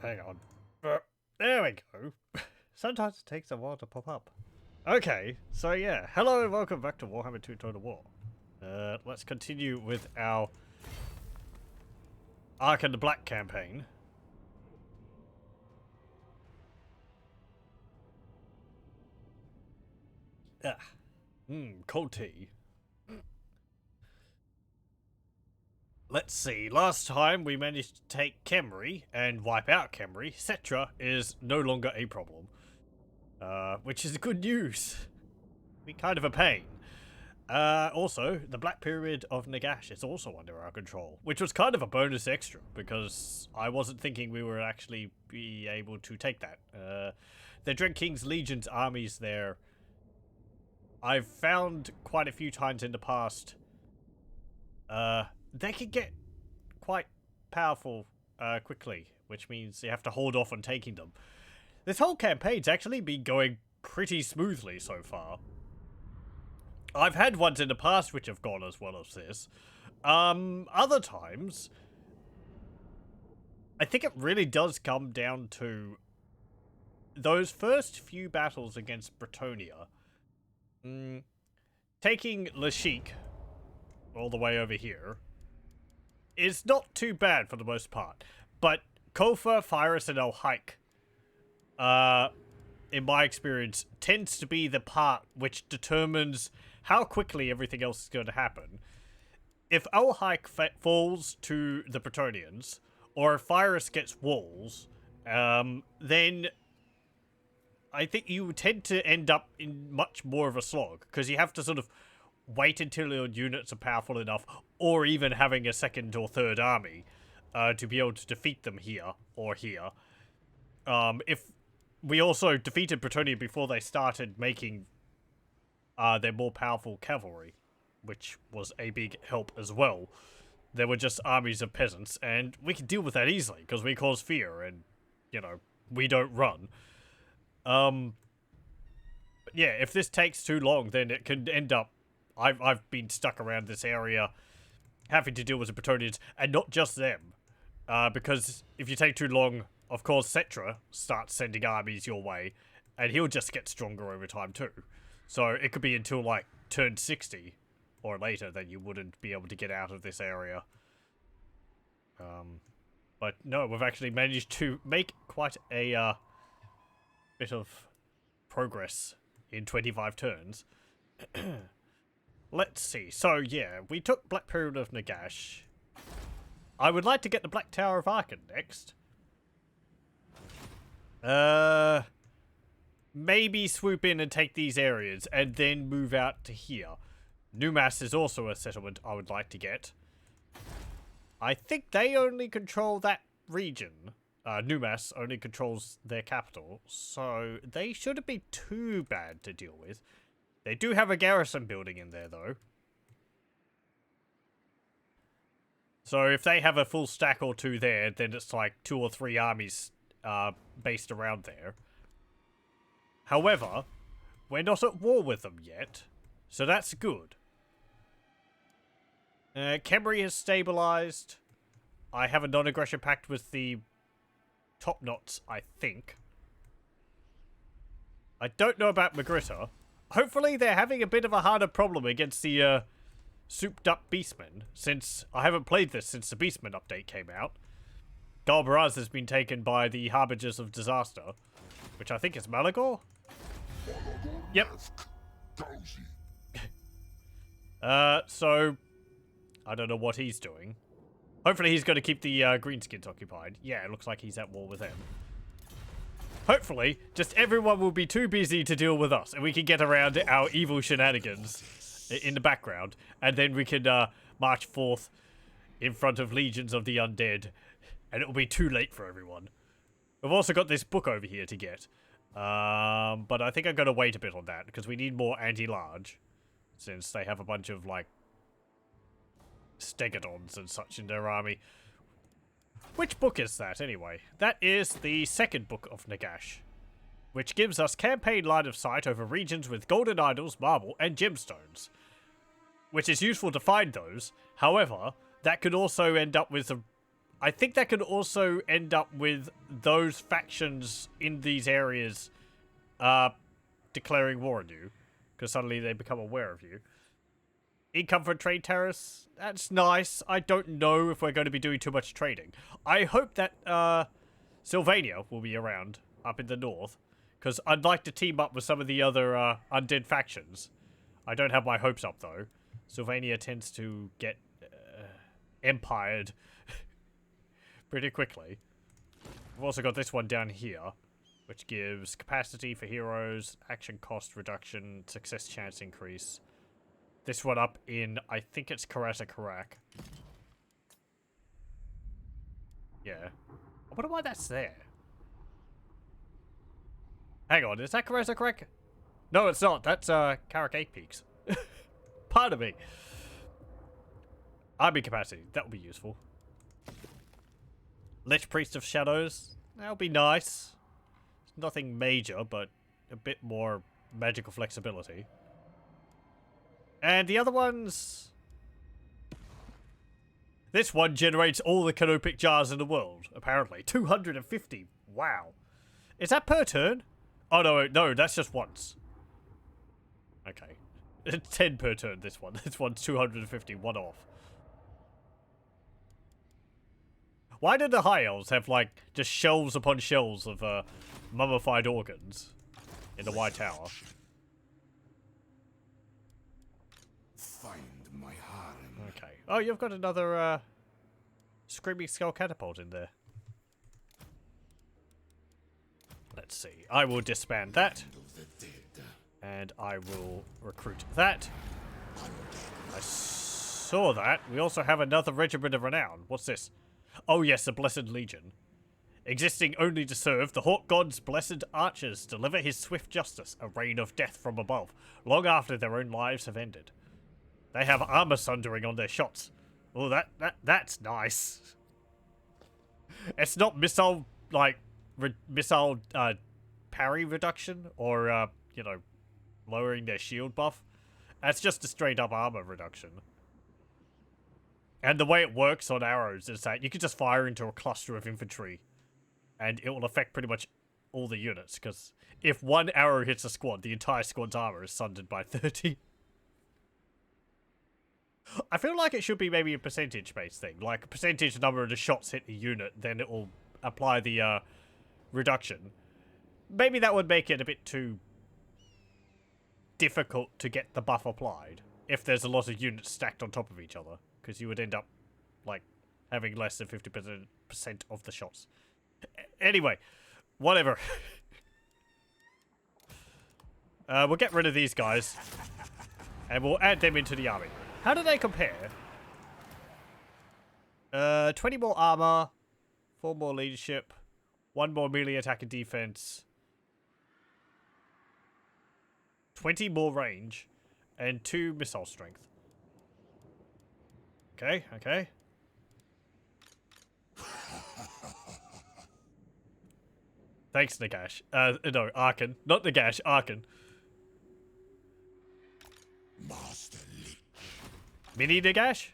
hang on. There we go. Sometimes it takes a while to pop up. Okay, so yeah, hello and welcome back to Warhammer 2 Total War. Let's continue with our Arkhan the Black campaign. Cold tea. Let's see, last time we managed to take Khemri and wipe out Khemri. Cetra is no longer a problem. Which is good news. Be kind of a pain. Also, the Black Pyramid of Nagash is also under our control, which was kind of a bonus extra, because I wasn't thinking we would actually be able to take that. The Dread King's Legion's armies there, I've found quite a few times in the past, they can get quite powerful quickly, which means you have to hold off on taking them. This whole campaign's actually been going pretty smoothly so far. I've had ones in the past which have gone as well as this. Other times, I think it really does come down to those first few battles against Bretonnia. Taking Lashik all the way over here is not too bad for the most part, but Kofa, Phyrus, and El-Haik, in my experience, tends to be the part which determines how quickly everything else is going to happen. If El-Haik falls to the Bretonnians, or if Phyrus gets walls, then I think you tend to end up in much more of a slog, because you have to sort of wait until your units are powerful enough, or even having a second or third army, to be able to defeat them here or here. If we also defeated Bretonnia before they started making their more powerful cavalry, which was a big help as well. There were just armies of peasants, and we could deal with that easily, because we cause fear, and, you know, we don't run. But yeah, if this takes too long, then it could end up... I've been stuck around this area having to deal with the Bretonnians, and not just them. Because if you take too long, of course, Cetra starts sending armies your way, and he'll just get stronger over time too. So it could be until, like, turn 60 or later that you wouldn't be able to get out of this area. But no, we've actually managed to make quite a bit of progress in 25 turns. Let's see. So, yeah, we took Black Pyramid of Nagash. I would like to get the Black Tower of Arkhan next. Maybe swoop in and take these areas, and then move out to here. Numas is also a settlement I would like to get. I think they only control that region. Numas only controls their capital, so they shouldn't be too bad to deal with. They do have a garrison building in there, though. So if they have a full stack or two there, then it's like 2 or 3 armies based around there. However, we're not at war with them yet, so that's good. Khemri has stabilized. I have a non-aggression pact with the Top Knots, I think. I don't know about Magritta. Hopefully they're having a bit of a harder problem against the souped-up Beastmen, since I haven't played this since the Beastmen update came out. Galbaraz has been taken by the Harbingers of Disaster, which I think is Malagor? Yep. So, I don't know what he's doing. Hopefully he's going to keep the Greenskins occupied. Yeah, it looks like he's at war with them. Hopefully, just everyone will be too busy to deal with us, and we can get around our evil shenanigans in the background, and then we can march forth in front of legions of the undead, and it'll be too late for everyone. We've also got this book over here to get, but I think I'm going to wait a bit on that, because we need more anti-large, since they have a bunch of, like, stegodons and such in their army. Which book is that, anyway? That is the second book of Nagash, which gives us campaign line of sight over regions with golden idols, marble, and gemstones, which is useful to find those. However, that could also end up with I think that could also end up with those factions in these areas declaring war on you, because suddenly they become aware of you. Income for trade tariffs, that's nice. I don't know if we're going to be doing too much trading. I hope that Sylvania will be around up in the north, because I'd like to team up with some of the other undead factions. I don't have my hopes up, though. Sylvania tends to get empired pretty quickly. We've also got this one down here, which gives capacity for heroes, action cost reduction, success chance increase. This one up in, I think it's Karak. Yeah. I wonder why that's there. Hang on, is that Karak? No, it's not. That's Karak 8 Peaks. Pardon me. Army capacity. That would be useful. Lich Priest of Shadows. That would be nice. Nothing major, but a bit more magical flexibility. And the other ones... This one generates all the canopic jars in the world, apparently. 250. Wow. Is that per turn? Oh, no, that's just once. Okay. It's 10 per turn, this one. This one's 250, one off. Why did the High Elves have, like, just shelves upon shelves of mummified organs in the White Tower? Find my harem. Okay. Oh, you've got another Screaming Skull Catapult in there. Let's see. I will disband that. And I will recruit that. I saw that. We also have another Regiment of Renown. What's this? Oh yes, the Blessed Legion. Existing only to serve, the Hawk God's blessed archers deliver his swift justice, a rain of death from above, long after their own lives have ended. They have armor sundering on their shots. Oh, that's nice. It's not missile, like, missile parry reduction, or, you know, lowering their shield buff. That's just a straight up armor reduction. And the way it works on arrows is that you can just fire into a cluster of infantry, and it will affect pretty much all the units, because if one arrow hits a squad, the entire squad's armor is sundered by 30. I feel like it should be maybe a percentage-based thing, like a percentage number of the shots hit a unit, then it will apply the reduction. Maybe that would make it a bit too difficult to get the buff applied if there's a lot of units stacked on top of each other, because you would end up, like, having less than 50% of the shots. Anyway, whatever. We'll get rid of these guys, and we'll add them into the army. How do they compare? 20 more armor, 4 more leadership, 1 more melee attack and defense, 20 more range, and 2 missile strength. Okay, okay. Thanks, Nagash. No, Arkhan. Not Nagash, Arkhan. Master Lich. Mini Nagash?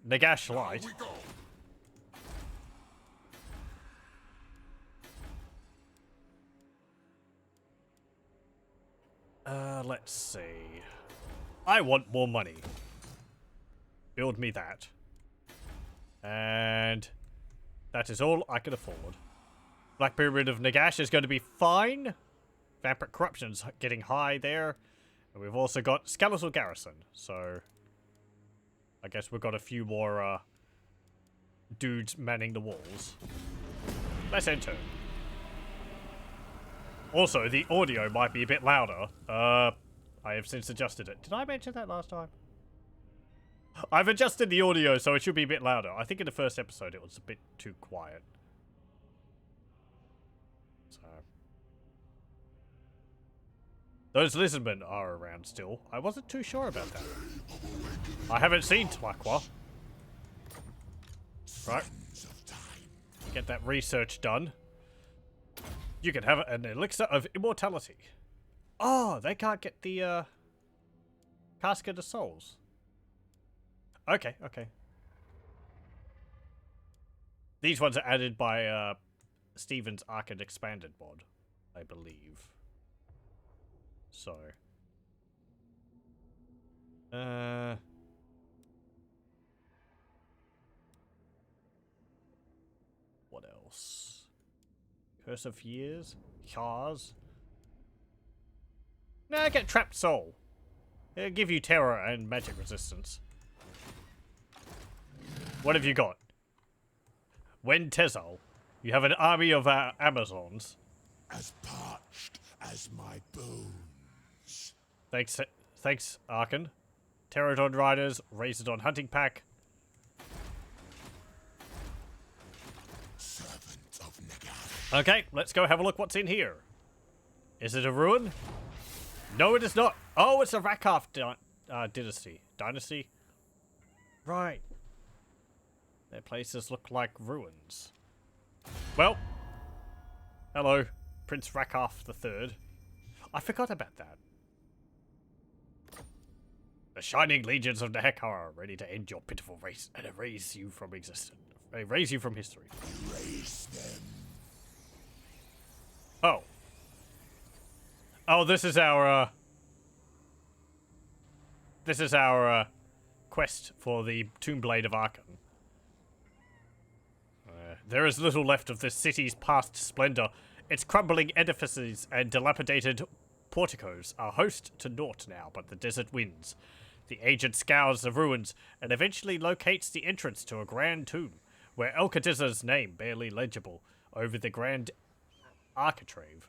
Nagash Light. Let's see. I want more money. Build me that. And that is all I can afford. Black Pyramid of Nagash is going to be fine. Vampiric Corruption's getting high there. And we've also got Skeletal Garrison. So I guess we've got a few more dudes manning the walls. Let's enter. Also, the audio might be a bit louder. I have since adjusted it. Did I mention that last time? I've adjusted the audio so it should be a bit louder. I think in the first episode it was a bit too quiet. So those lizardmen are around still. I wasn't too sure about that. I haven't seen Tlaqua. Right. Get that research done. You can have an elixir of immortality. Oh, they can't get the Casket of Souls. Okay, okay. These ones are added by Steven's Arkhan Expanded mod, I believe. So. What else? Curse of Years? Cars? Nah, get Trapped Soul. It'll give you terror and magic resistance. What have you got? When Tezal, you have an army of Amazons. As parched as my bones. Thanks, Arkhan. Pterodon Riders, Razordon Hunting Pack. Servant of Nagash. Okay, let's go have a look what's in here. Is it a ruin? No, it is not. Oh, it's a Rakaf dynasty. Right. Their places look like ruins. Well, hello, Prince Rakaf III. I forgot about that. The shining legions of Nehekar are ready to end your pitiful race and erase you from existence. Erase you from history. Erase them. Oh. Oh, this is our quest for the Tomb Blade of Arkhan. There is little left of this city's past splendor. Its crumbling edifices and dilapidated porticos are host to naught now but the desert winds. The agent scours the ruins and eventually locates the entrance to a grand tomb, where Elkadizza's name barely legible over the grand architrave.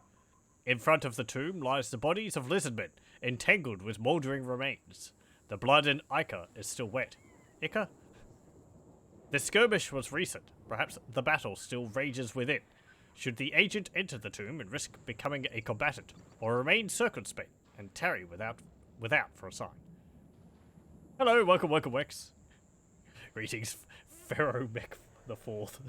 In front of the tomb lies the bodies of lizardmen, entangled with mouldering remains. The blood in Ica is still wet. Ica? The skirmish was recent. Perhaps the battle still rages within. Should the agent enter the tomb and risk becoming a combatant, or remain circumspect and tarry without for a sign? Hello, welcome, Wex. Greetings, Pharaoh Mech the Fourth.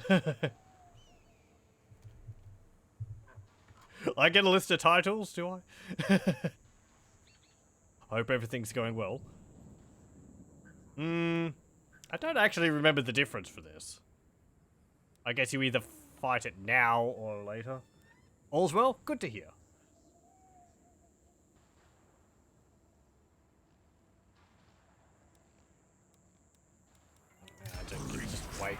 I get a list of titles, do I? Hope everything's going well. I don't actually remember the difference for this. I guess you either fight it now or later. All's well? Good to hear. Just wait.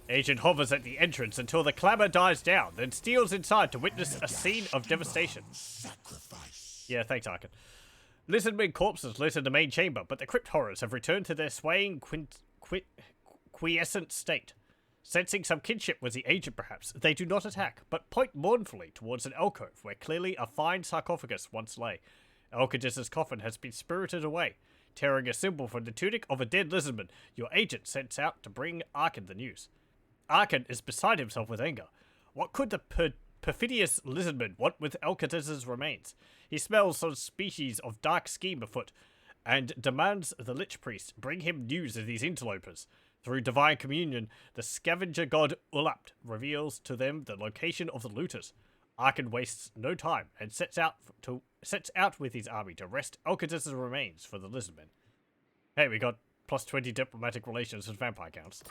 Agent hovers at the entrance until the clamor dies down, then steals inside to witness a scene of devastation. Sacrifice. Yeah, thanks, Arkhan. Lizardmen corpses litter the main chamber, but the crypt horrors have returned to their swaying quiescent state. Sensing some kinship with the agent perhaps, they do not attack, but point mournfully towards an alcove where clearly a fine sarcophagus once lay. Elkadiz's coffin has been spirited away. Tearing a symbol from the tunic of a dead lizardman, your agent sets out to bring Arkhan the news. Arkhan is beside himself with anger. What could the perfidious lizardman want with Elkadiz's remains? He smells some species of dark scheme afoot, and demands the Lich Priest bring him news of these interlopers. Through divine communion, the scavenger god Ulapt reveals to them the location of the looters. Arkhan wastes no time and sets out with his army to wrest Elkadiz's remains for the lizardmen. Hey, we got plus 20 diplomatic relations with vampire counts.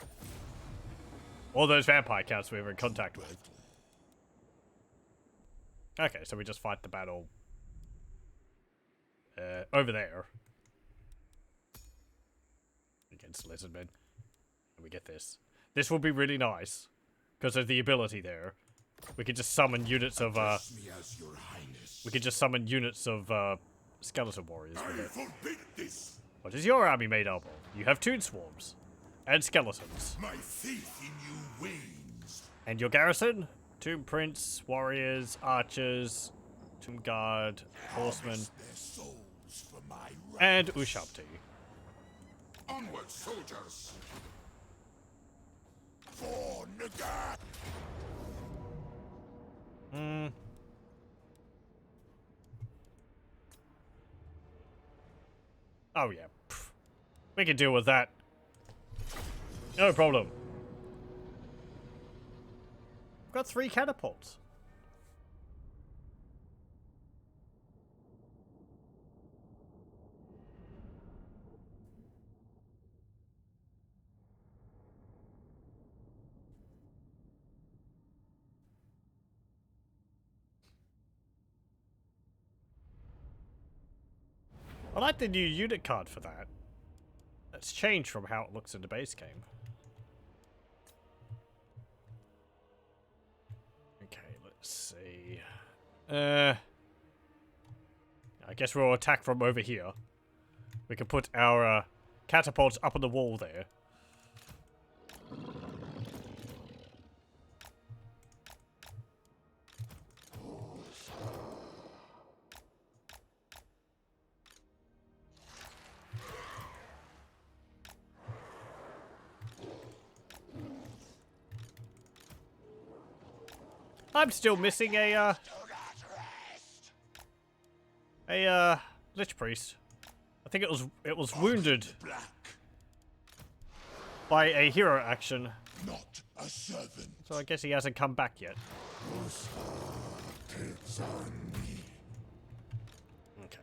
All those vampire counts we were in contact with. Okay, so we just fight the battle over there against lizardmen. And we get this. This will be really nice because of the ability there. We could just summon units of we could just summon units of skeleton warriors with it. What is your army made up of? You have toon swarms and skeletons. My faith in you wanes. And your garrison? Tomb Prince, warriors, archers, Tomb Guard, horsemen, Their souls for my right. and Ushabti. Onward, soldiers. For Nagash. Oh yeah, pff. We can deal with that. No problem. We've got 3 catapults. I like the new unit card for that. That's changed from how it looks in the base game. Okay, let's see. I guess we'll attack from over here. We can put our catapults up on the wall there. I'm still missing a Lich Priest. I think it was wounded by a hero action. Not a servant. So I guess he hasn't come back yet. Okay.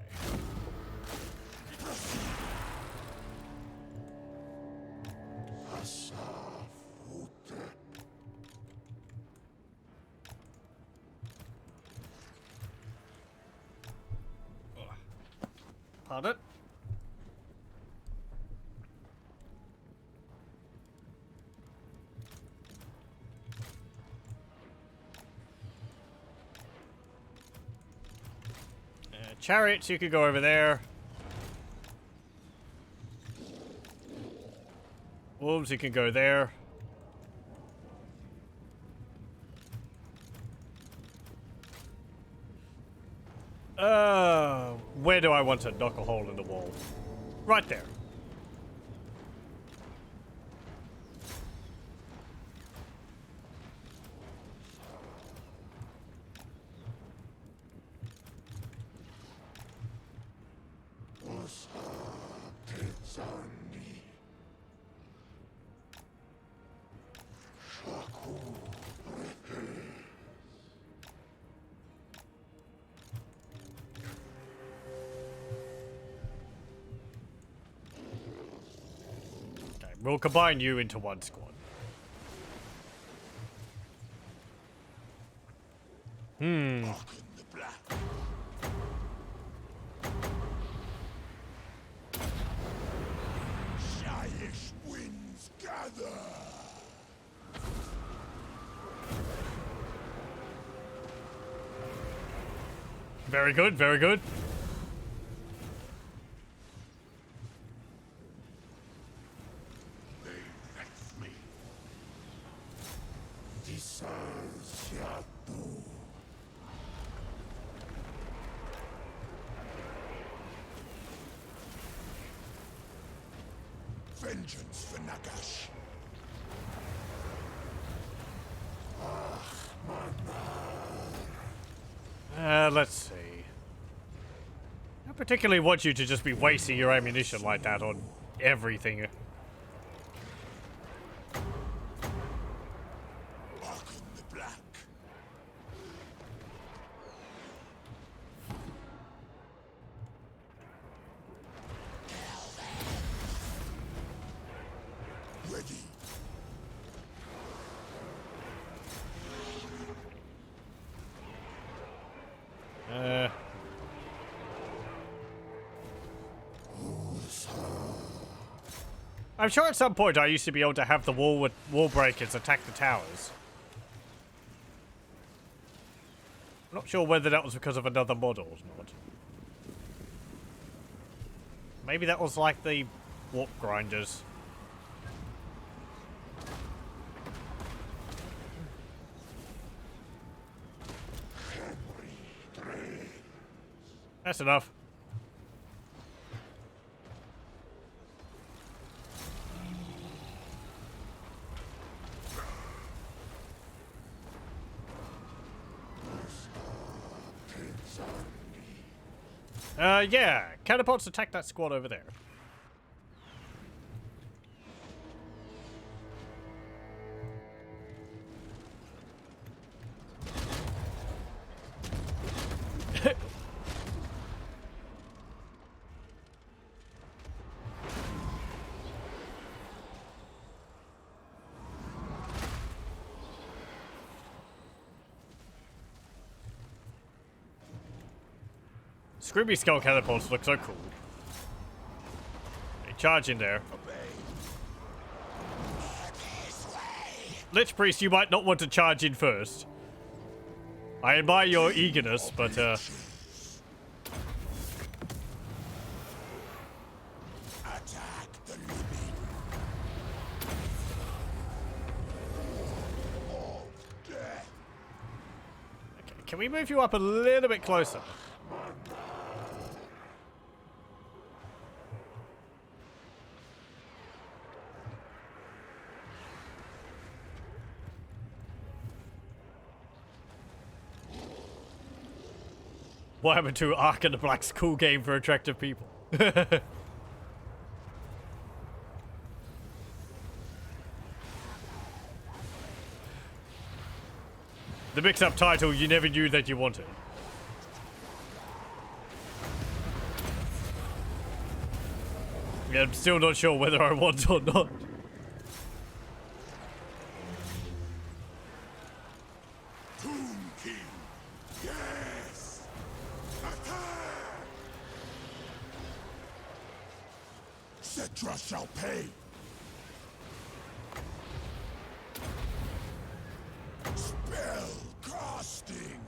Pardon? Chariots, you could go over there. Wolves, you can go there. Where do I want to knock a hole in the wall? Right there. We'll combine you into one squad. Shyish winds gather. Very good, very good. Vengeance for Nagash. Let's see. I particularly want you to just be wasting your ammunition like that on everything. Arkhan the Black. Ready. I'm sure at some point I used to be able to have the wall breakers attack the towers. I'm not sure whether that was because of another model or not. Maybe that was like the warp grinders. That's enough. Yeah, catapults attack that squad over there. Screamy Skull catapults look so cool. Charge in there. Lich Priest, you might not want to charge in first. I admire your eagerness, but Attack the living. Of death. okay, can we move you up a little bit closer? Warhammer 2 Arkhan the Black's cool game for attractive people. The mix-up title you never knew that you wanted. Yeah, I'm still not sure whether I want or not. Tomb King. Yes. Attack. Cetra shall pay. Spell casting.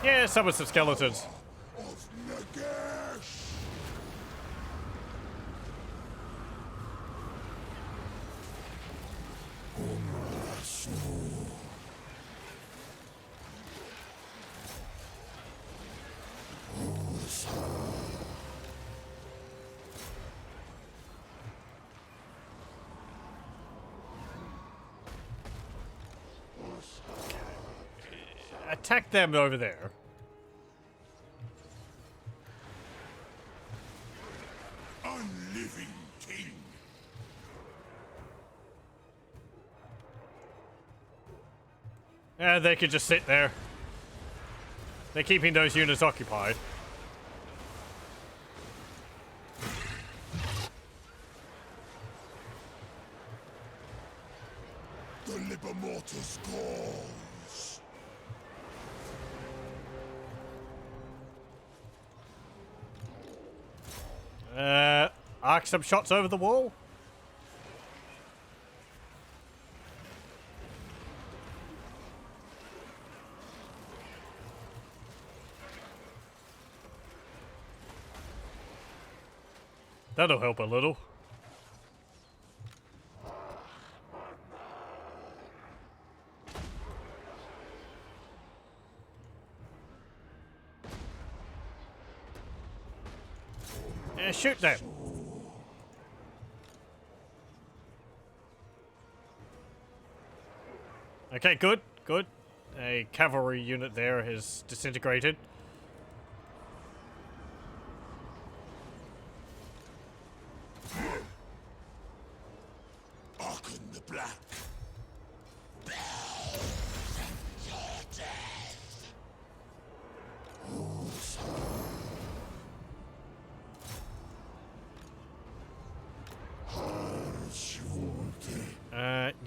Yeah, summon some skeletons. Of Nagash. Attack them over there. Unliving king. Yeah, they could just sit there. They're keeping those units occupied. The Liber Mortis calls. Arc some shots over the wall. That'll help a little. Yeah, shoot them. Okay, good, good. A cavalry unit there has disintegrated. Arkhan the Black.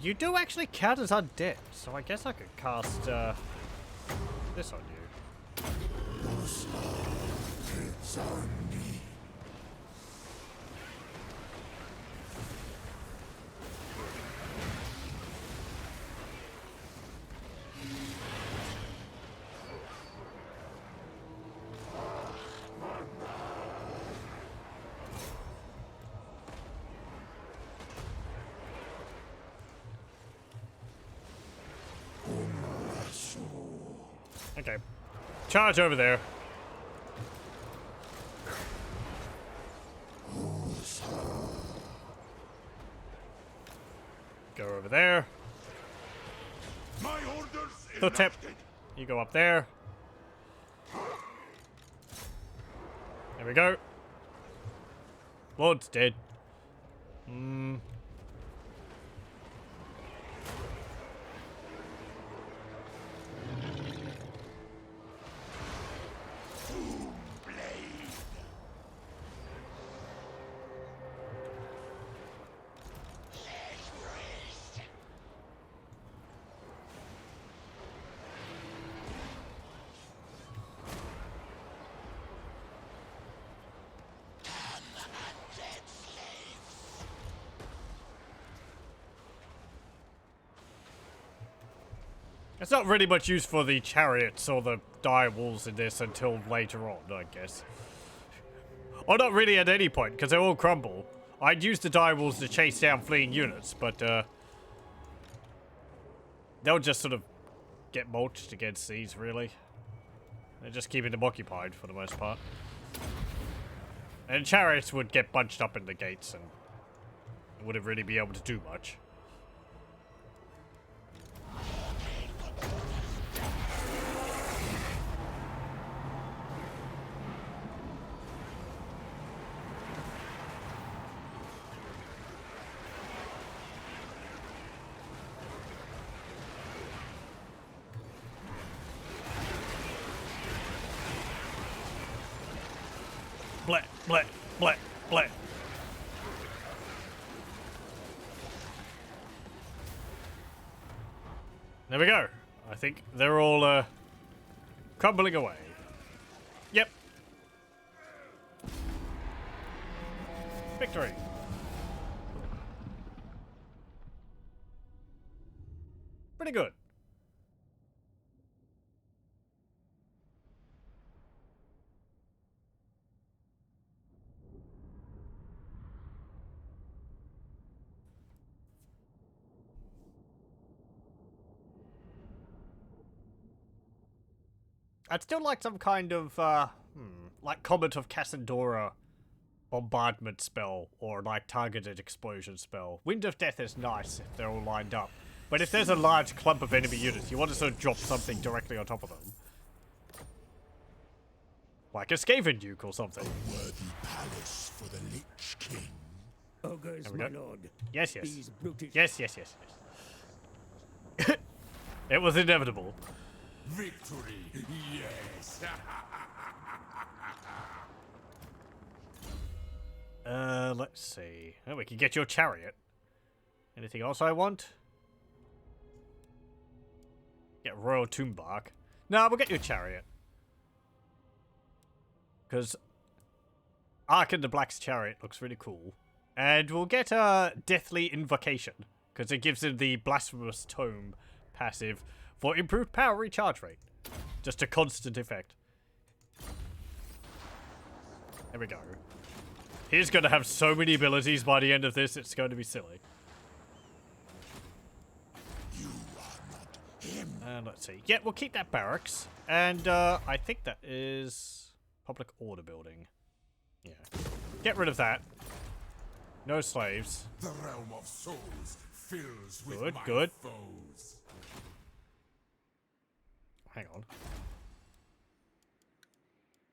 You do actually count as undead, so I guess I could cast this on you. It's on me. Okay. Charge over there. Go over there. My orders The tip. enacted. You go up there. There we go. Lord's dead. It's not really much use for the chariots or the dire wolves in this until later on, I guess. Or not really at any point, because they all crumble. I'd use the dire wolves to chase down fleeing units, but they'll just sort of get mulched against these, really. They're just keeping them occupied for the most part. And chariots would get bunched up in the gates and wouldn't really be able to do much. Blah, blah, blah, blah. There we go. I think they're all crumbling away. Yep. Victory. Pretty good. I'd still like some kind of, like Comet of Cassandora bombardment spell, or like targeted explosion spell. Wind of Death is nice if they're all lined up. But if there's a large clump of enemy units, you want to sort of drop something directly on top of them. Like a Skaven Duke or something. A worthy palace for the Lich King. Ogres, my lord. Yes, yes. These brutish... Yes, yes, yes, yes. It was inevitable. Victory, yes. Let's see. Oh, we can get your chariot. Anything else I want? Get Royal Tomb Bark. No, we'll get your chariot. Because Arkhan the Black's chariot looks really cool. And we'll get a Deathly Invocation. Because it gives him the Blasphemous Tome passive for improved power recharge rate. Just a constant effect. There we go. He's going to have so many abilities by the end of this, it's going to be silly. You are not him. And let's see. Yeah, we'll keep that barracks. And I think that is public order building. Yeah. Get rid of that. No slaves. The realm of souls fills with Good, my good. foes. Hang on.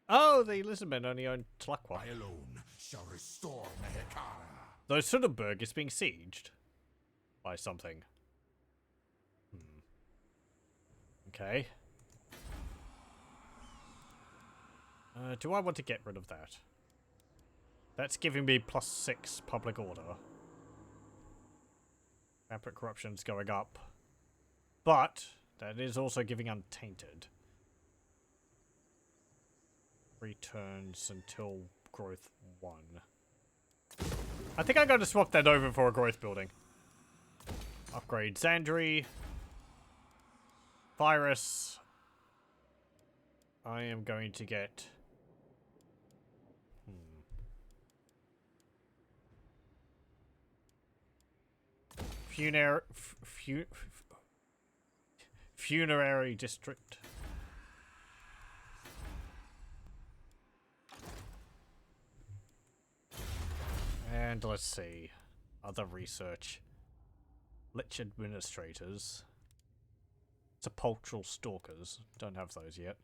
Oh, the lizardmen only own Tlaqua. I alone shall restore Mehekara. Though Sudenburg is being sieged by something. Okay. Do I want to get rid of that? That's giving me +6 public order. Rampant corruption's going up. But that is also giving untainted. Returns until growth 1. I think I'm going to swap that over for a growth building. Upgrade Xandri. Virus. I am going to get... Funerary District. And let's see. Other research. Lich Administrators. Sepulchral Stalkers. Don't have those yet.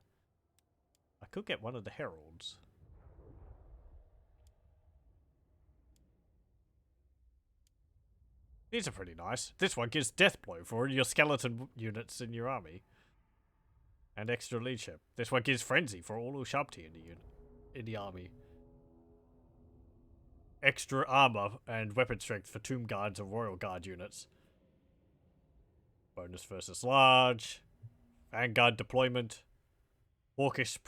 I could get one of the Heralds. These are pretty nice. This one gives Death Blow for your skeleton units in your army. And extra leadership. This one gives Frenzy for all Ushabti in the army. Extra armor and weapon strength for Tomb Guards or Royal Guard units. Bonus versus large. Vanguard deployment. Hawkish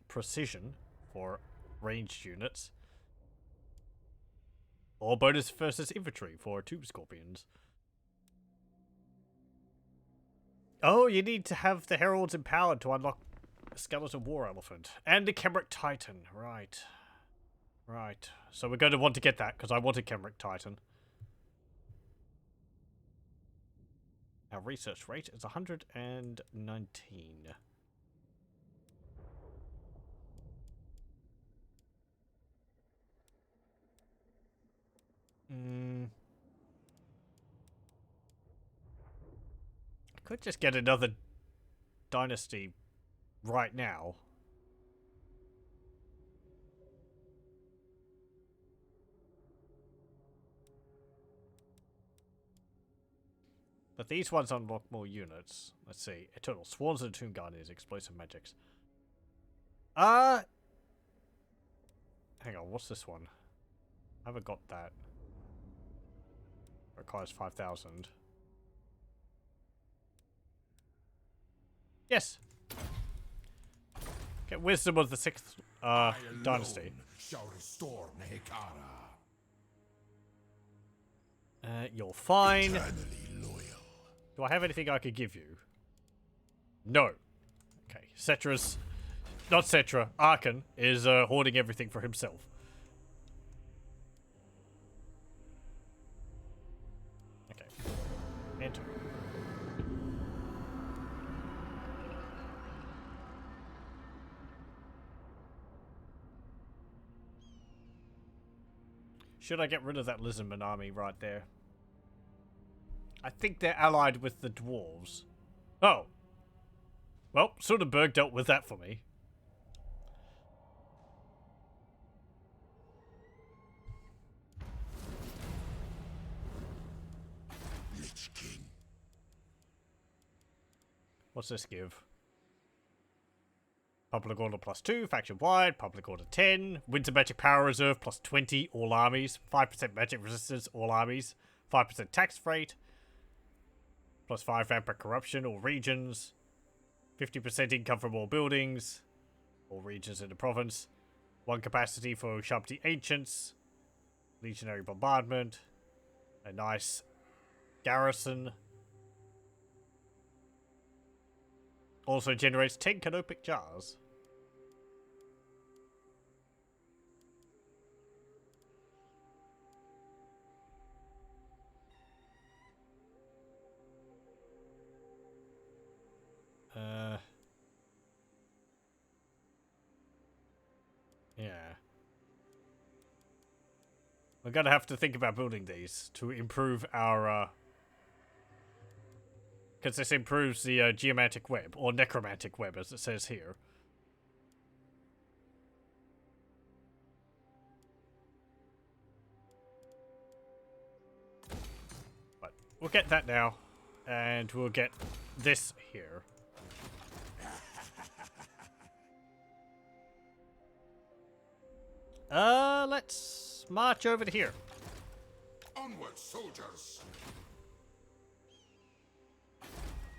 precision for ranged units. Or bonus versus infantry for Tomb Scorpions. Oh, you need to have the heralds empowered to unlock the skeleton war elephant and the Khemri titan. Right. Right. So we're going to want to get that because I wanted Khemri titan. Our research rate is 119. I could just get another dynasty right now. But these ones unlock more units. Let's see. Eternal Swarms of the Tomb Guardians, Explosive Magics. Hang on, what's this one? I haven't got that. Requires 5,000. Yes! Get Wisdom of the 6th Dynasty. Shall restore Nehekara. You're fine. Eternally loyal. Do I have anything I could give you? No. Okay, Cetra's... Not Cetra, Arkhan is hoarding everything for himself. Okay. Enter. Should I get rid of that lizardmen army right there? I think they're allied with the dwarves. Oh. Well, Soderbergh dealt with that for me. Lich King. What's this give? Public Order +2, faction wide, Public Order 10, Winter Magic Power Reserve +20, all armies, 5% magic resistance, all armies, 5% tax rate, +5 vampire corruption, all regions, 50% income from all buildings, all regions in the province, 1 capacity for Shabti Ancients, Legionary Bombardment, a nice garrison. Also generates 10 canopic jars. Yeah. We're gonna have to think about building these to improve our, because this improves the geomantic web, or necromantic web as it says here. But we'll get that now, and we'll get this here. Let's march over to here. Onward, soldiers.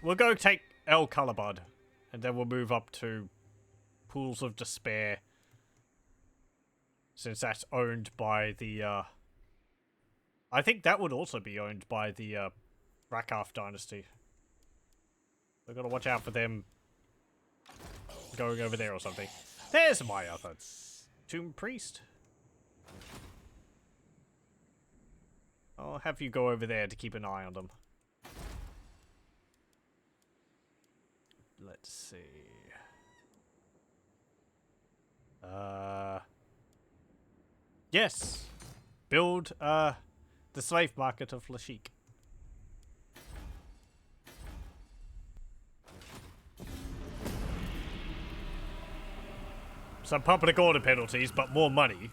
We'll go take El Calabad, and then we'll move up to Pools of Despair, since that's owned by the, I think that would also be owned by the, Rakaf dynasty. We've got to watch out for them going over there or something. There's my other Tomb Priest. I'll have you go over there to keep an eye on them. Let's see. Yes. Build, the slave market of Lashik. Some public order penalties, but more money.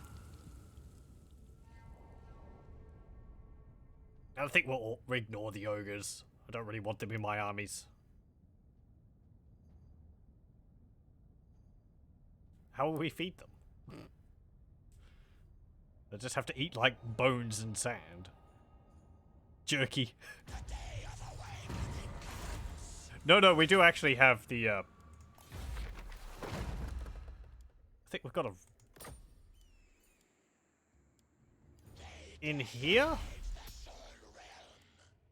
I think we'll ignore the ogres. I don't really want them in my armies. How will we feed them? They'll just have to eat like bones and sand. Jerky. No, we do actually have the, I think we've got a... In here?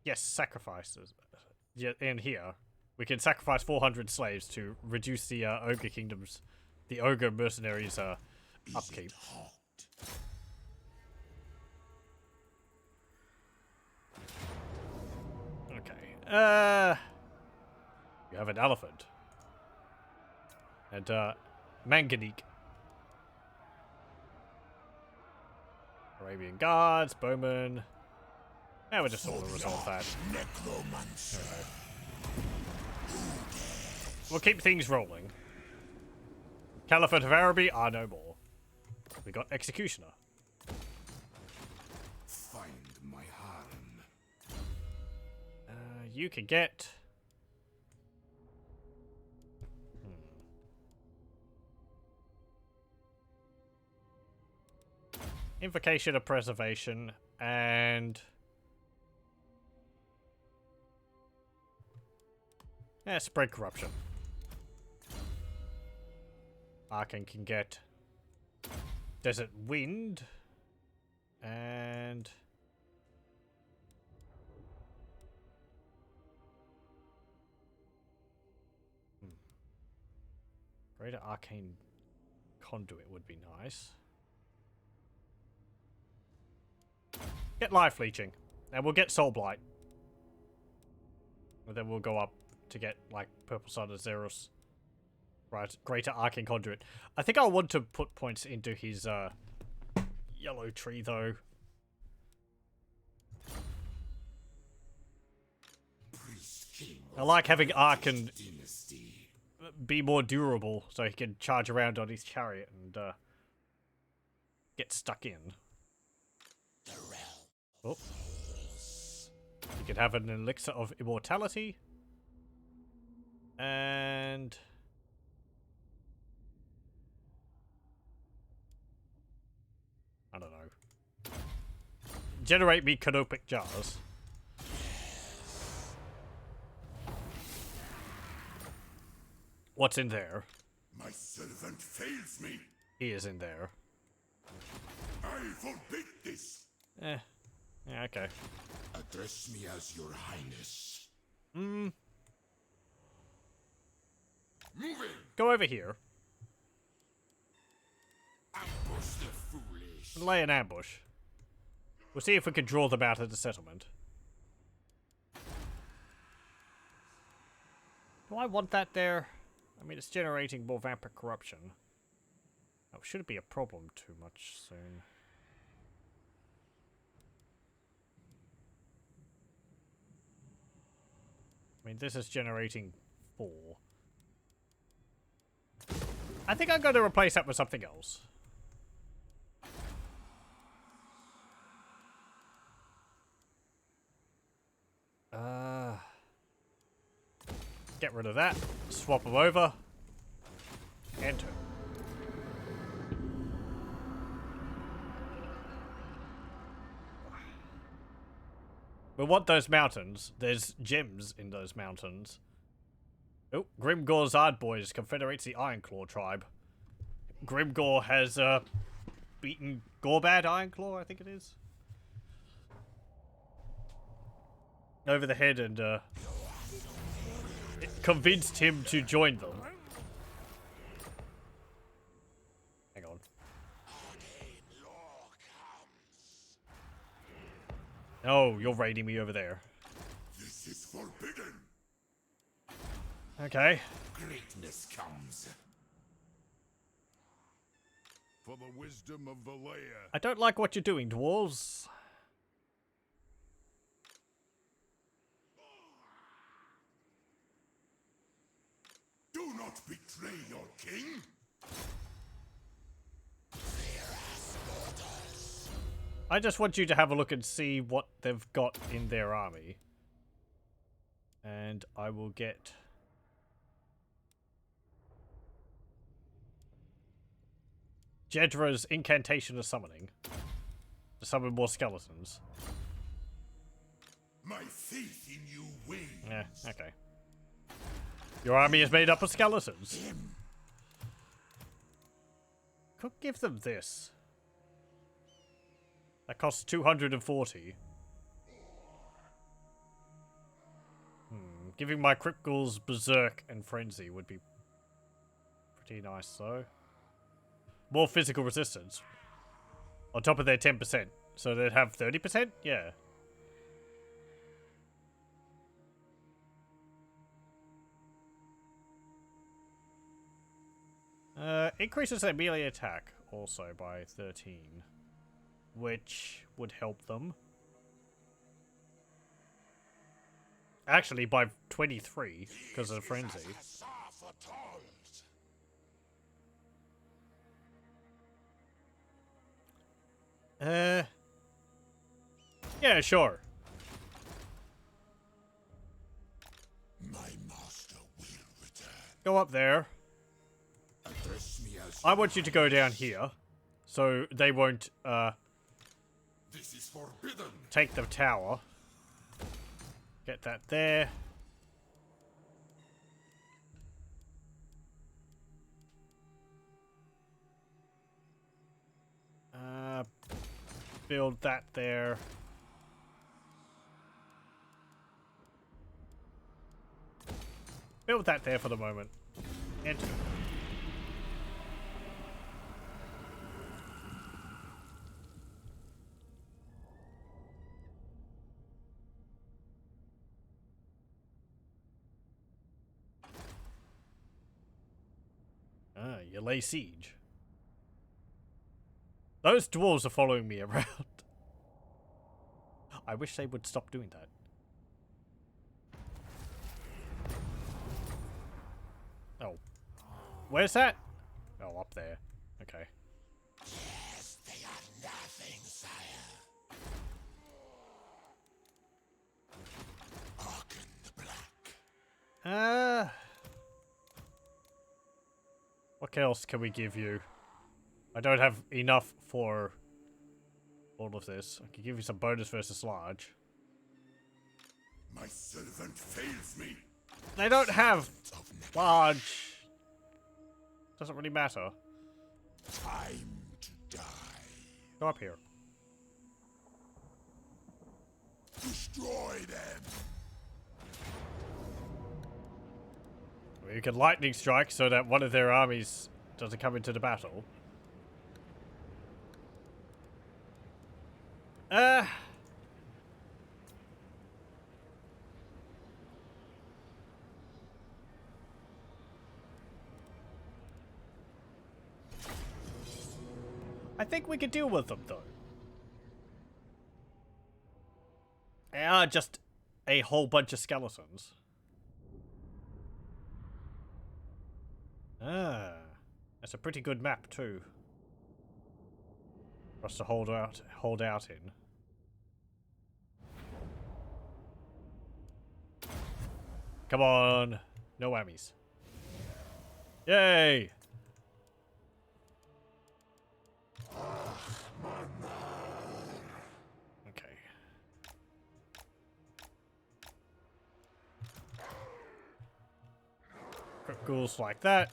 Yes, sacrifices. Yeah, in here. We can sacrifice 400 slaves to reduce the ogre kingdoms, the ogre mercenaries' upkeep. Okay. You have an elephant. And manganique. Arabian guards, bowmen. Yeah, we'll just sort of resolve that. Necromancy. We'll keep things rolling. Caliphate of Araby are no more. We got Executioner. Find my harem. You can get... Invocation of Preservation, and... Yeah, Spread Corruption. Arkhan can get Desert Wind, and... Greater Arcane Conduit would be nice. Get Life Leeching, and we'll get Soul Blight. And then we'll go up to get, like, Purple Sun of Zerus. Right, Greater Arcane Conduit. I think I'll want to put points into his, Yellow Tree, though. I like having Arkhan be more durable, so he can charge around on his chariot and, get stuck in. Oh. You can have an Elixir of Immortality. And... I don't know. Generate me canopic jars. What's in there? My servant fails me. He is in there. I forbid this. Yeah, okay. Address me as your highness. Move in. Go over here. Ambush the foolish. And lay an ambush. We'll see if we can draw them out of the settlement. Do I want that there? I mean, it's generating more vampire corruption. Oh, shouldn't be a problem too much soon. I mean, this is generating 4. I think I'm going to replace that with something else. Get rid of that. Swap them over. Enter. We want those mountains. There's gems in those mountains. Oh, Grimgor's Ardboys confederates the Ironclaw tribe. Grimgor has beaten Gorbad Ironclaw, I think it is. Over the head, and it convinced him to join them. Hang on. Oh, you're raiding me over there. This is forbidden. Okay. Greatness comes. For the wisdom of Valea. I don't like what you're doing, dwarves. Do not betray your king. I just want you to have a look and see what they've got in their army. And I will get... Jedra's Incantation of Summoning. To summon more skeletons. My faith in you wanes. Yeah, okay. Your army is made up of skeletons. Could give them this. That costs 240. Giving my Crypt Ghouls Berserk and Frenzy would be pretty nice, though. More physical resistance. On top of their 10%. So they'd have 30%? Yeah. Increases their melee attack also by 13. Which would help them. Actually, by 23, because of the Frenzy. Yeah, sure. My master will return. Go up there. Address me as I want you to go down here. So they won't, this is forbidden. take the tower. Get that there. Build that there. Build that there for the moment. Enter. Ah, you lay siege. Those dwarves are following me around. I wish they would stop doing that. Oh. Where's that? Oh, up there. Okay. Yes, they are nothing, sire. Arkhan the Black. What else can we give you? I don't have enough for all of this. I can give you some bonus versus large. My servant fails me. They don't have large. Doesn't really matter. Time to die. Go up here. Destroy them. You can lightning strike so that one of their armies doesn't come into the battle. I think we could deal with them, though. They are just a whole bunch of skeletons. Ah, that's a pretty good map, too. For us to hold out in. Come on. No whammies. Yay! Okay. Crypt ghouls like that.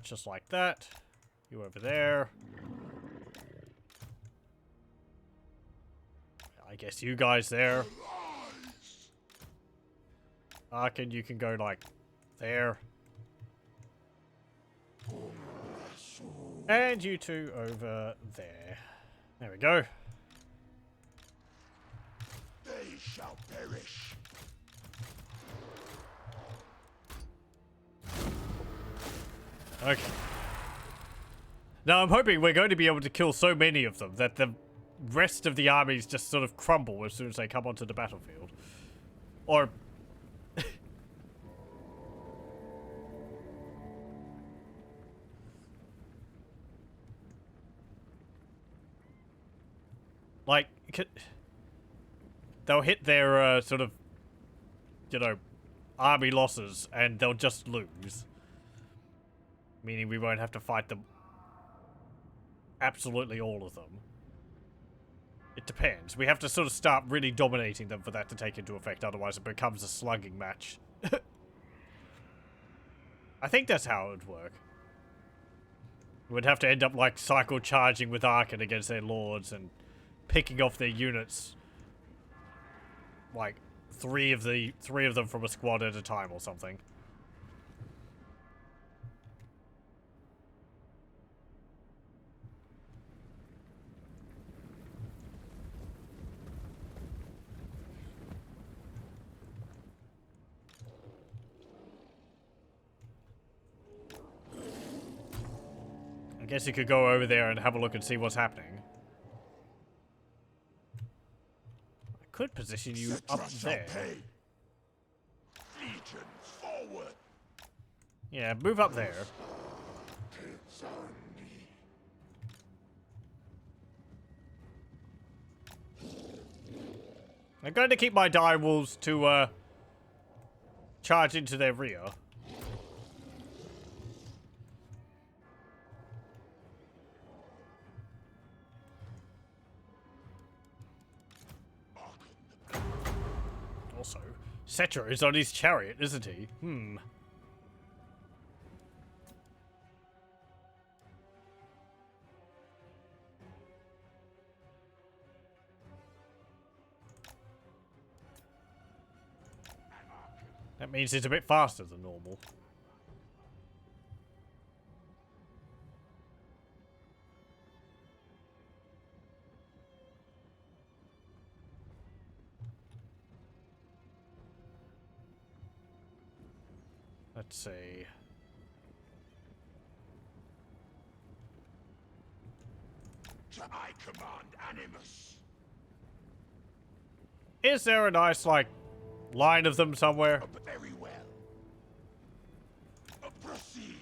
Just like that. You over there. I guess you guys there. Arkhan, you can go like there. And you two over there. There we go. They shall perish. Okay. Now I'm hoping we're going to be able to kill so many of them that the rest of the armies just sort of crumble as soon as they come onto the battlefield. Or... like, they'll hit their, sort of, you know, army losses and they'll just lose. Meaning we won't have to fight them. Absolutely all of them. It depends. We have to sort of start really dominating them for that to take into effect, otherwise it becomes a slugging match. I think that's how it would work. We'd have to end up like cycle charging with Arkhan against their lords and picking off their units like three of them from a squad at a time or something. I guess you could go over there and have a look and see what's happening. I could position you up there. Legions forward. Yeah, move up there. It's on me. I'm going to keep my dire wolves to charge into their rear. Also, Cetra is on his chariot, isn't he? That means it's a bit faster than normal. Let's see. I command Animus. Is there a nice, like, line of them somewhere? Very well. Proceed.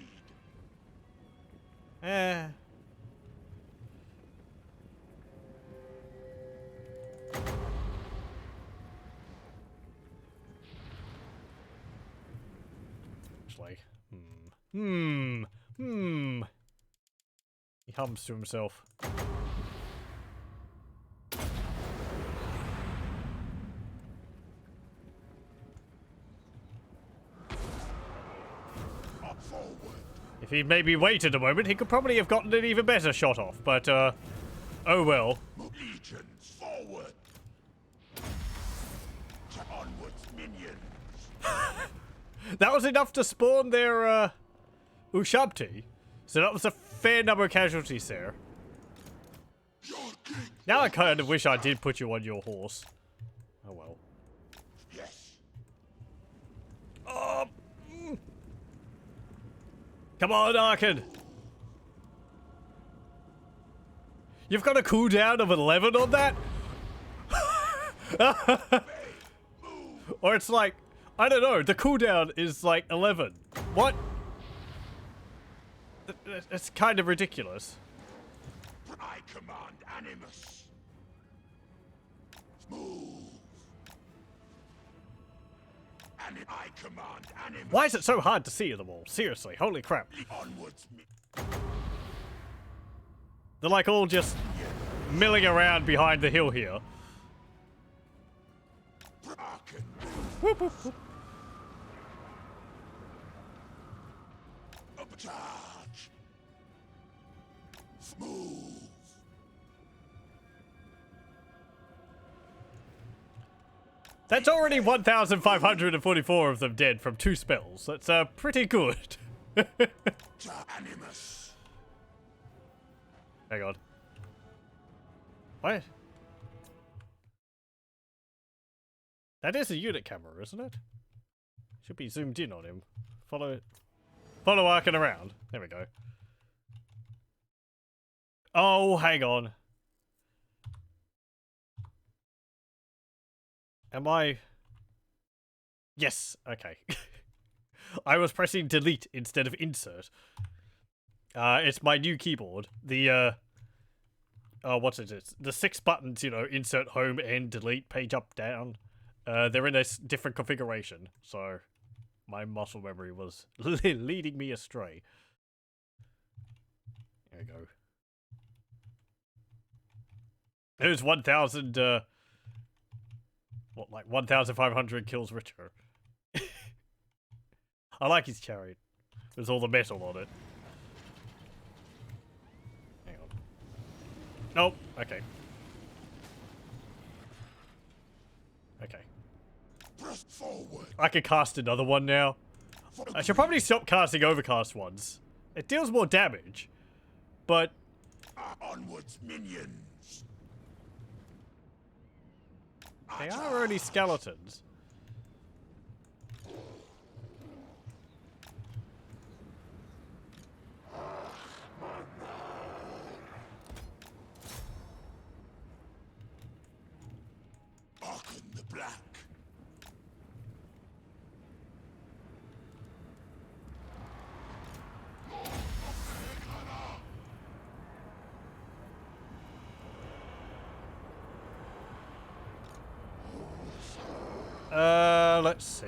Actually, He hums to himself. If he'd maybe waited a moment, he could probably have gotten an even better shot off, but, oh well. Legions forward. Onwards, minions. That was enough to spawn their, Ushabti. So that was a fair number of casualties there. Now I kind of wish I did put you on your horse. Oh well. Yes. Oh! Come on, Arkhan! You've got a cooldown of 11 on that? Or it's like, I don't know, the cooldown is like 11. What? It's kind of ridiculous. I command Animus. Move. And I command Animus. Why is it so hard to see them all? Seriously, holy crap. Onwards, They're like all just milling around behind the hill here. Arkhan. Whoop, whoop, whoop. Up charge. Smooth. That's already 1,544 of them dead from 2 spells. That's pretty good. Animus. Hang on. What? That is a unit camera, isn't it? Should be zoomed in on him. Follow Arkhan around. There we go. Oh, hang on. Am I... Yes, okay. I was pressing delete instead of insert. It's my new keyboard. The, what's it? It's the 6 buttons, you know, insert, home, end, delete, page up, down. They're in a different configuration, so my muscle memory was leading me astray. There we go. It was 1,000, what, like 1,500 kills richer. I like his chariot. There's all the metal on it. Hang on. Nope. Okay. Okay. Press forward. I could cast another one now. I should probably stop casting overcast ones. It deals more damage, but Onwards, minions. they are only skeletons. Arkhan the Black. Let's see.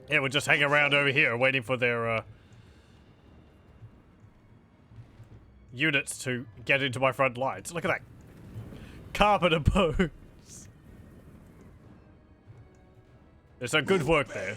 Yeah, we'll just hang around over here waiting for their, units to get into my front lines. Look at that. Carpet of bones. There's some good work there.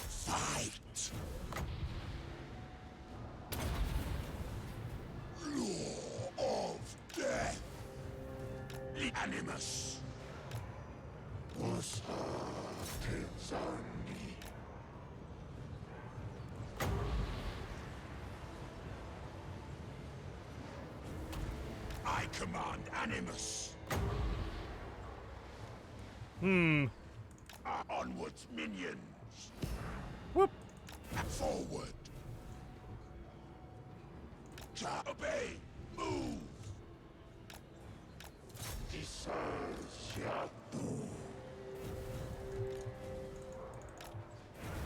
Fight. Law of death. The animus. Was I command animus. Onwards, minions. Whoop. Forward. Obey. Move.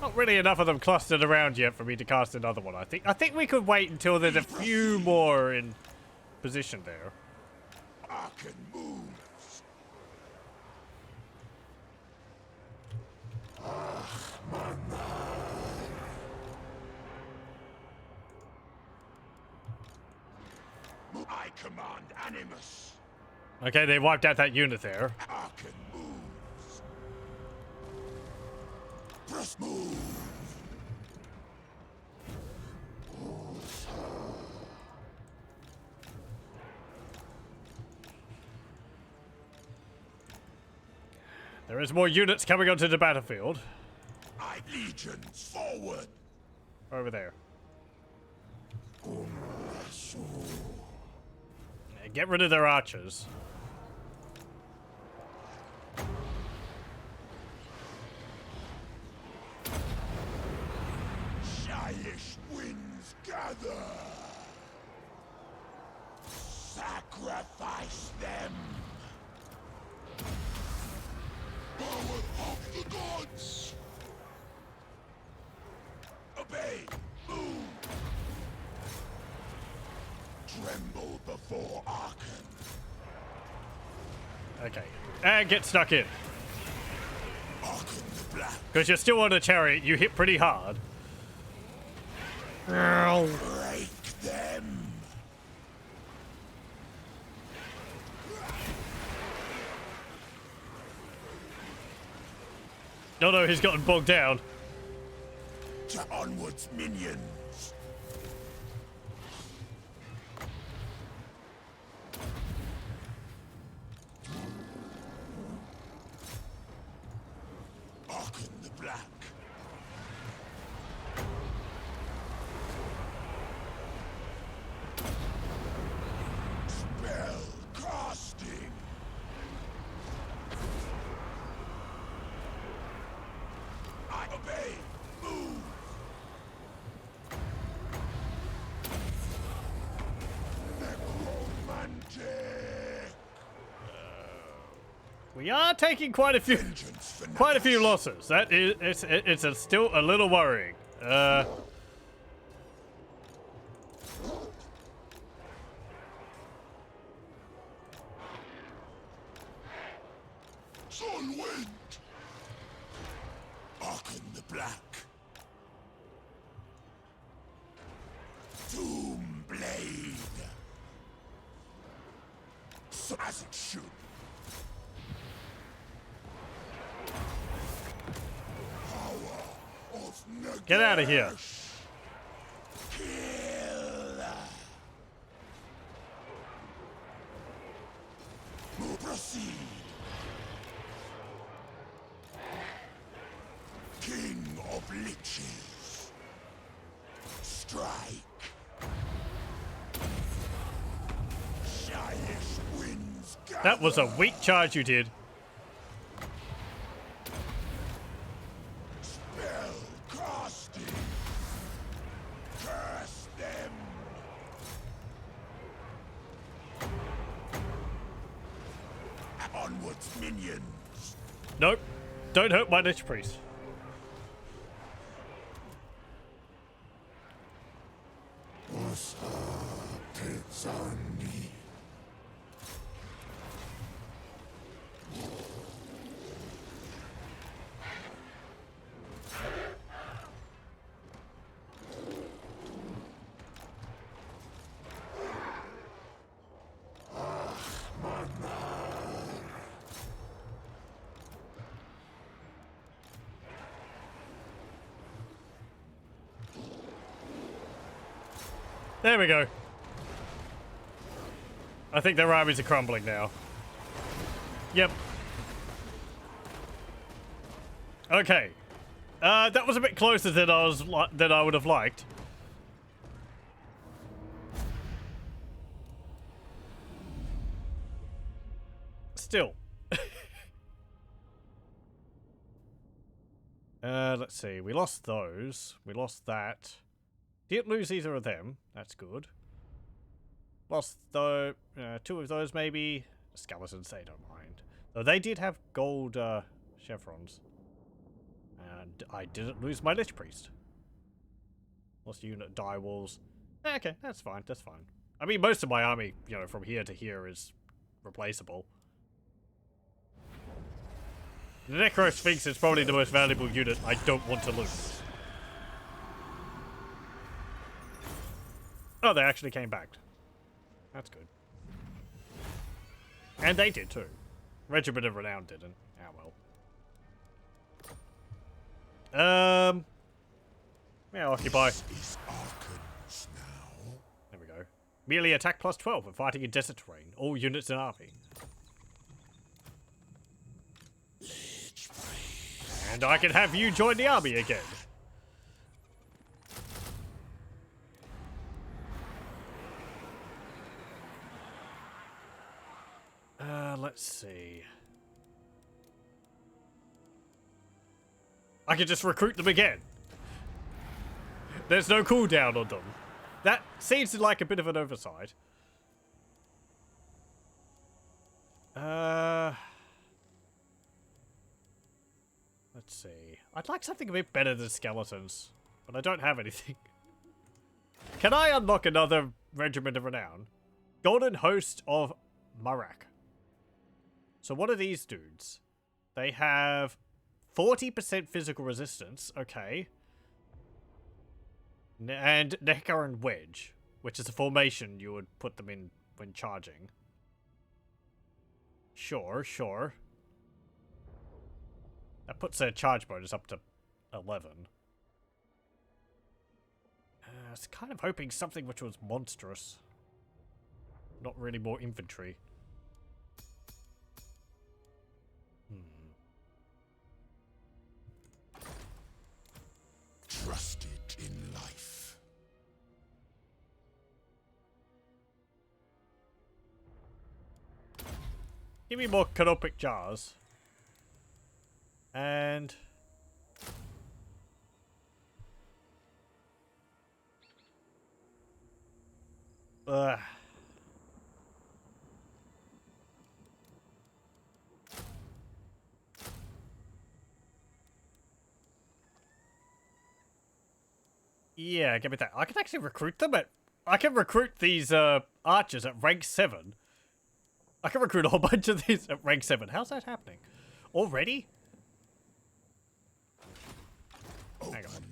Not really enough of them clustered around yet for me to cast another one, I think. I think we could wait until there's a few more in position there. Arkhan moves. I command animus. Okay, they wiped out that unit there. Arkhan moves. Press move. There is more units coming onto the battlefield. I legions forward. Over there. Get rid of their archers. Shyish winds gather. Sacrifice them. Power of the gods. Obey. Move. Tremble before Arkhan. Okay. And get stuck in. Arkhan the Black. Because you're still on a chariot, you hit pretty hard. Break them. No, he's gotten bogged down. To onwards, minions. Arkhan the Black. Spell casting. I obey. Move. Necromantic. We are taking quite a few losses. That is, it's still a little worrying. Sunwind. Arkhan the Black. Doom Blade. So as it should. Get out of here. Proceed. King of Liches. Strike. Shyish winds gather. That was a weak charge you did. Spell casting. Curse them. Onwards, minions. Nope. Don't hurt my Lich Priest. There we go. I think their armies are crumbling now. Yep. Okay. That was a bit closer than I would have liked. Still. Let's see. We lost those. We lost that. Didn't lose either of them. That's good. Lost though two of those maybe. Skeletons, they don't mind. Though they did have gold chevrons. And I didn't lose my Lich Priest. Lost unit die walls. Okay, that's fine. That's fine. I mean, most of my army, you know, from here to here is replaceable. The Necro Sphinx is probably the most valuable unit I don't want to lose. Oh, they actually came back. That's good. And they did too. Regiment of Renown didn't. Ah, well. Yeah, occupy. Is Arkhan's now. There we go. Melee attack plus 12 when fighting in desert terrain. All units in army. And I can have you join the army again. Let's see. I can just recruit them again. There's no cooldown on them. That seems like a bit of an oversight. Let's see. I'd like something a bit better than skeletons, but I don't have anything. Can I unlock another Regiment of Renown? Golden Host of Barracks. So what are these dudes? They have 40% physical resistance, okay. And Neckar and Wedge, which is a formation you would put them in when charging. Sure, sure. That puts their charge bonus up to 11. I was kind of hoping something which was monstrous. Not really more infantry. Trusted in life. Give me more canopic jars. And... yeah, give me that. I can actually recruit them at... I can recruit these archers at rank 7. I can recruit a whole bunch of these at rank 7. How's that happening? Already? Hang on.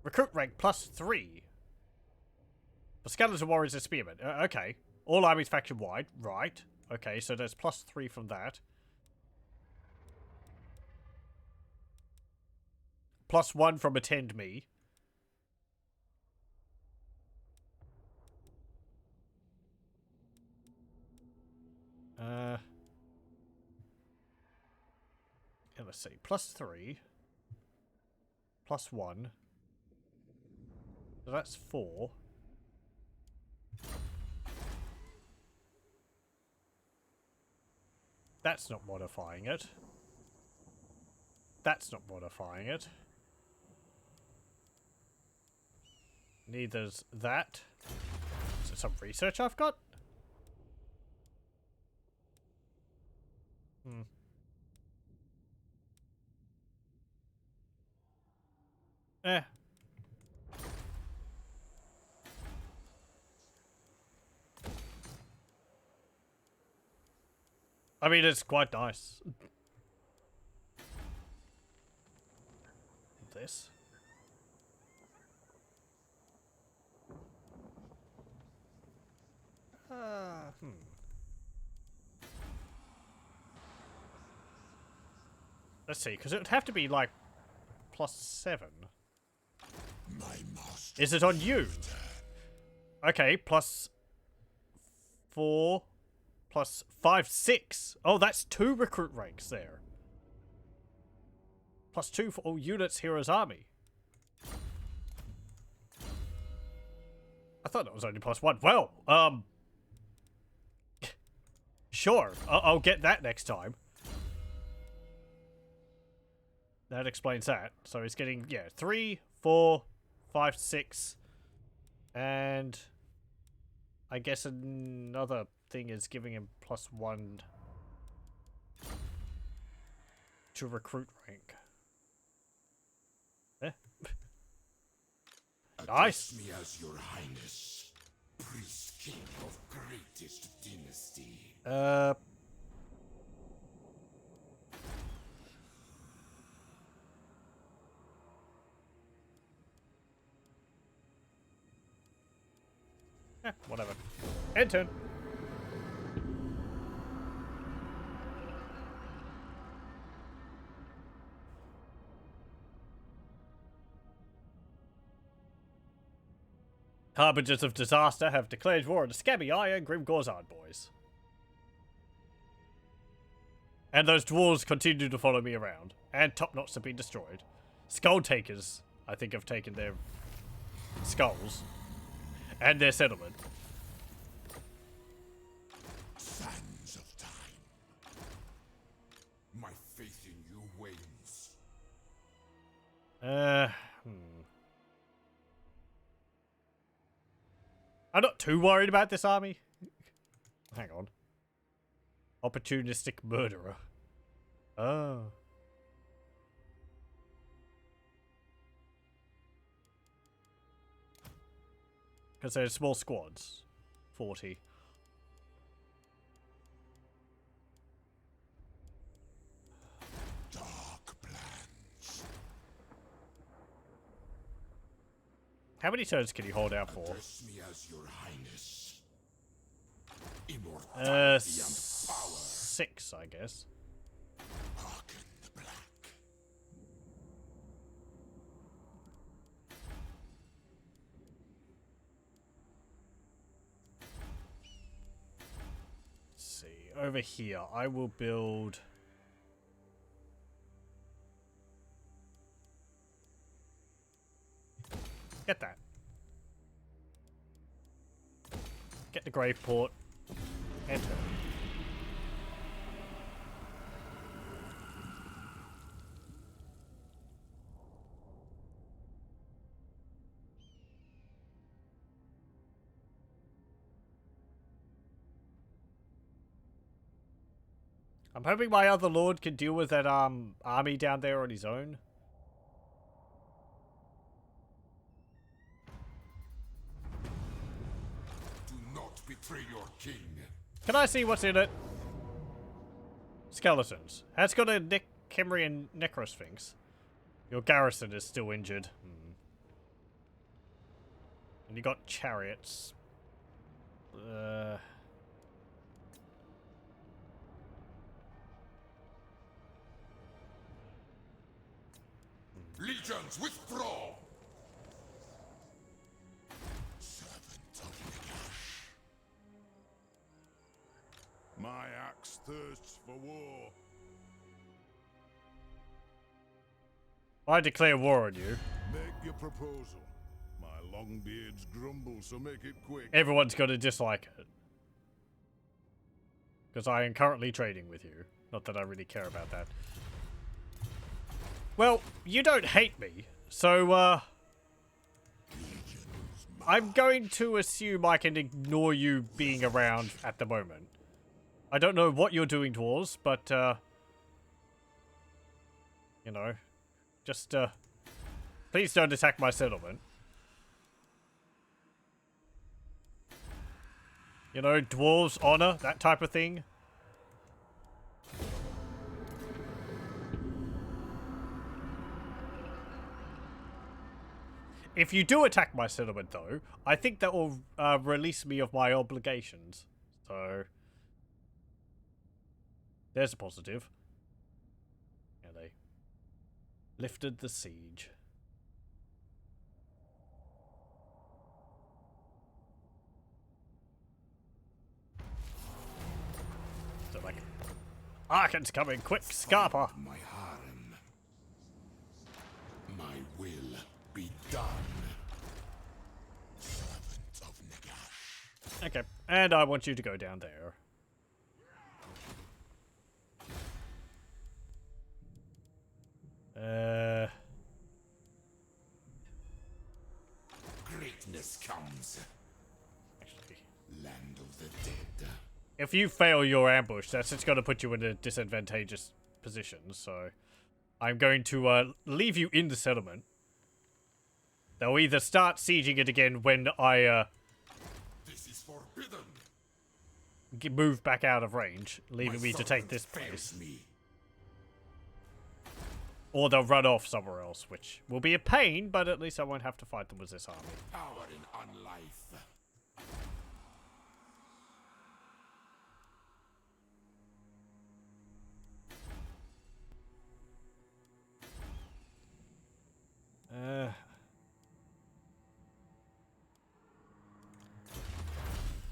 Recruit rank plus 3. The skeleton warriors and spearmen. Okay. All armies faction wide. Right. Okay, so there's +3 from that. +1 from attend me. Yeah, let's see. +3. +1. So that's 4. That's not modifying it. That's not modifying it. Neither's that. Is it some research I've got? Eh. I mean, it's quite nice. This. Let's see, because it would have to be like +7. My master. Is it on you? Okay, +4, +5, 6. Oh, that's 2 recruit ranks there. +2 for all units, heroes, army. I thought that was only +1. Well, sure, I'll get that next time. That explains that. So he's getting, yeah, 3, 4, 5, 6. And I guess another thing is giving him +1 to recruit rank. Eh? Nice. Address me as your highness, priest king of greatest dynasty. Whatever. End turn. Harbingers of disaster have declared war on the Scabby Eye and Grim Gorzard boys. And those dwarves continue to follow me around. And top knots have been destroyed. Skull takers, I think, have taken their skulls. And their settlement. Sands of time. My faith in you wanes. I'm not too worried about this army. Hang on. Opportunistic murderer. Oh. Because they're small squads. 40. Dark plans. How many turns can you hold out for? Address me as your highness. Immortality and power. 6, I guess. Arkhan the Black. Let's see. Over here, I will build... Get that. Get the grave port. Enter. I'm hoping my other lord can deal with that army down there on his own. Do not betray your king. Can I see what's in it? Skeletons. Has got a Khemri and Necrosphinx. Your garrison is still injured. And you got chariots. Legions, withdraw! Servant of Nagash. My axe thirsts for war. I declare war on you. Make your proposal. My long beards grumble, so make it quick. Everyone's going to dislike it. Because I am currently trading with you. Not that I really care about that. Well, you don't hate me, so, I'm going to assume I can ignore you being around at the moment. I don't know what you're doing, dwarves, but, you know, just, please don't attack my settlement. You know, dwarves honor, that type of thing. If you do attack my settlement, though, I think that will release me of my obligations. So, there's a positive. Yeah, they lifted the siege. So, like, Arkhan's coming, quick, Scarpa! My harem. My will be done. Servant of Nagash. Okay, and I want you to go down there. Greatness comes. Actually, Land of the dead. if you fail your ambush, that's just going to put you in a disadvantageous position, so I'm going to leave you in the settlement. They'll either start sieging it again when I This is forbidden. move back out of range, leaving My me to take servant this fails place, me. or they'll run off somewhere else, which will be a pain, but at least I won't have to fight them with this army. Power in unlife.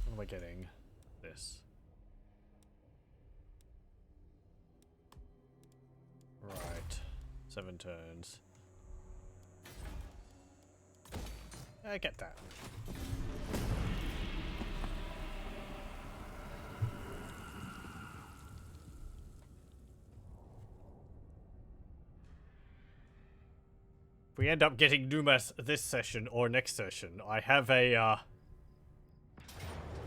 What am I getting? This. Right. 7 turns. I get that. If we end up getting Numas this session or next session, I have a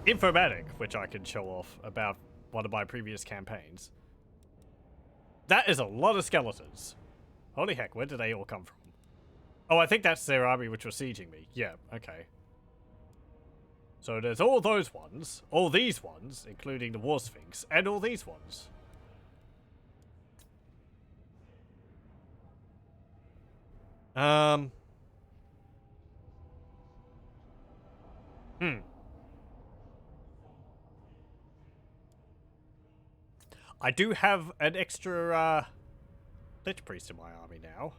informatic which I can show off about one of my previous campaigns. That is a lot of skeletons. Holy heck, where did they all come from? Oh, I think that's their army which was sieging me. Yeah, okay. So there's all those ones, all these ones, including the War Sphinx, and all these ones. I do have an extra, Lich Priest in my army now.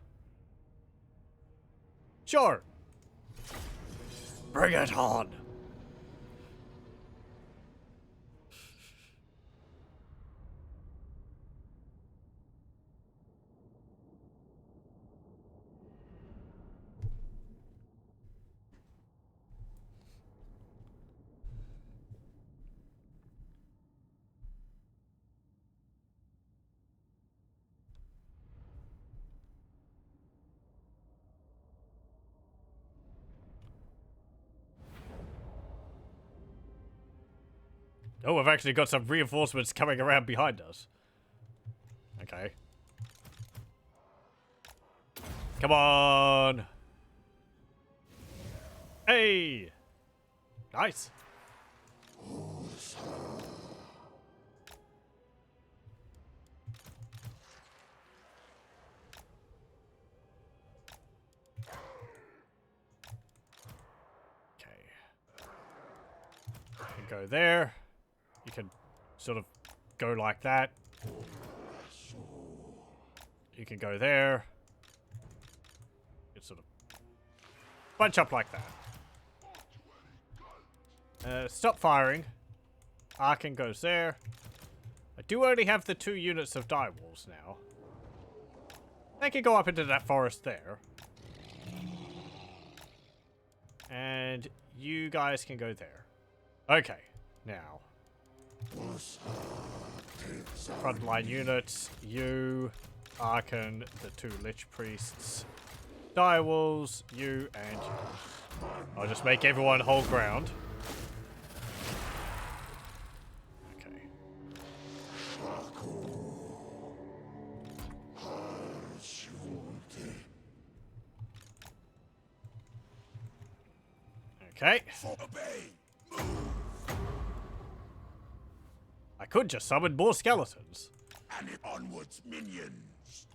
Sure. Bring it on. Oh, I've actually got some reinforcements coming around behind us. Okay. Come on! Hey! Nice! Okay. can go there. You can sort of go like that. You can go there. You can sort of bunch up like that. Stop firing. Arkhan goes there. I do only have the 2 units of die walls now. They can go up into that forest there. And you guys can go there. Okay, now. Frontline units, you, Arkhan, the 2 Lich Priests, die walls, you, and you. I'll just make everyone hold ground. Okay. I could just summon more skeletons. And onwards, minions.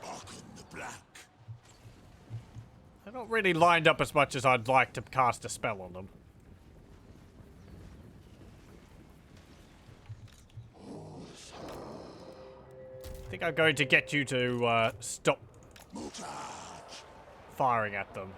Arkhan the Black. They're not really lined up as much as I'd like to cast a spell on them. I think I'm going to get you to stop firing at them.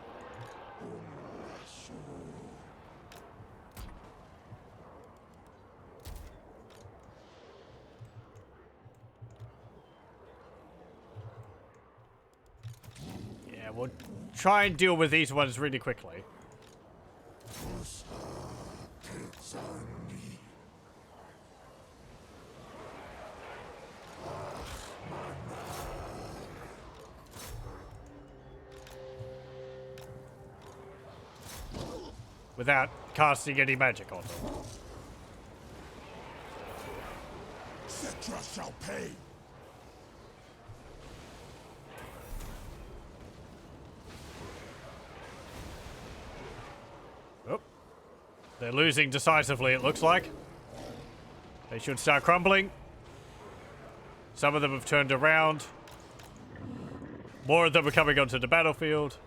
Yeah, we'll try and deal with these ones really quickly. Without casting any magic on them. Cetra shall pay. Oh. They're losing decisively, it looks like. They should start crumbling. Some of them have turned around. More of them are coming onto the battlefield.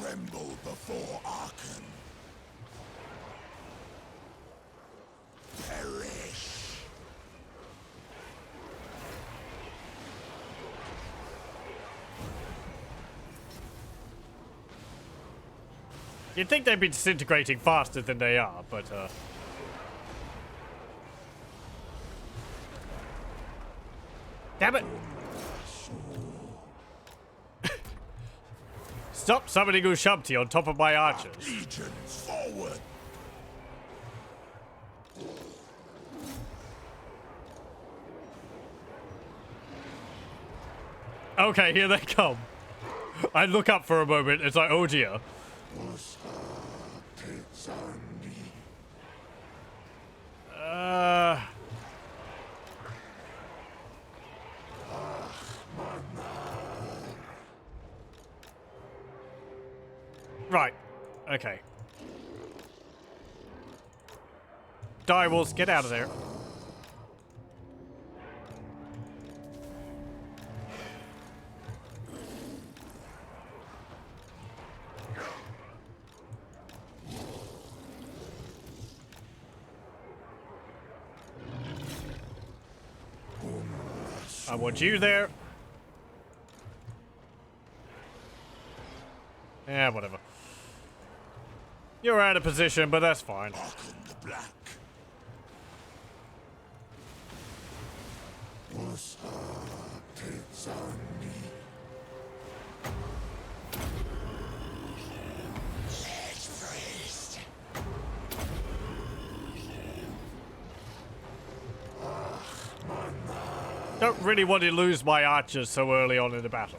Tremble before Arkhan. Perish. You'd think they'd be disintegrating faster than they are, but damn it! Stop summoning Ushabti on top of my archers. Legions forward. Okay, here they come. I look up for a moment. It's like, oh dear. Right. Okay. Direwolves, get out of there. I want you there. Yeah, whatever. You're out of position, but that's fine. Arkhan the Black. Don't really want to lose my archers so early on in the battle.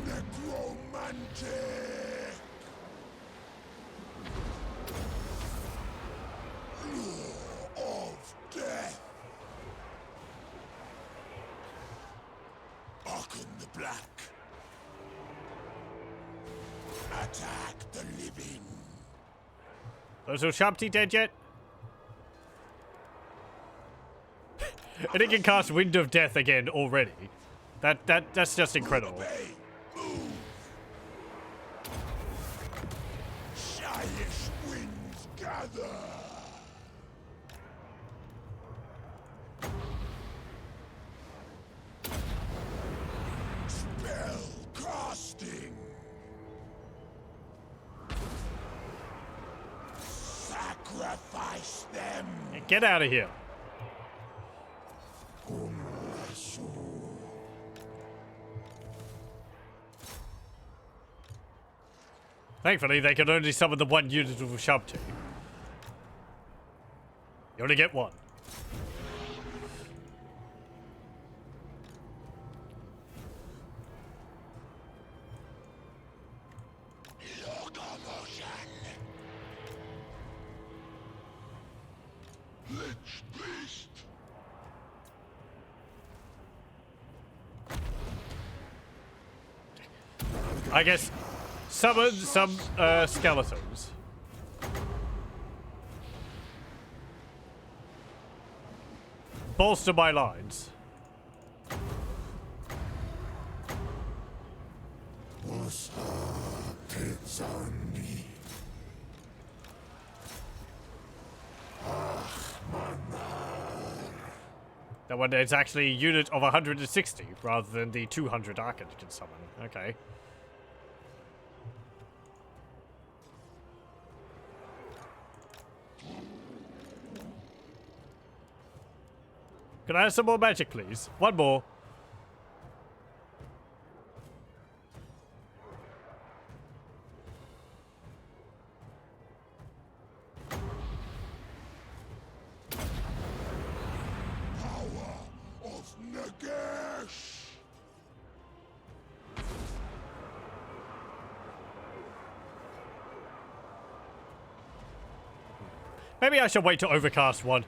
Necromancy. Lure of death. black. Attack the living. Those Shabti dead yet? And it can cast Wind of Death again already. That's just incredible. Obey. Move. Shyish winds gather. Spell casting. Sacrifice them. Get out of here. Thankfully, they can only summon the one unit of Shabti. You only get one. Locomotion. Lich beast. I guess summon some skeletons. Bolster my lines. That one is actually a unit of 160 rather than the 200 Arkhan can summon. Okay. Can I have some more magic, please? One more. Power of Nagash. Maybe I should wait to overcast one.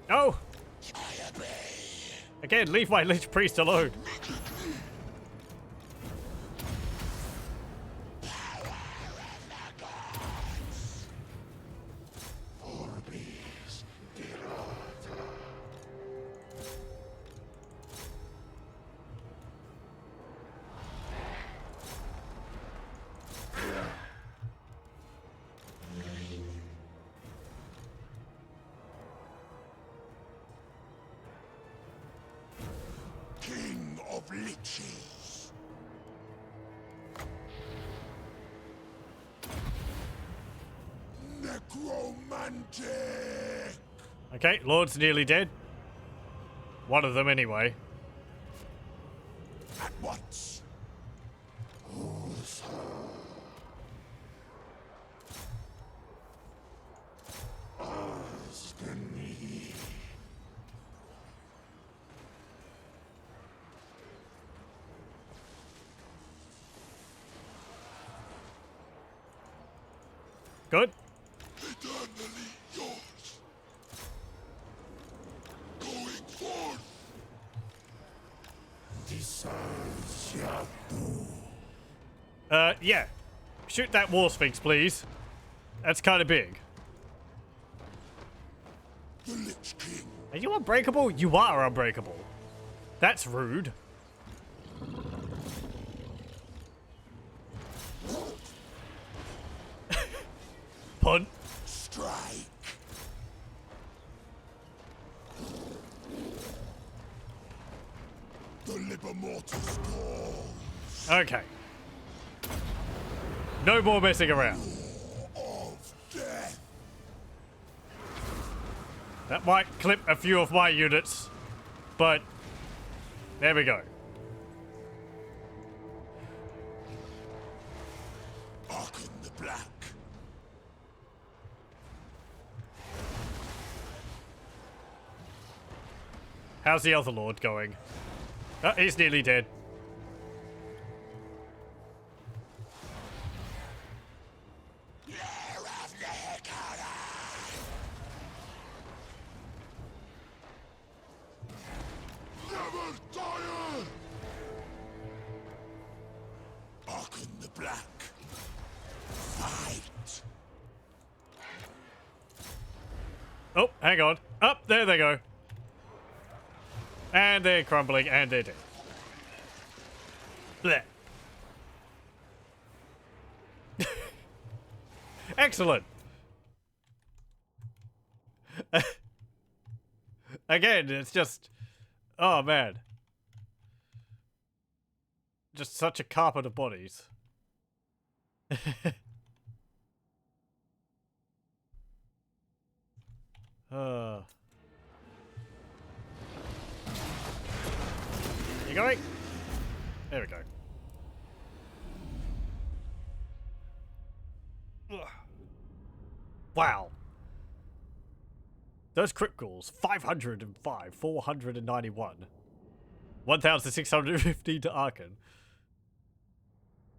No! Again, leave my Lich Priest alone. King of Liches. Necromantic. Okay, Lord's nearly dead. One of them, anyway. At once. Good. Eternally yours. Going forth. Yeah. Shoot that War Sphinx, please. That's kind of big. The Lich King. Are you unbreakable? You are unbreakable. That's rude. Punt. Strike. The Liber Mortis calls. Okay. No more messing around. Of death. That might clip a few of my units, but there we go. Arkhan the Black. How's the other Lord going? Oh, he's nearly dead. Year of the black. Fight. Oh, hang on. Up, there they go. And they're crumbling, and they're dead. Blech. Excellent. Again, it's just... Oh, man. Just such a carpet of bodies. You going? There we go. Ugh. Wow. Those crit goals, 505, 491. 1,615 to Arkhan.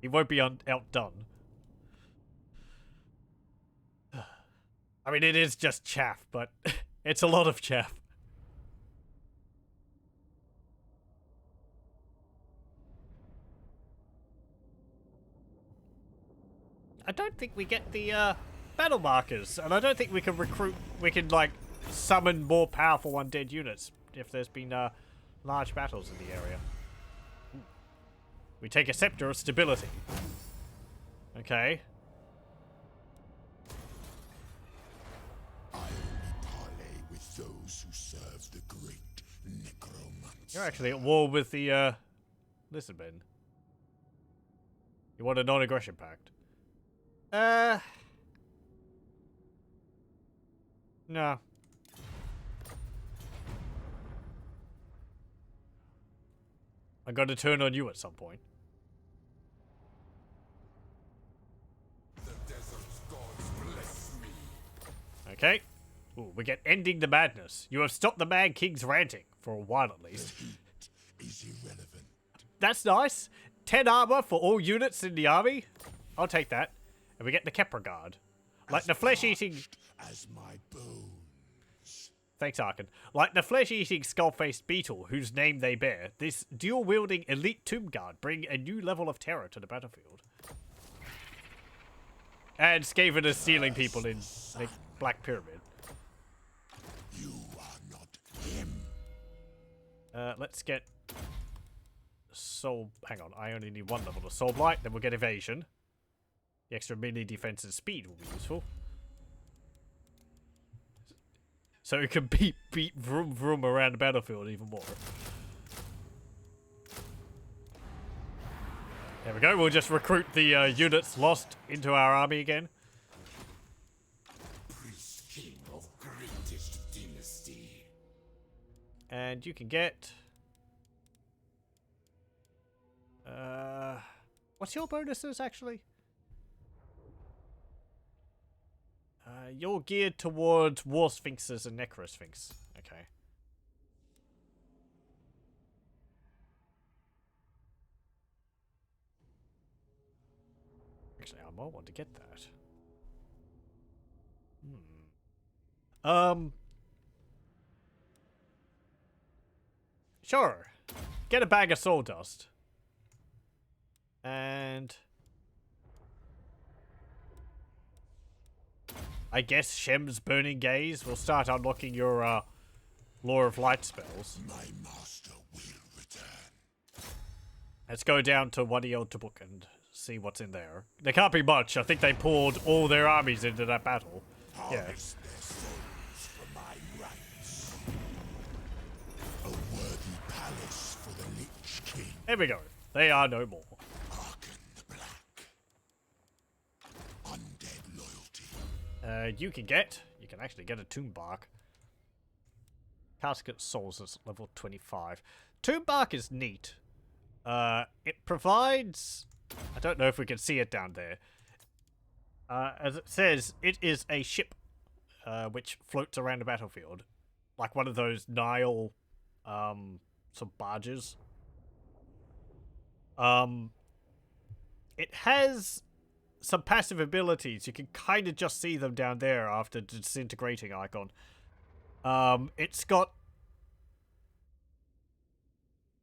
He won't be outdone. I mean, it is just chaff, but it's a lot of chaff. I don't think we get the battle markers, and I don't think we can like, summon more powerful undead units if there's been large battles in the area. Ooh. We take a Scepter of Stability. Okay. I only parley with those who serve the great necromancy. You're actually at war with the lizardmen. You want a non-aggression pact? No. I'm going to turn on you at some point. The desert's gods bless me. Okay. Ooh, we get Ending the Madness. You have stopped the Mad King's ranting, for a while at least. The heat is irrelevant. That's nice. 10 armor for all units in the army. I'll take that. And we get the Kepra Guard. Like the flesh-eating... As my bones. Thanks, Arkhan. Like the flesh-eating skull-faced beetle whose name they bear, this dual-wielding elite tomb guard bring a new level of terror to the battlefield. And Skaven is stealing people in the Black Pyramid. You are not him. Let's get Soul... Hang on, I only need one level of Soul Blight, then we'll get Evasion. The extra melee defense and speed will be useful. So it can beat vroom vroom around the battlefield even more. There we go, we'll just recruit the units lost into our army again. Priest king of greatest dynasty. And you can get... what's your bonuses, actually? You're geared towards War Sphinxes and Necrosphinx. Okay. Actually, I might want to get that. Sure. Get a bag of soul dust. And... I guess Shem's Burning Gaze will start unlocking your Law of Light spells. My master will return. Let's go down to Wadi El Tabuk and see what's in there. There can't be much. I think they poured all their armies into that battle. Yeah. Harvest their souls for my rights. A worthy palace for the Lich King. There we go. They are no more. Arkhan the Black. Undead loyalty. You can actually get a Tomb Bark. Casket of Souls is level 25. Tomb Bark is neat. It provides... I don't know if we can see it down there. As it says, it is a ship which floats around the battlefield. Like one of those Nile some barges. It has some passive abilities. You can kind of just see them down there after disintegrating icon. It's got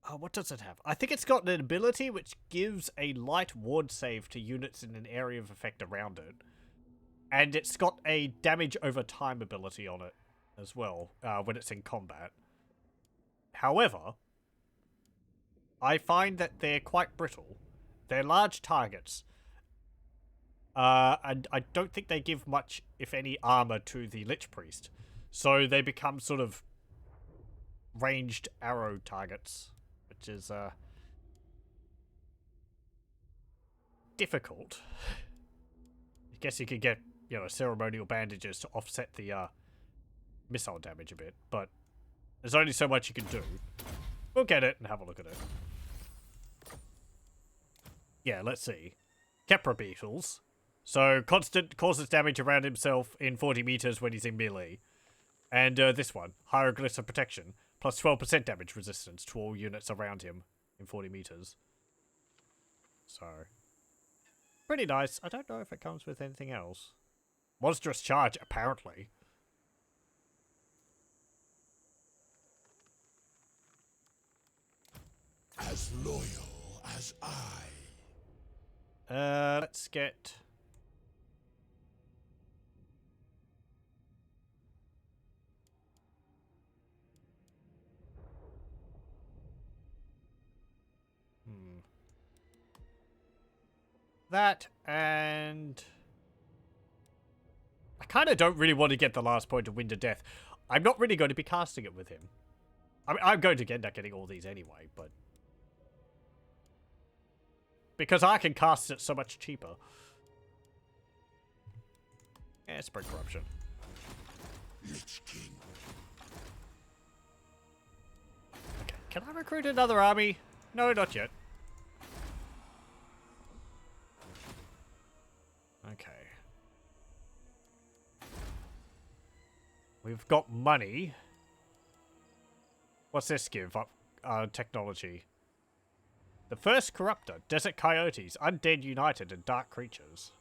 Oh, what does it have? I think it's got an ability which gives a light ward save to units in an area of effect around it. And it's got a damage over time ability on it as well, when it's in combat. However, I find that they're quite brittle. They're large targets. And I don't think they give much, if any, armor to the Lich Priest. So they become sort of ranged arrow targets, which is difficult. I guess you could get, you know, ceremonial bandages to offset the missile damage a bit, but there's only so much you can do. We'll get it and have a look at it. Yeah, let's see. Khemri beetles. So, constant causes damage around himself in 40 meters when he's in melee. And this one, hieroglyphs of protection, plus 12% damage resistance to all units around him in 40 meters. So, pretty nice. I don't know if it comes with anything else. Monstrous charge, apparently. As loyal as I. Let's get... that, and... I kind of don't really want to get the last point of Wind of Death. I'm not really going to be casting it with him. I mean, I'm going to end up getting all these anyway, but... because I can cast it so much cheaper. Yeah, spread corruption. Lich King. Okay, can I recruit another army? No, not yet. Okay. We've got money. What's this give? Technology. The first corruptor, desert coyotes, undead united, and dark creatures.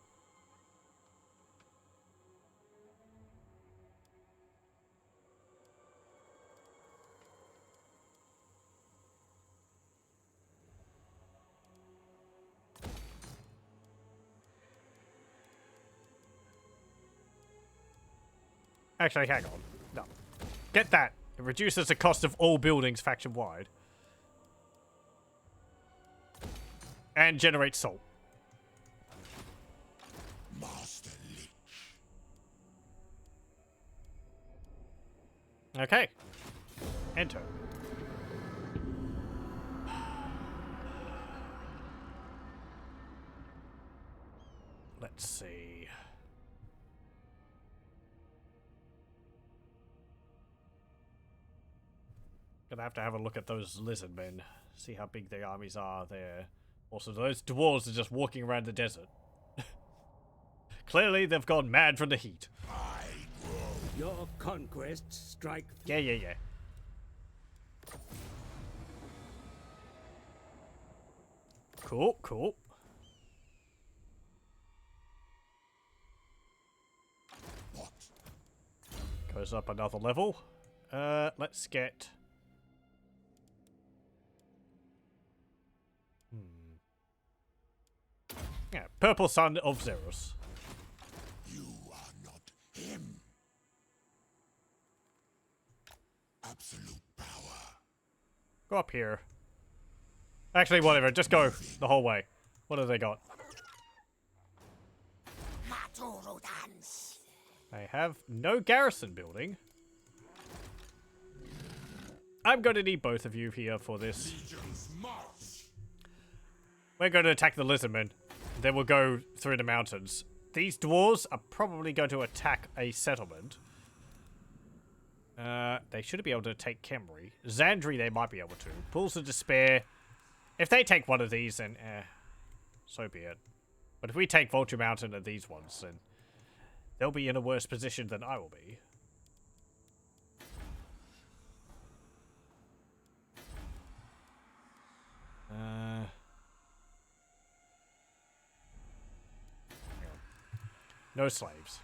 Actually, hang on. No. Get that. It reduces the cost of all buildings faction-wide. And generates salt. Master Lich. Okay. Enter. Let's see. Gonna have a look at those lizardmen. See how big their armies are there. Also, those dwarves are just walking around the desert. Clearly, they've gone mad from the heat. Your conquests strike. Yeah. Cool. What? Goes up another level. Let's get... yeah, Purple Sun of Zerus. You are not him. Absolute power. Go up here. Actually, whatever. Just go the whole way. What have they got? They have no garrison building. I'm going to need both of you here for this. We're going to attack the lizardmen. Then we'll go through the mountains. These dwarves are probably going to attack a settlement. They should be able to take Khemri. Zandri they might be able to. Pools of Despair. If they take one of these, then so be it. But if we take Vulture Mountain and these ones, then they'll be in a worse position than I will be. No slaves.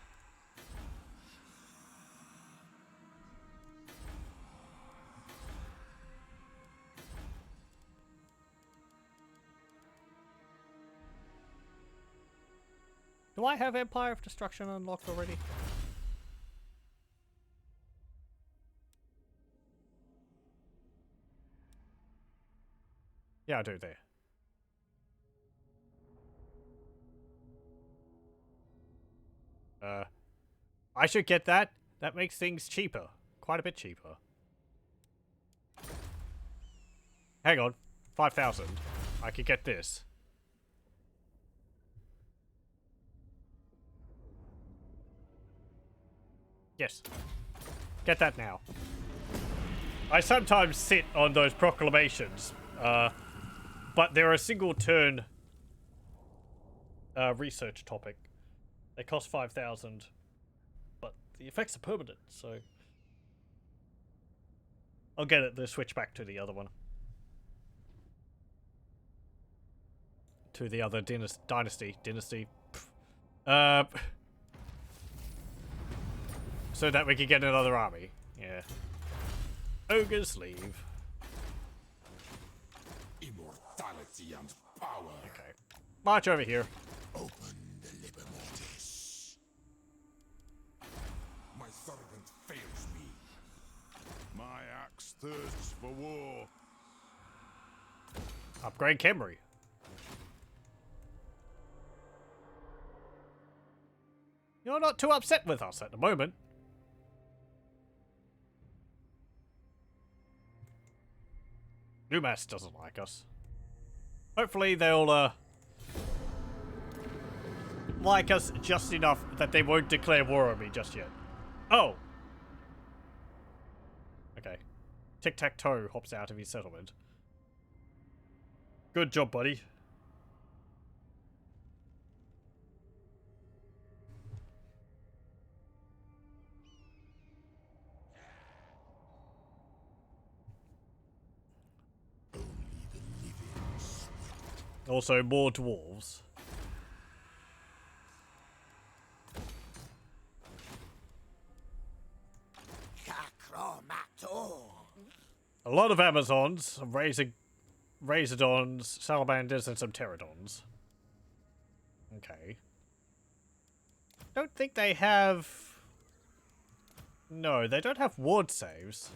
Do I have Empire of Destruction unlocked already? Yeah, I do there. I should get that. That makes things cheaper. Quite a bit cheaper. Hang on. 5,000. I could get this. Yes. Get that now. I sometimes sit on those proclamations, but they're a single turn research topic. They cost 5,000, but the effects are permanent, so I'll get it to switch back to the other one. To the other dynasty. So that we can get another army. Yeah. Ogre's leave. Immortality and power. Okay. March over here. Open the liber mortis. My servant fails me. My axe thirsts for war. Upgrade Khemri. You're not too upset with us at the moment. Numas doesn't like us. Hopefully they'll like us just enough that they won't declare war on me just yet. Oh! Okay. Tic-tac-toe hops out of his settlement. Good job, buddy. Also, more dwarves. A lot of Amazons, Razordons, Salamanders, and some Pterodons. Okay. Don't think they have... No, they don't have ward saves.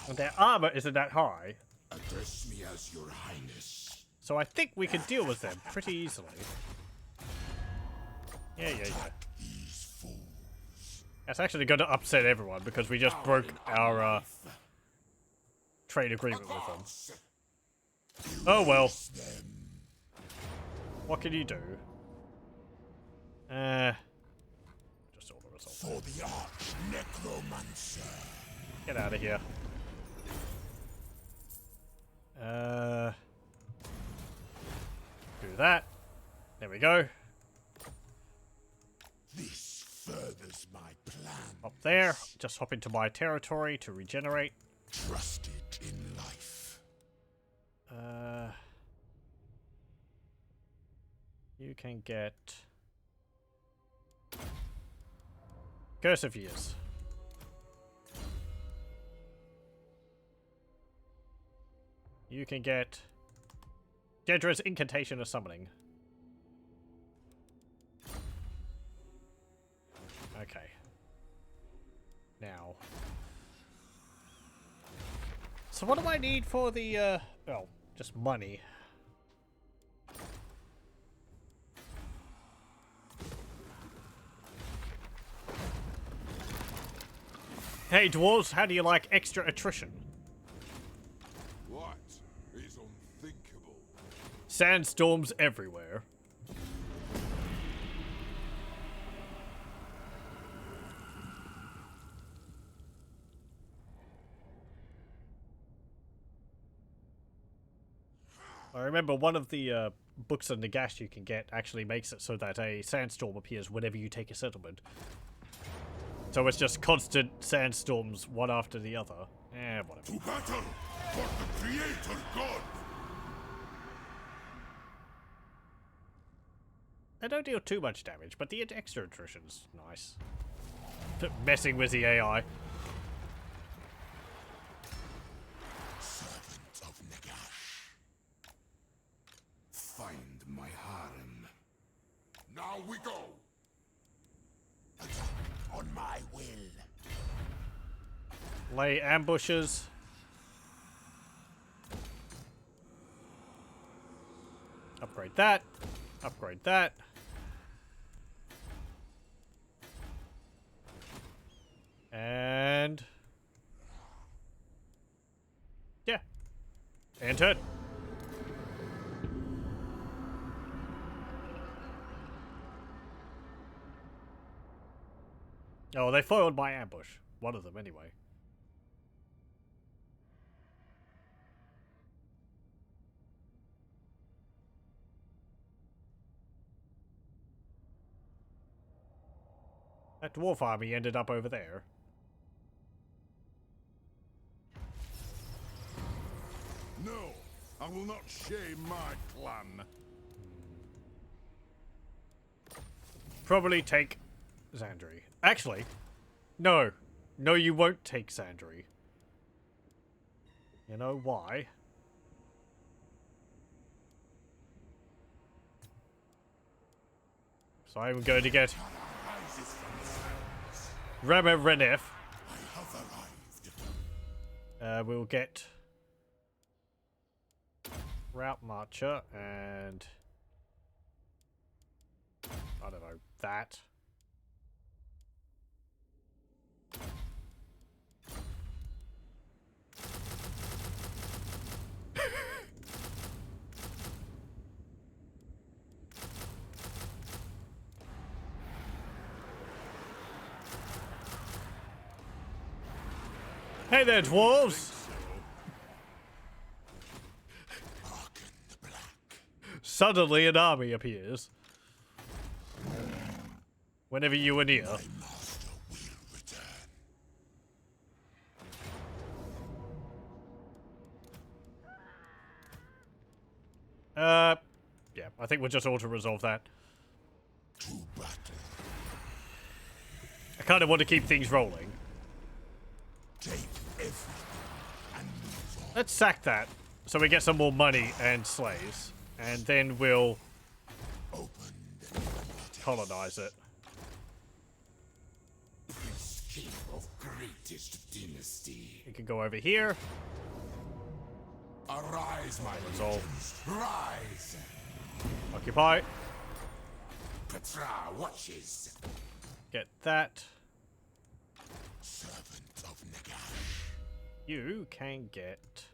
And their armor isn't that high. Address me as your highness. So I think we can deal with them pretty easily. Yeah. These fools. That's actually going to upset everyone because we just broke our trade agreement with them. Oh well. What can you do? Just order us all. For the arch necromancer. Get out of here. Do that. There we go. This furthers my plan. Up there. Just hop into my territory to regenerate. Trusted in life. You can get Curse of Years. You can get Dedra's Incantation of Summoning. Okay. Now. So what do I need for the, well, just money. Hey dwarves, how do you like extra attrition? What is unthinkable? Sandstorms everywhere. I remember one of the books on Nagash you can get actually makes it so that a sandstorm appears whenever you take a settlement. So it's just constant sandstorms, one after the other. Whatever. To battle for the Creator God. They don't deal too much damage, but the extra attrition's nice. Messing with the AI. Servant of Nagash. Find my harem. Now. Now we go. Attack on my will. Lay ambushes. Upgrade that. Upgrade that. And... yeah. And turn. Oh, they foiled my ambush. One of them, anyway. That dwarf army ended up over there. No, I will not shame my clan. Probably take Xandri. Actually, no. No, you won't take Xandri. You know why? So I'm going to get Rema Renef. We'll get Route Marcher and I don't know, that. Hey there, dwarves! Suddenly an army appears. Whenever you are near. My master will return. Yeah, I think we'll just auto-resolve that. To battle. I kind of want to keep things rolling. Take everything and move on. Let's sack that, so we get some more money and slaves. And then we'll Open the colonize it. Prince King of greatest dynasty. We can go over here. Arise, my Resolve. legions. Rise. Occupy. Petra watches. Get that. Servant of Nagash. You can get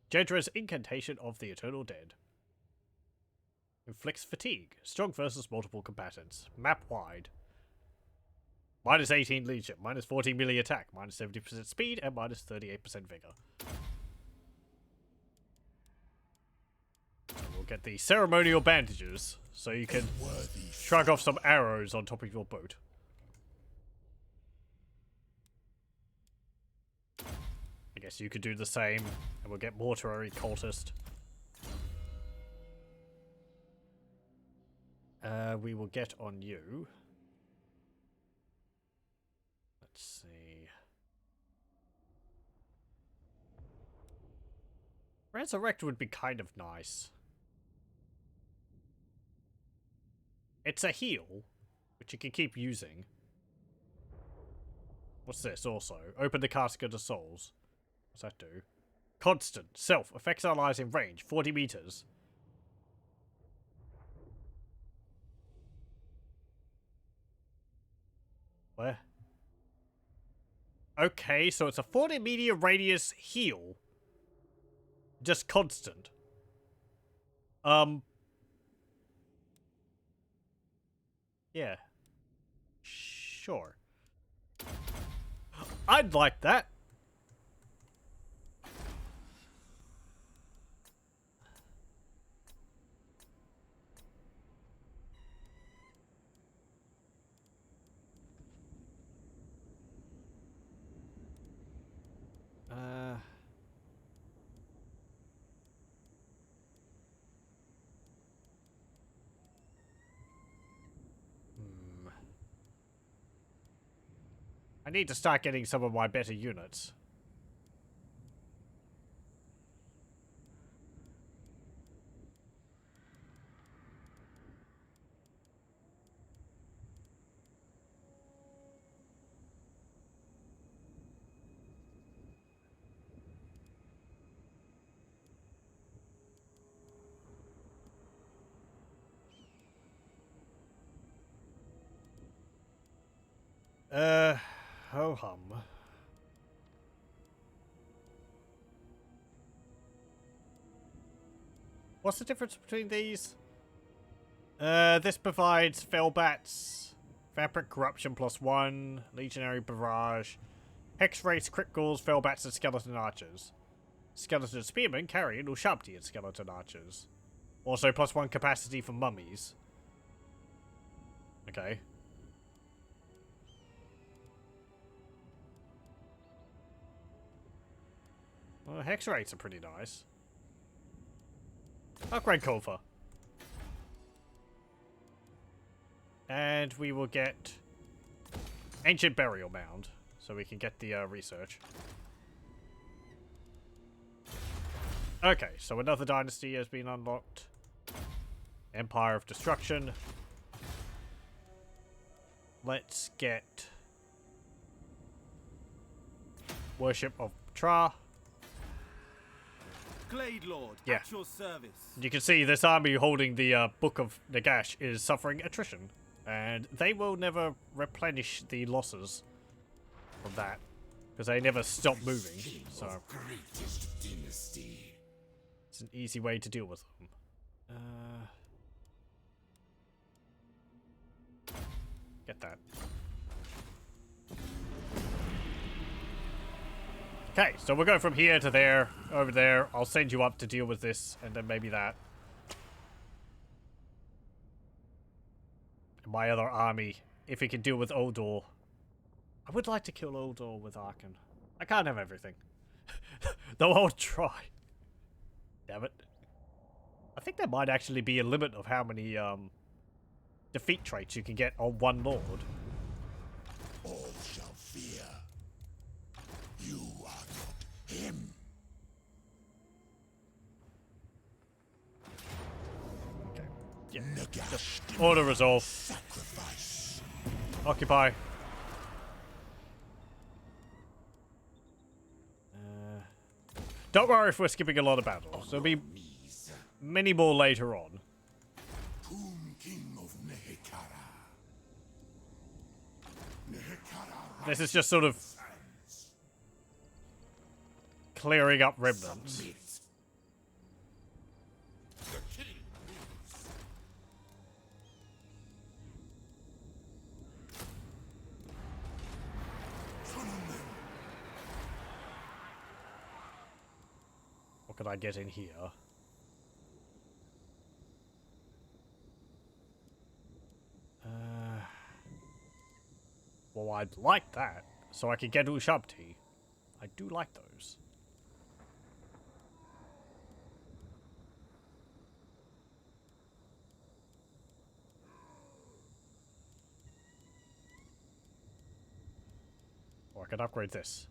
Jedra's Incantation of the Eternal Dead. Inflicts fatigue. Strong versus multiple combatants. Map wide. Minus 18 leadership. Minus 14 melee attack. Minus 70% speed. And minus 38% vigor. So we'll get the ceremonial bandages. So you can Worthy shrug off some arrows on top of your boat. I guess you could do the same. And we'll get Mortuary Cultist. We will get on you. Let's see. Resurrect would be kind of nice. It's a heal, which you can keep using. What's this also? Open the Casket of Souls. What's that do? Constant. Self. Affects allies in range. 40 meters. Where? Okay, so it's a 40 meter radius heal. Just constant. Yeah. Sure. I'd like that. I need to start getting some of my better units. Ho-hum. What's the difference between these? This provides Fellbats, Fabric Corruption +1, Legionary Barrage, Hex Race, Criticals, Fellbats, and Skeleton Archers. Skeleton Spearmen carry and Ushabti and Skeleton Archers. Also +1 capacity for mummies. Okay. Well, Hex rates are pretty nice. Upgrade Kofa. And we will get Ancient Burial Mound, so we can get the research. Okay, so another dynasty has been unlocked. Empire of Destruction. Let's get Worship of Tra. Glade Lord, Yeah. at your service. You can see this army holding the Book of Nagash is suffering attrition. And they will never replenish the losses from that. Because they never stop moving. So Greatest dynasty. it's an easy way to deal with them. Get that. Okay, so we'll go from here to there, over there. I'll send you up to deal with this, and then maybe that. My other army, if it can deal with Oldor. I would like to kill Oldor with Arkhan. I can't have everything. Though I'll try. Damn it. I think there might actually be a limit of how many defeat traits you can get on one lord. All shall fear. You are not him. Okay. Yeah. Nagash. Auto resolve. Sacrifice. Occupy. Don't worry if we're skipping a lot of battles. There'll be many more later on. Tomb King of Nehekara. Nehekara. This is just sort of clearing up remnants. Submit. The king lives. Summon them. What could I get in here? Well, I'd like that, so I could get Ushabti. I do like those. Or I could upgrade this.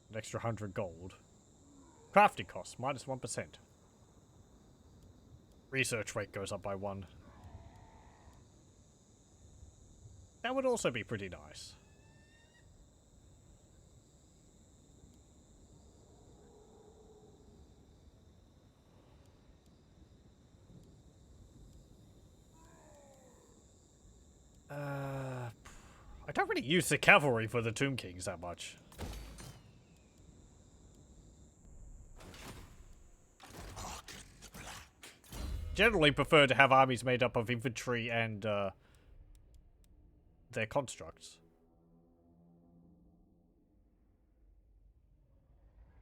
An extra 100 gold. Crafting cost, minus 1%. Research rate goes up by 1. That would also be pretty nice. I don't really use the cavalry for the Tomb Kings that much. Arkhan the Black. Generally prefer to have armies made up of infantry and their constructs.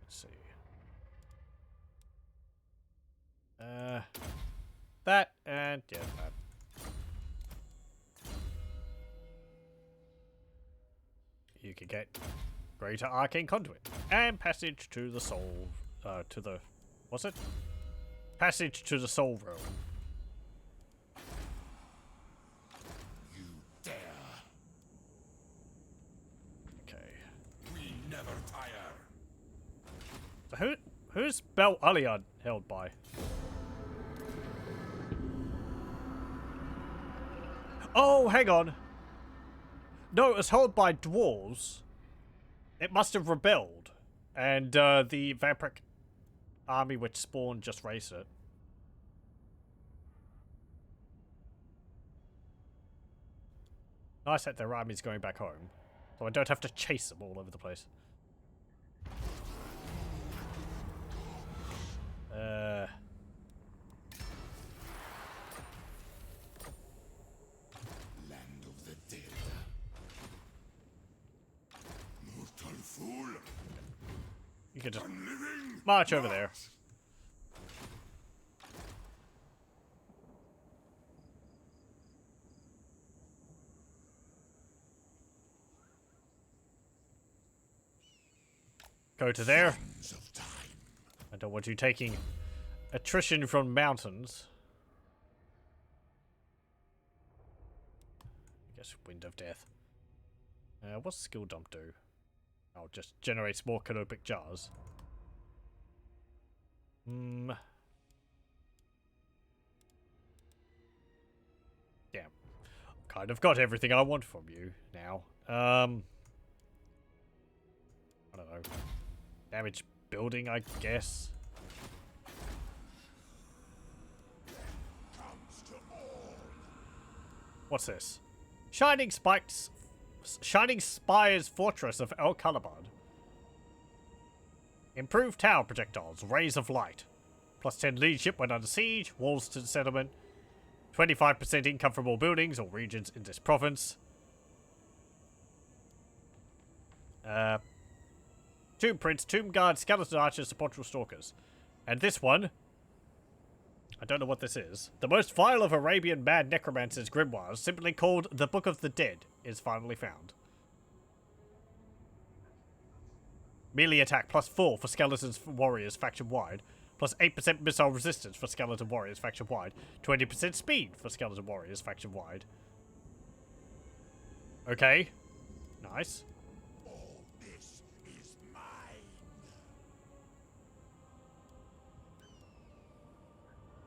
Let's see. That and yeah, that. You could get Greater Arcane Conduit and Passage to the Soul. To the what's it? Passage to the Soul Realm. You dare. Okay. We never tire. So who's Bel Aliad held by? Oh, hang on. No, it was held by dwarves. It must have rebelled. And the Vampiric army which spawned just raised it. Nice that their army's going back home, so I don't have to chase them all over the place. Land of the dead. Mortal fool. You can just Unliving. march over there. Go to there. Sands of time. I don't want you taking attrition from mountains. I guess Wind of Death. What's Skill Dump do? Oh, just generates more canopic jars. Yeah. Kind of got everything I want from you now. I don't know. Damage building, I guess. Comes to all. What's this? Shining Spire's Fortress of El Calaban. Improved tower projectiles, Rays of Light. Plus 10 leadership when under siege, walls to the settlement. 25% income from all buildings or regions in this province. Tomb Prince, Tomb Guard, Skeleton Archers, Sepulchral Stalkers. And this one, I don't know what this is. The most vile of Arabian mad necromancers' grimoires, simply called the Book of the Dead, is finally found. Melee attack plus 4 for Skeletons Warriors faction-wide, plus 8% missile resistance for Skeleton Warriors faction-wide, 20% speed for Skeleton Warriors faction-wide. Okay. Nice. All this is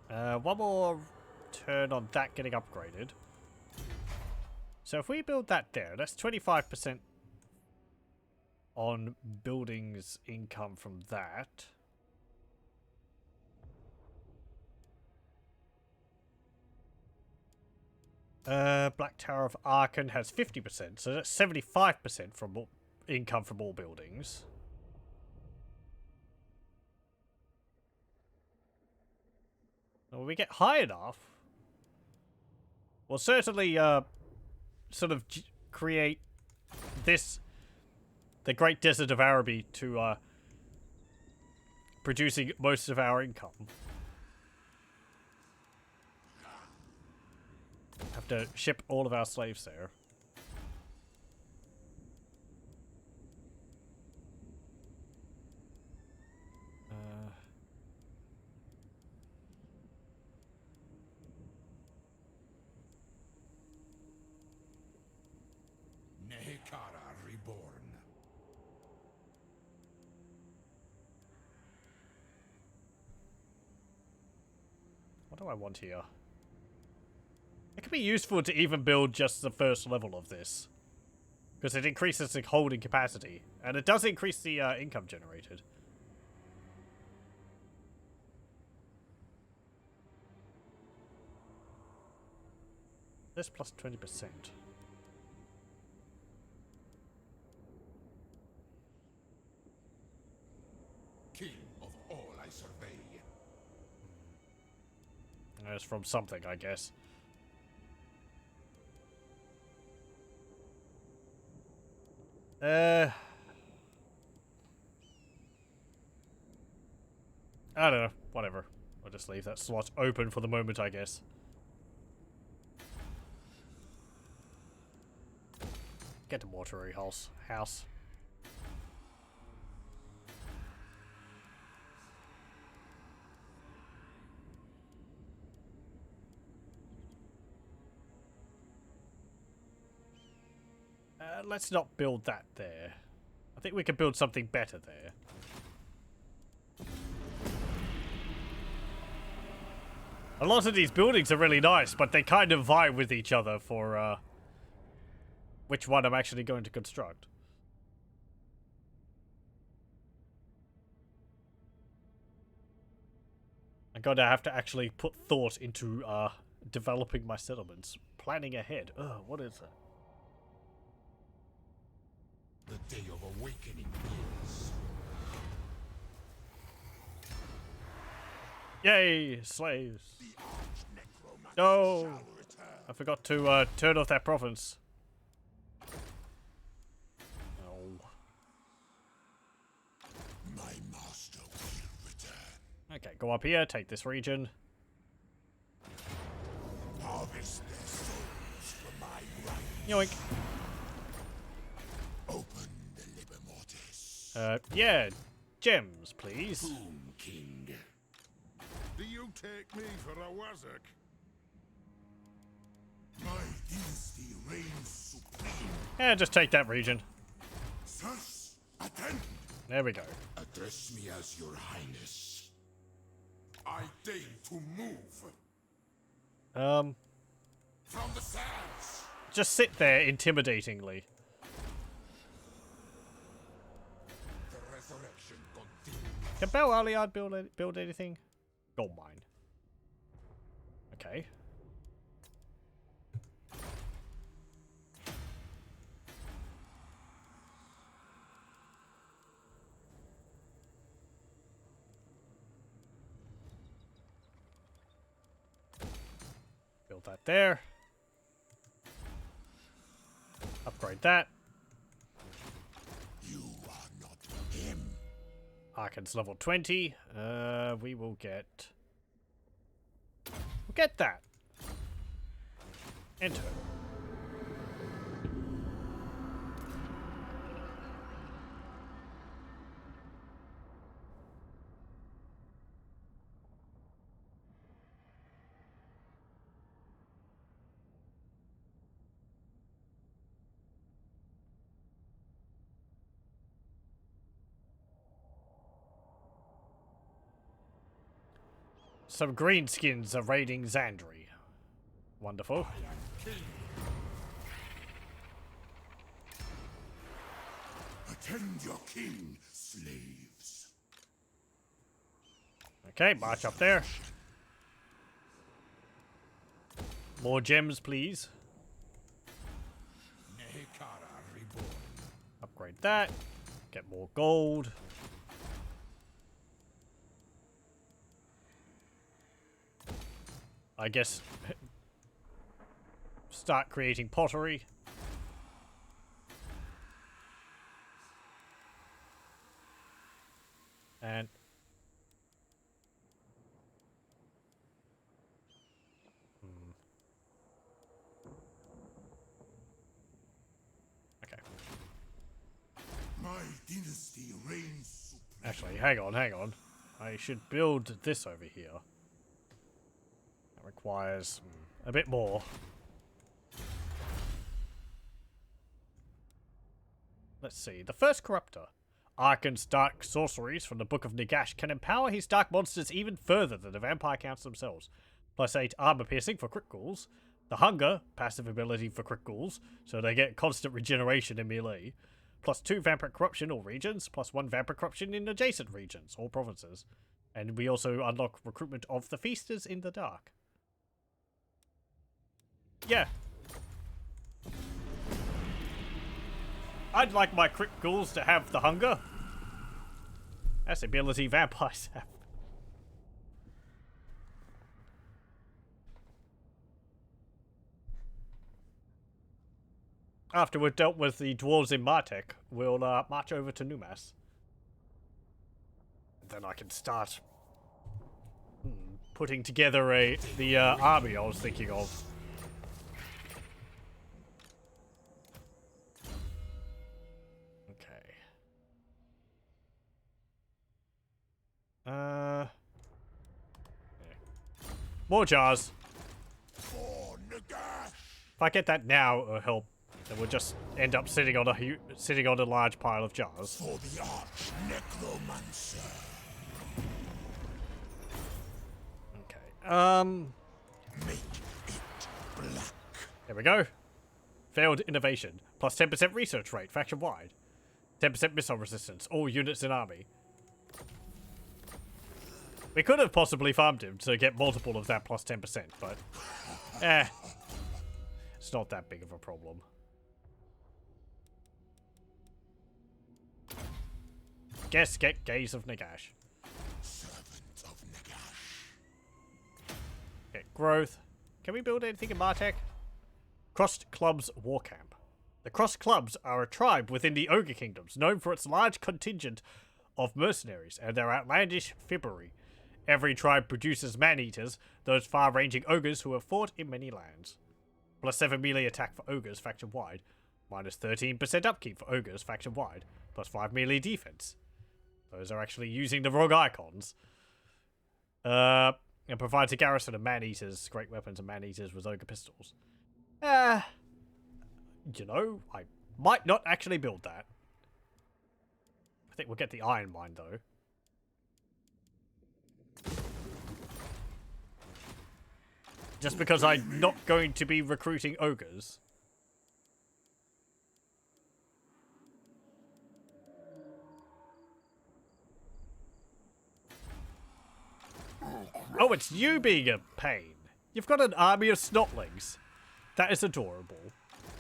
mine. One more turn on that getting upgraded. So if we build that there, that's 25% on buildings income from that. Black Tower of Arkhan has 50%, so that's 75% from income from all buildings. Will we get high enough? We'll certainly sort of create this, the Great Desert of Araby, to producing most of our income. Have to ship all of our slaves there. Nehekara reborn. What do I want here? It could be useful to even build just the first level of this, because it increases the holding capacity, and it does increase the income generated. This plus 20%. King of all I survey. That's from something, I guess. I don't know. Whatever. I'll just leave that slot open for the moment, I guess. Get the mortuary house. Let's not build that there. I think we could build something better there. A lot of these buildings are really nice, but they kind of vie with each other for which one I'm actually going to construct. I'm going to have to actually put thought into developing my settlements. Planning ahead. Ugh, what is that? awakening is. Yay, slaves. The arch-necromancer No, shall return. I forgot to turn off that province. Oh. My master will return. Okay, go up here, take this region. Harvest their souls for my right. Yoink. Open the liber mortis. Yeah, gems, please. Boom King. Do you take me for a wazak? My dynasty reigns supreme. Yeah, just take that region. Sirs, attend. There we go. Address me as your highness. I deign to move. From the sands. Just sit there intimidatingly. The resurrection continues. Can Bel Aliad build anything? Gold mine. Okay. Build that there. Upgrade that. You are not him. Arkhan's level 20. We will get... We'll get that. Enter. Some greenskins are raiding Xandri. Wonderful. Attend your king, slaves. Okay, march up there. More gems, please. Nehekara reborn. Upgrade that. Get more gold. I guess start creating pottery. And okay. My dynasty reigns supreme. Actually, hang on. I should build this over here. That requires a bit more. Let's see. The first corruptor. Arkhan's dark sorceries from the Book of Nagash can empower his dark monsters even further than the vampire counts themselves. +8 armor piercing for crit ghouls. The Hunger, passive ability for crit ghouls, so they get constant regeneration in melee. +2 vampire corruption all regions, +1 vampire corruption in adjacent regions, all provinces. And we also unlock recruitment of the Feasters in the Dark. Yeah. I'd like my crit ghouls to have the Hunger. That's the ability vampires have. After we've dealt with the dwarves in Martek, we'll march over to Numas. Then I can start putting together the army I was thinking of. Okay. Yeah. More jars. For Nagash. If I get that now, it'll help. Then we'll just end up sitting on a large pile of jars. For the arch-necromancer. Okay. Make it black. There we go. Failed innovation. Plus 10% research rate, faction wide. 10% missile resistance, all units in army. We could have possibly farmed him to get multiple of that plus 10%, but it's not that big of a problem. guess get Gaze of Nagash. Servant of Nagash. Get growth. Can we build anything in Martech? Crossed Clubs War Camp. The Crossed Clubs are a tribe within the Ogre Kingdoms, known for its large contingent of mercenaries and their outlandish fibbery. Every tribe produces man-eaters, those far-ranging ogres who have fought in many lands. Plus 7 melee attack for ogres faction-wide, minus 13% upkeep for ogres faction-wide, plus 5 melee defense. Those are actually using the wrong icons. And provides a garrison of man-eaters, great weapons and man-eaters with ogre pistols. You know, I might not actually build that. I think we'll get the Iron Mine, though. Just because I'm not going to be recruiting ogres. Oh, it's you being a pain. You've got an army of snotlings. That is adorable.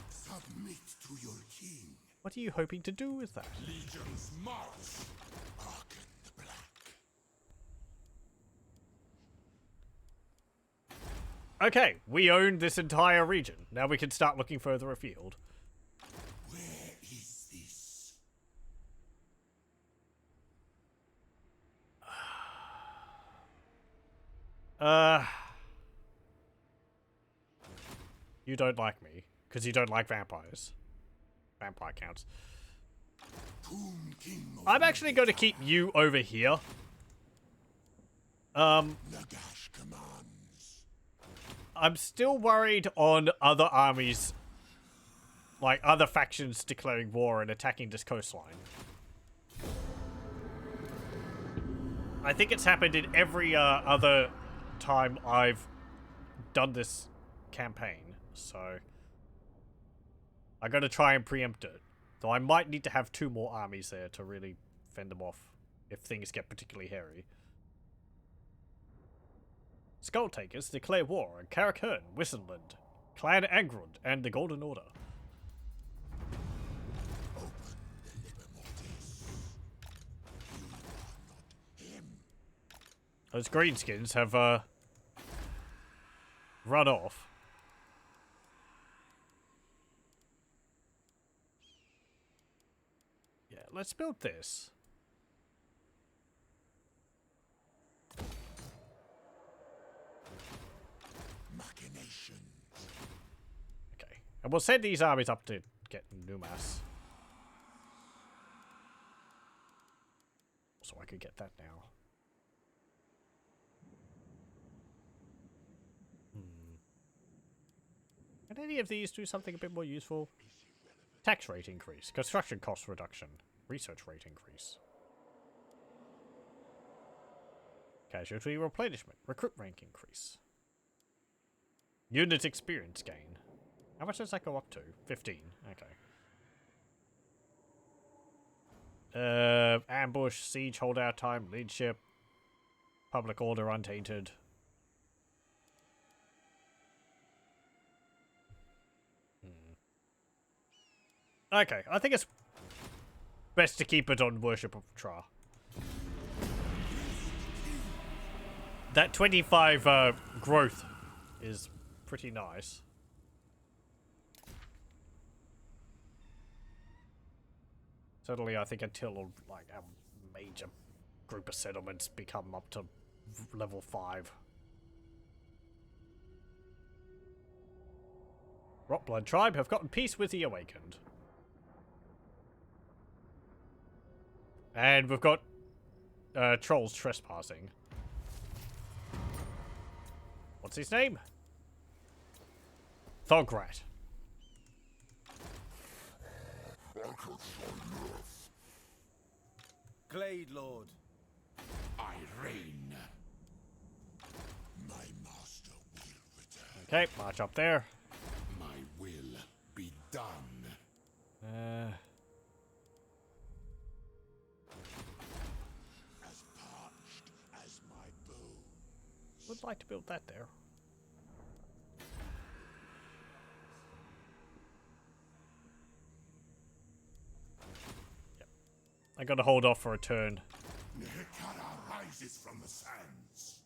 Submit to your king. What are you hoping to do with that? Legions march. Arkhan the Black. Okay, we own this entire region. Now we can start looking further afield. Where is this? You don't like me, because you don't like vampires. Vampire counts. Tomb King of I'm actually going to keep you over here. Nagash commands. I'm still worried on other armies, like other factions declaring war and attacking this coastline. I think it's happened in every other time I've done this campaign, so I'm going to try and preempt it. Though I might need to have 2 more armies there to really fend them off if things get particularly hairy. Skull Takers declare war on Karakern, Wissenland, Clan Angrund, and the Golden Order. Open the liber mortis. You are not him. Those greenskins have run off. Yeah, let's build this. Machinations. Okay. And we'll send these armies up to get Numas. So I could get that now. Can any of these do something a bit more useful? Tax rate increase, construction cost reduction, research rate increase. Casualty replenishment, recruit rank increase. Unit experience gain. How much does that go up to? 15. Okay. Ambush, siege, holdout time, leadership, public order untainted. Okay, I think it's best to keep it on Worship of Tra. That 25 growth is pretty nice. Certainly, I think until like a major group of settlements become up to level 5. Rotblood tribe have gotten peace with the Awakened. And we've got trolls trespassing. What's his name? Thograt. Glade Lord. I reign. My master will return. Okay, march up there. My will be done. As parched as my bones. Would like to build that there. Yep. I gotta hold off for a turn. Nehekara rises from the sands.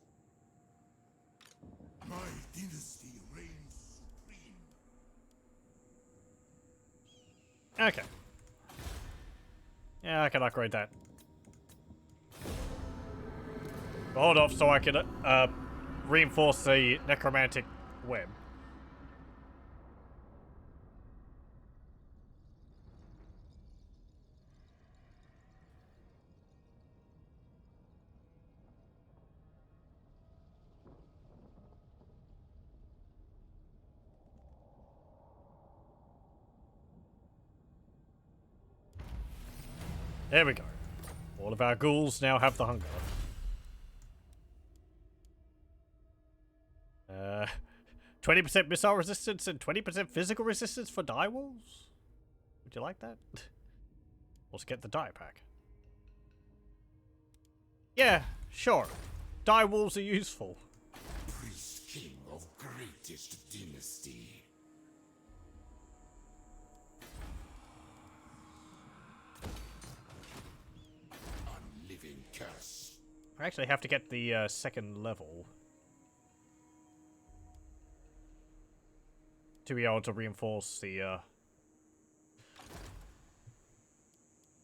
My dynasty reigns supreme. Okay. Yeah, I can upgrade that. Hold off so I can reinforce the necromantic web. There we go. All of our ghouls now have the hunger. 20% missile resistance and 20% physical resistance for die walls? Would you like that? Let's get the die pack. Yeah, sure. Die walls are useful. Priest king of greatest dynasty. Unliving curse. I actually have to get the second level to be able to reinforce the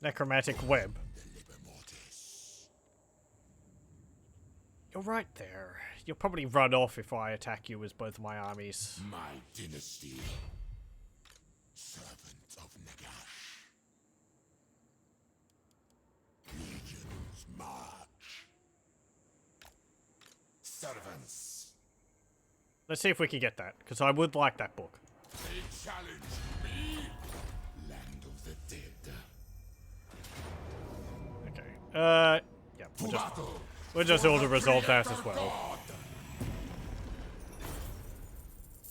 necromantic web. You're right there. You'll probably run off if I attack you with both my armies. My dynasty. Servant of Nagash. Legions march. Servants. Let's see if we can get that, because I would like that book. They challenge me. Land of the dead. Okay. Yeah, we'll just able to resolve that as well.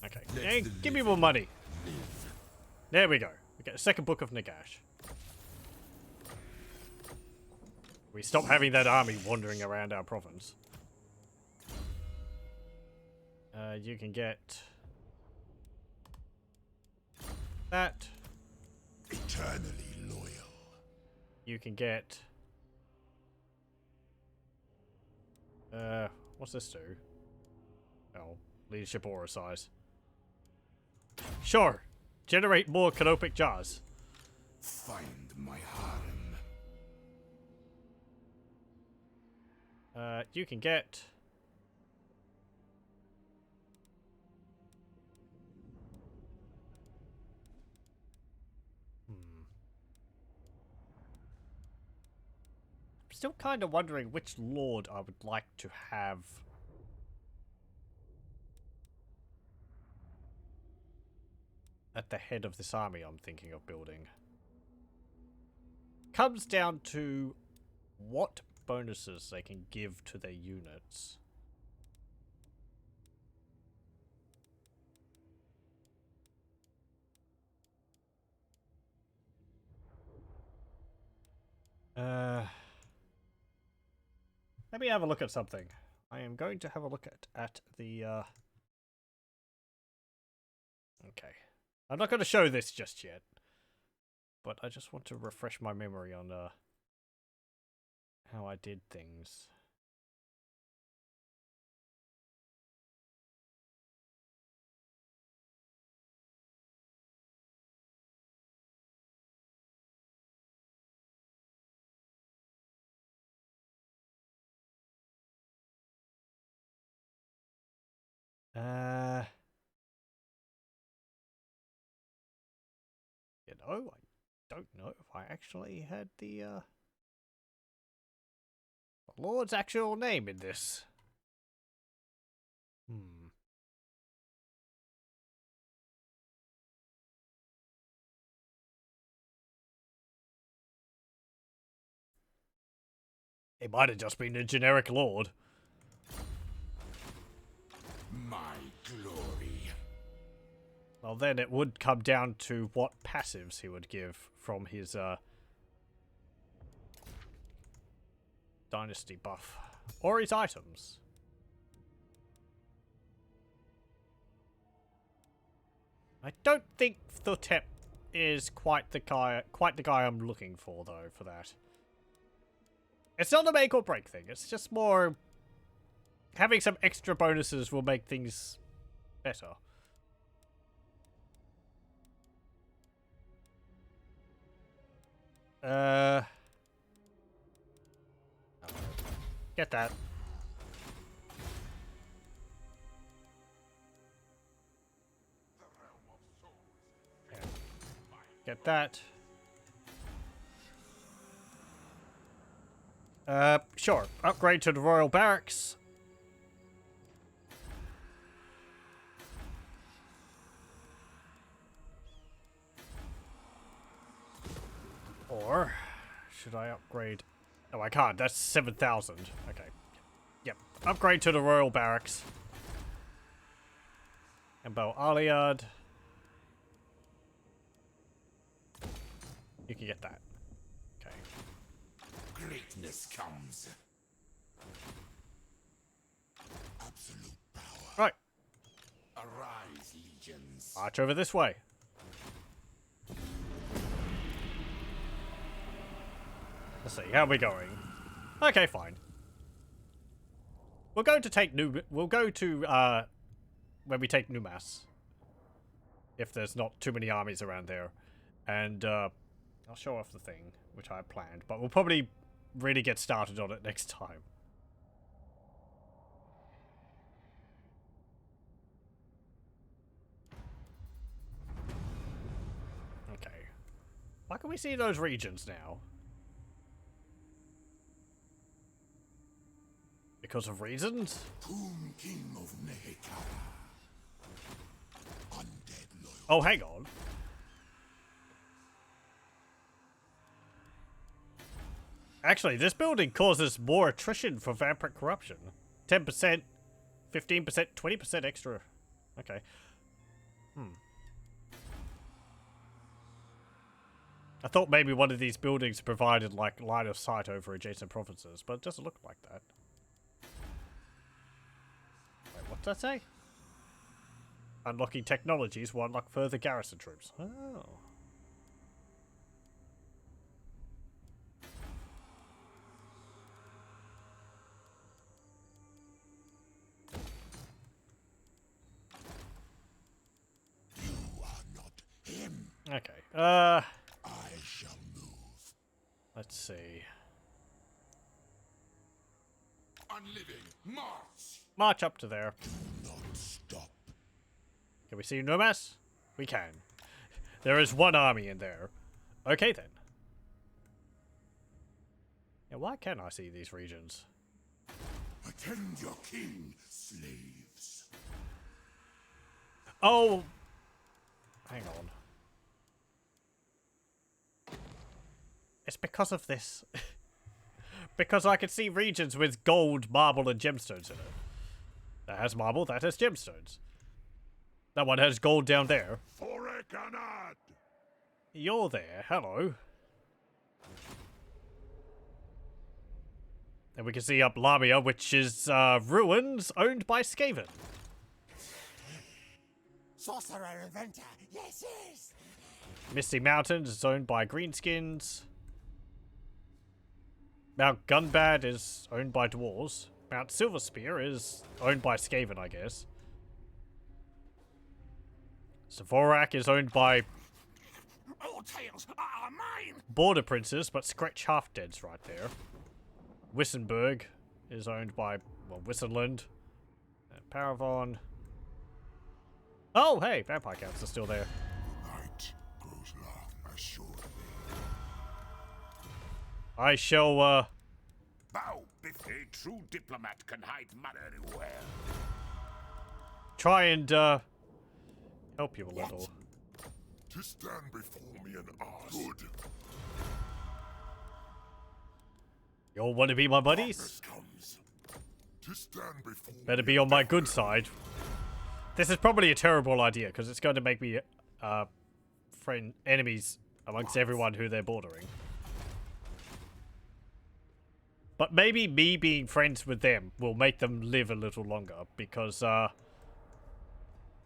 Okay. Hey, give me more money. There we go. We get a second book of Nagash. We stop having that army wandering around our province. You can get that. Eternally loyal. You can get what's this do? Oh, leadership aura size. Sure. Generate more canopic jars. Find my harem. You can get still kind of wondering which lord I would like to have at the head of this army I'm thinking of building. Comes down to what bonuses they can give to their units. Let me have a look at something. I am going to have a look at the okay. I'm not going to show this just yet, but I just want to refresh my memory on how I did things. You know, I don't know if I actually had the Lord's actual name in this. It might have just been a generic lord. My glory. Well, then it would come down to what passives he would give from his dynasty buff. Or his items. I don't think Thotep is quite the guy I'm looking for though for that. It's not a make or break thing. It's just more having some extra bonuses will make things better. Get that. Get that. Sure. Upgrade to the Royal Barracks. Or should I upgrade? Oh, I can't. That's 7,000. Okay. Yep. Upgrade to the Royal Barracks. And Bel Aliad. You can get that. Okay. Greatness comes. Absolute power. Right. Arise, legions. March over this way. Let's see, how are we going? Okay, fine. We'll go to take we'll go to when we take Numas. If there's not too many armies around there. And I'll show off the thing, which I planned, but we'll probably really get started on it next time. Okay. Why can we see those regions now? Because of reasons? Whom King of Nehekara. Undead loyal. Oh, hang on. Actually, this building causes more attrition for vampiric corruption. 10%, 15%, 20% extra. Okay. I thought maybe one of these buildings provided, like, line of sight over adjacent provinces, but it doesn't look like that. Wait, what's that say? Unlocking technologies will unlock further garrison troops. Oh. You are not him. Okay. I shall move. Let's see. Unliving, march. March up to there. Do not stop. Can we see Numas? We can. There is one army in there. Okay then. Yeah, why can't I see these regions? Attend your king, slaves. Oh! Hang on. It's because of this. Because I can see regions with gold, marble, and gemstones in it. That has marble, that has gemstones. That one has gold down there. Forekanad! You're there, hello. And we can see up Lamia, which is ruins owned by Skaven. Sorcerer Inventor, yes, yes. Misty Mountains is owned by Greenskins. Mount Gunbad is owned by Dwarves. Mount Silverspear is owned by Skaven, I guess. Savorak is owned by All tales are mine. Border Princes, but Scratch Half-Dead's right there. Wissenberg is owned by, well, Wissenland. And Paravon. Oh, hey, Vampire Counts are still there. Night grows long, assuredly. I shall, Bow, Biff, a true diplomat can hide manner well. try and, help you a little. To stand before me and ask. Good. You all want to be my buddies? Comes. To stand before Better be on my good side. This is probably a terrible idea, because it's going to make me, enemies amongst everyone who they're bordering. But maybe me being friends with them will make them live a little longer, because,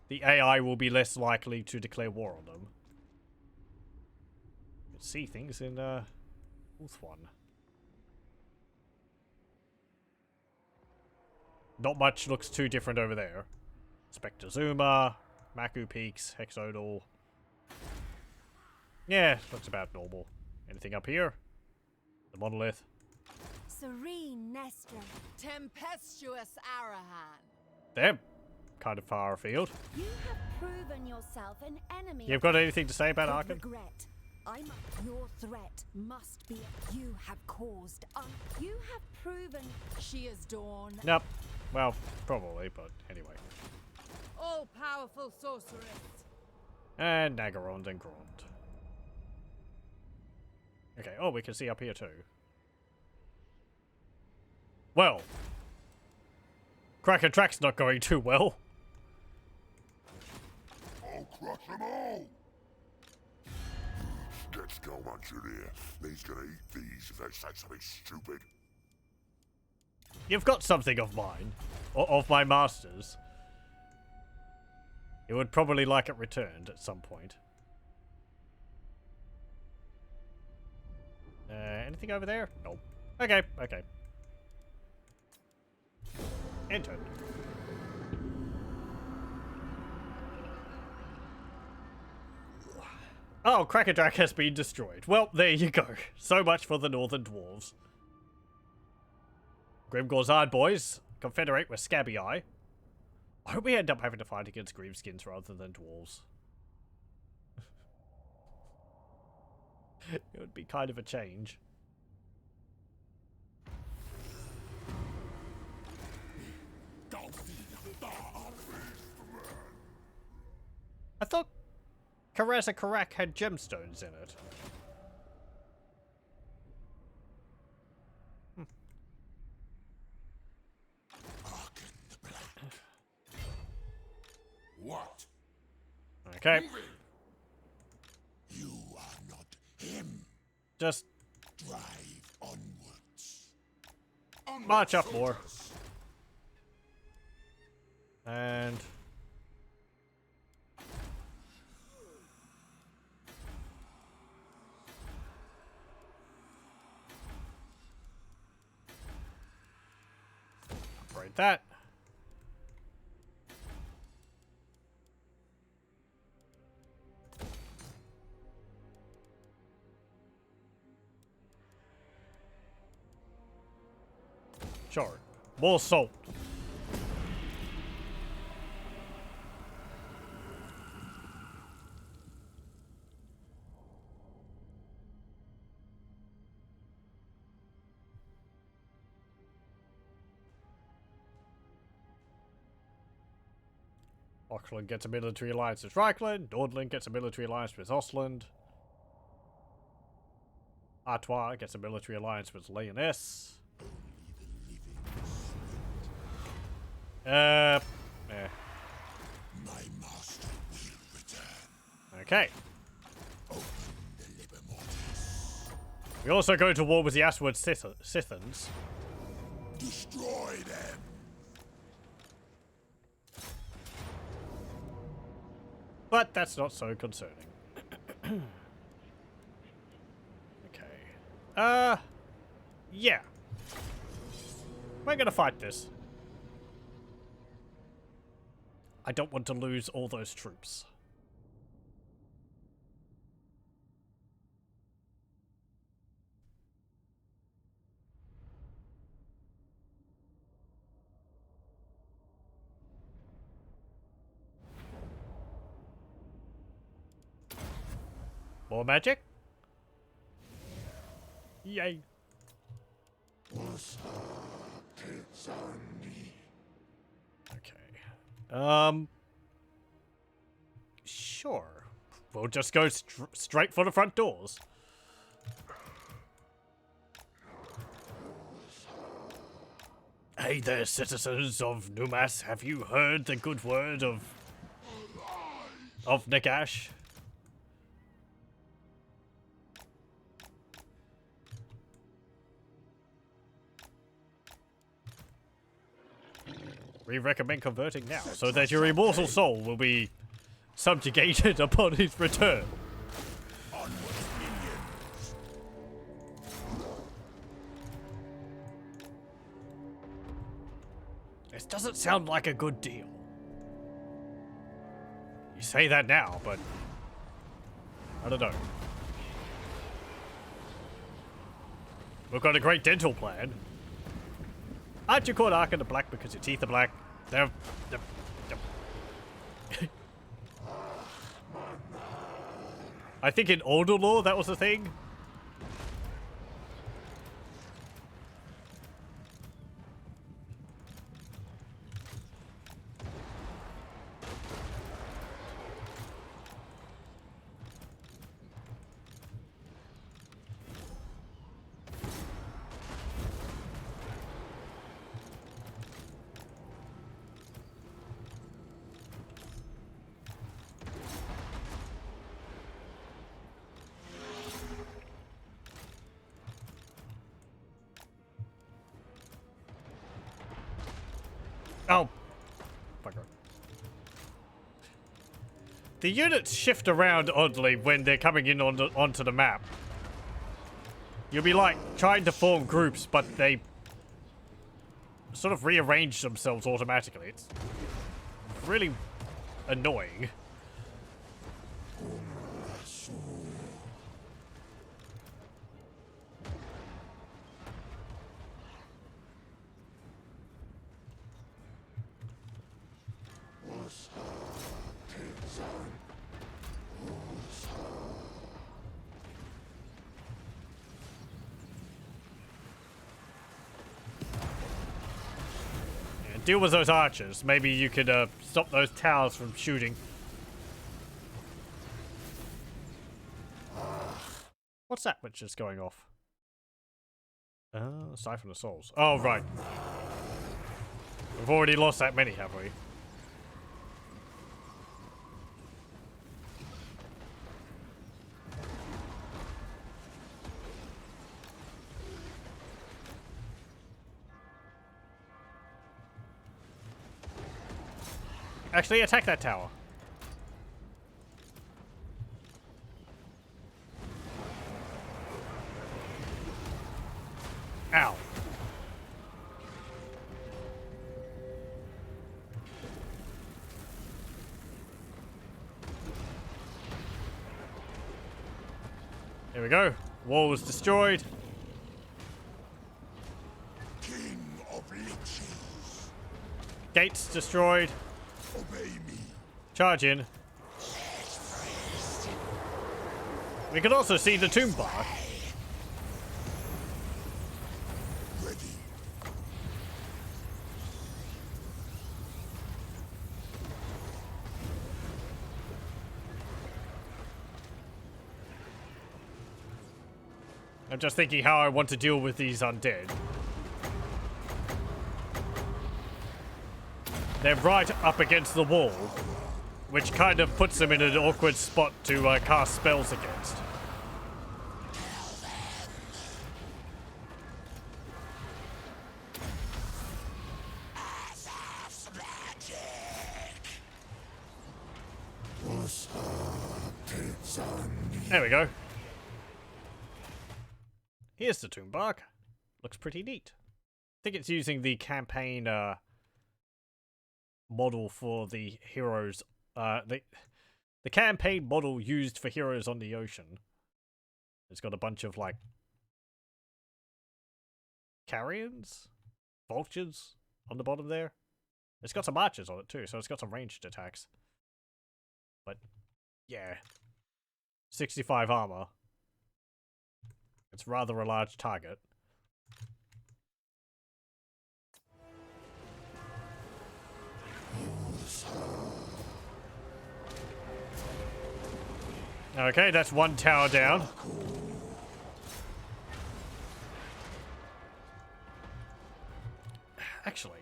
the AI will be less likely to declare war on them. You can see things in, Ulthuan. Not much looks too different over there. Spectre Zuma, Maku Peaks, Hexodal. Yeah, looks about normal. Anything up here? The monolith. Serene Nestor. Tempestuous Arahan. They're kind of far afield. You have proven yourself an enemy. You've got anything to say about of Arkhan? regret. Your threat must be. You have caused. You have proven. She is Dawn. Nope. Well, probably, but anyway. All-powerful sorceress. And Nagarond and Grond. Okay, oh, we can see up here too. Well. Cracker Track's not going too well. I'll crush them all! Get Skullmuncher here. He's gonna eat these if they say something stupid. You've got something of mine. Or of my master's. You would probably like it returned at some point. Anything over there? Nope. Okay, okay. Enter. Oh, Crackerjack has been destroyed. Well, there you go. So much for the Northern Dwarves. Grimgor's boys confederate with Scabby Eye. I hope we end up having to fight against Grimskins rather than Dwarves. It would be kind of a change. I thought Kareza Karak had gemstones in it. Arkhan the Black. What? Okay. You are not him. Just Drive onwards. march up more. And upgrade that. Sure. More salt. Auckland gets a military alliance with Reichland. Nordland gets a military alliance with Ostland. Artois gets a military alliance with Lyonesse. My master will return. Okay. Open the Liber Mortis. We also go to war with the Aswad Sithans. Destroy them. But that's not so concerning. Okay. Yeah. We're gonna fight this. I don't want to lose all those troops. More magic? Yay. Okay. Sure. We'll just go straight for the front doors. Hey there, citizens of Numas. Have you heard the good word of Nagash? We recommend converting now, so that your immortal soul will be subjugated upon his return. Onwards, minions. This doesn't sound like a good deal. You say that now, but I don't know. We've got a great dental plan. Aren't you called Arkhan the Black because your teeth are black? They're I think in older lore that was the thing. Oh. Fucker. The units shift around oddly when they're coming in onto the map. You'll be like trying to form groups, but they sort of rearrange themselves automatically. It's really annoying. Deal with those archers. Maybe you could stop those towers from shooting. What's that which is going off? Siphon of Souls. Oh, right. We've already lost that many, have we? Actually, attack that tower. Ow. There we go. Wall was destroyed. King of liches, Gates destroyed. obey me. Charge in. We can also see the tomb bark. Ready. I'm just thinking how I want to deal with these undead. They're right up against the wall, which kind of puts them in an awkward spot to cast spells against. There we go. Here's the tomb bark. Looks pretty neat. I think it's using the campaign model for the heroes. The campaign model used for heroes on the ocean. It's got a bunch of like carrions, vultures on the bottom there. It's got some archers on it too, so it's got some ranged attacks. But yeah, 65 armor. It's rather a large target. Okay, that's one tower down. Actually,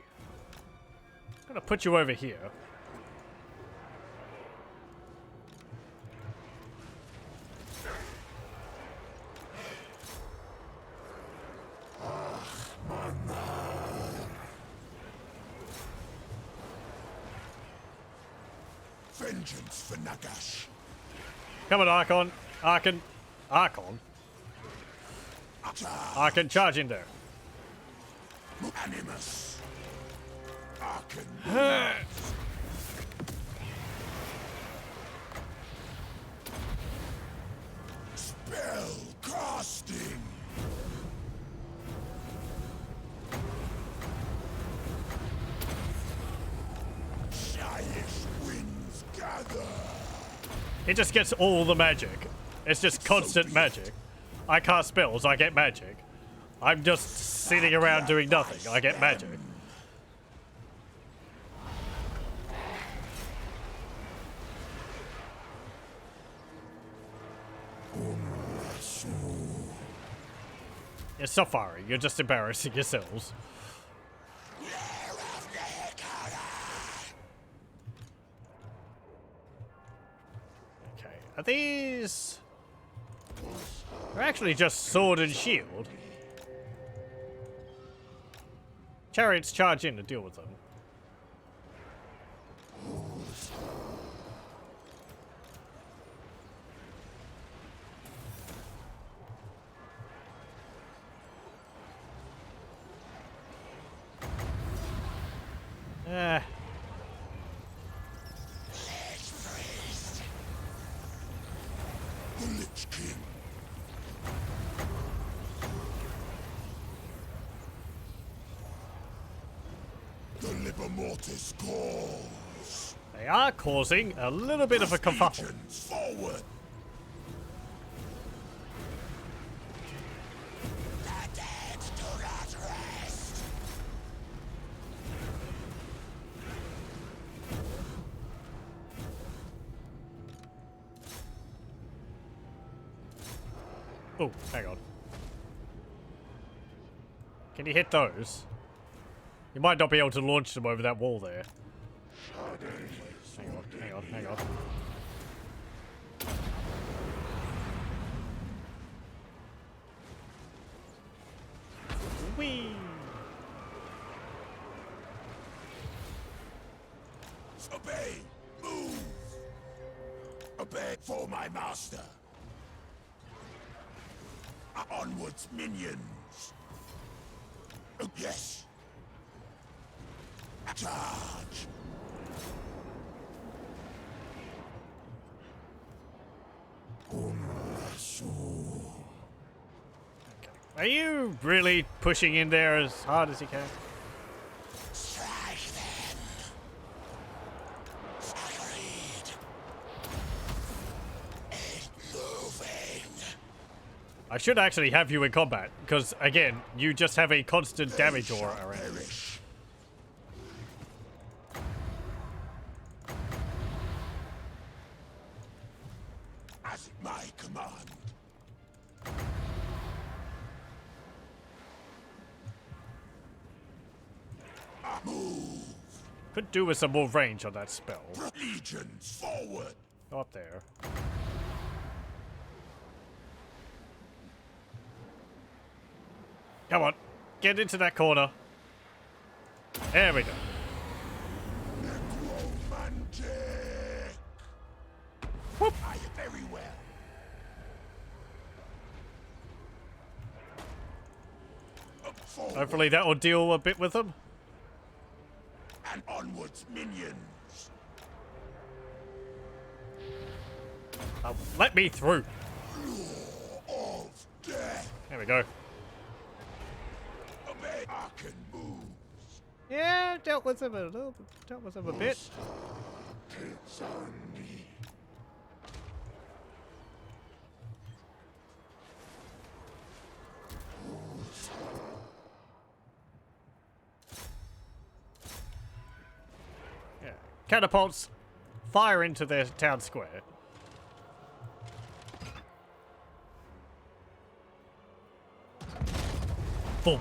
I'm gonna put you over here. Vengeance for Nagash. Come on, Arkhan. Arkhan. Arkhan, charge in there. Animus. Arkhan. Spell casting. Giant winds gather. It just gets all the magic. It's just constant magic. I cast spells, I get magic. I'm just sitting around doing nothing, I get magic. You're suffering, you're just embarrassing yourselves. Okay, are these... They're actually just sword and shield. Chariots charge in to deal with them. The Lich King. The Liber Mortis calls. They are causing a little bit of a kerfuffle. Legions forward. The dead do not rest. Oh, hang on. Can you hit those? You might not be able to launch them over that wall there. Hang on, hang on, hang on. Whee! Obey. Move. Obey for my master. Onwards, minions. Yes. Charge. Are you really pushing in there as hard as you can? Strike them. Agreed. Ain't moving. I should actually have you in combat, because again, you just have a constant damage aura around you. Perish. As at my command. Move. Could do with some more range on that spell. Legions forward. Go up there. Come on, get into that corner. There we go. Necromantic. Whoop. Are you very well? Up forward. Hopefully that will deal a bit with them. And onwards, minions. Let me through. Law of death. There we go. Obey. Arkhan moves. Yeah, dealt with them a little bit. Dealt with them a bit. It's on me. Yeah. Catapults fire into their town square. Boom.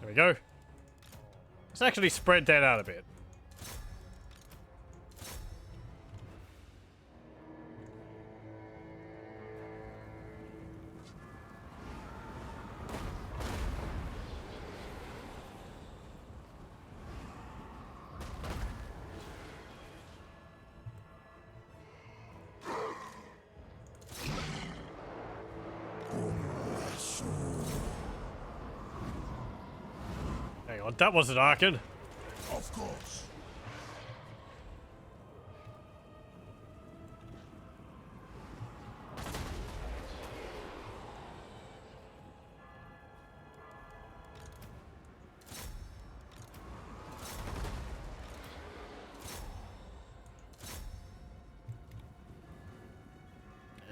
There we go. Let's actually spread that out a bit. God, that wasn't Arkhan. Of course.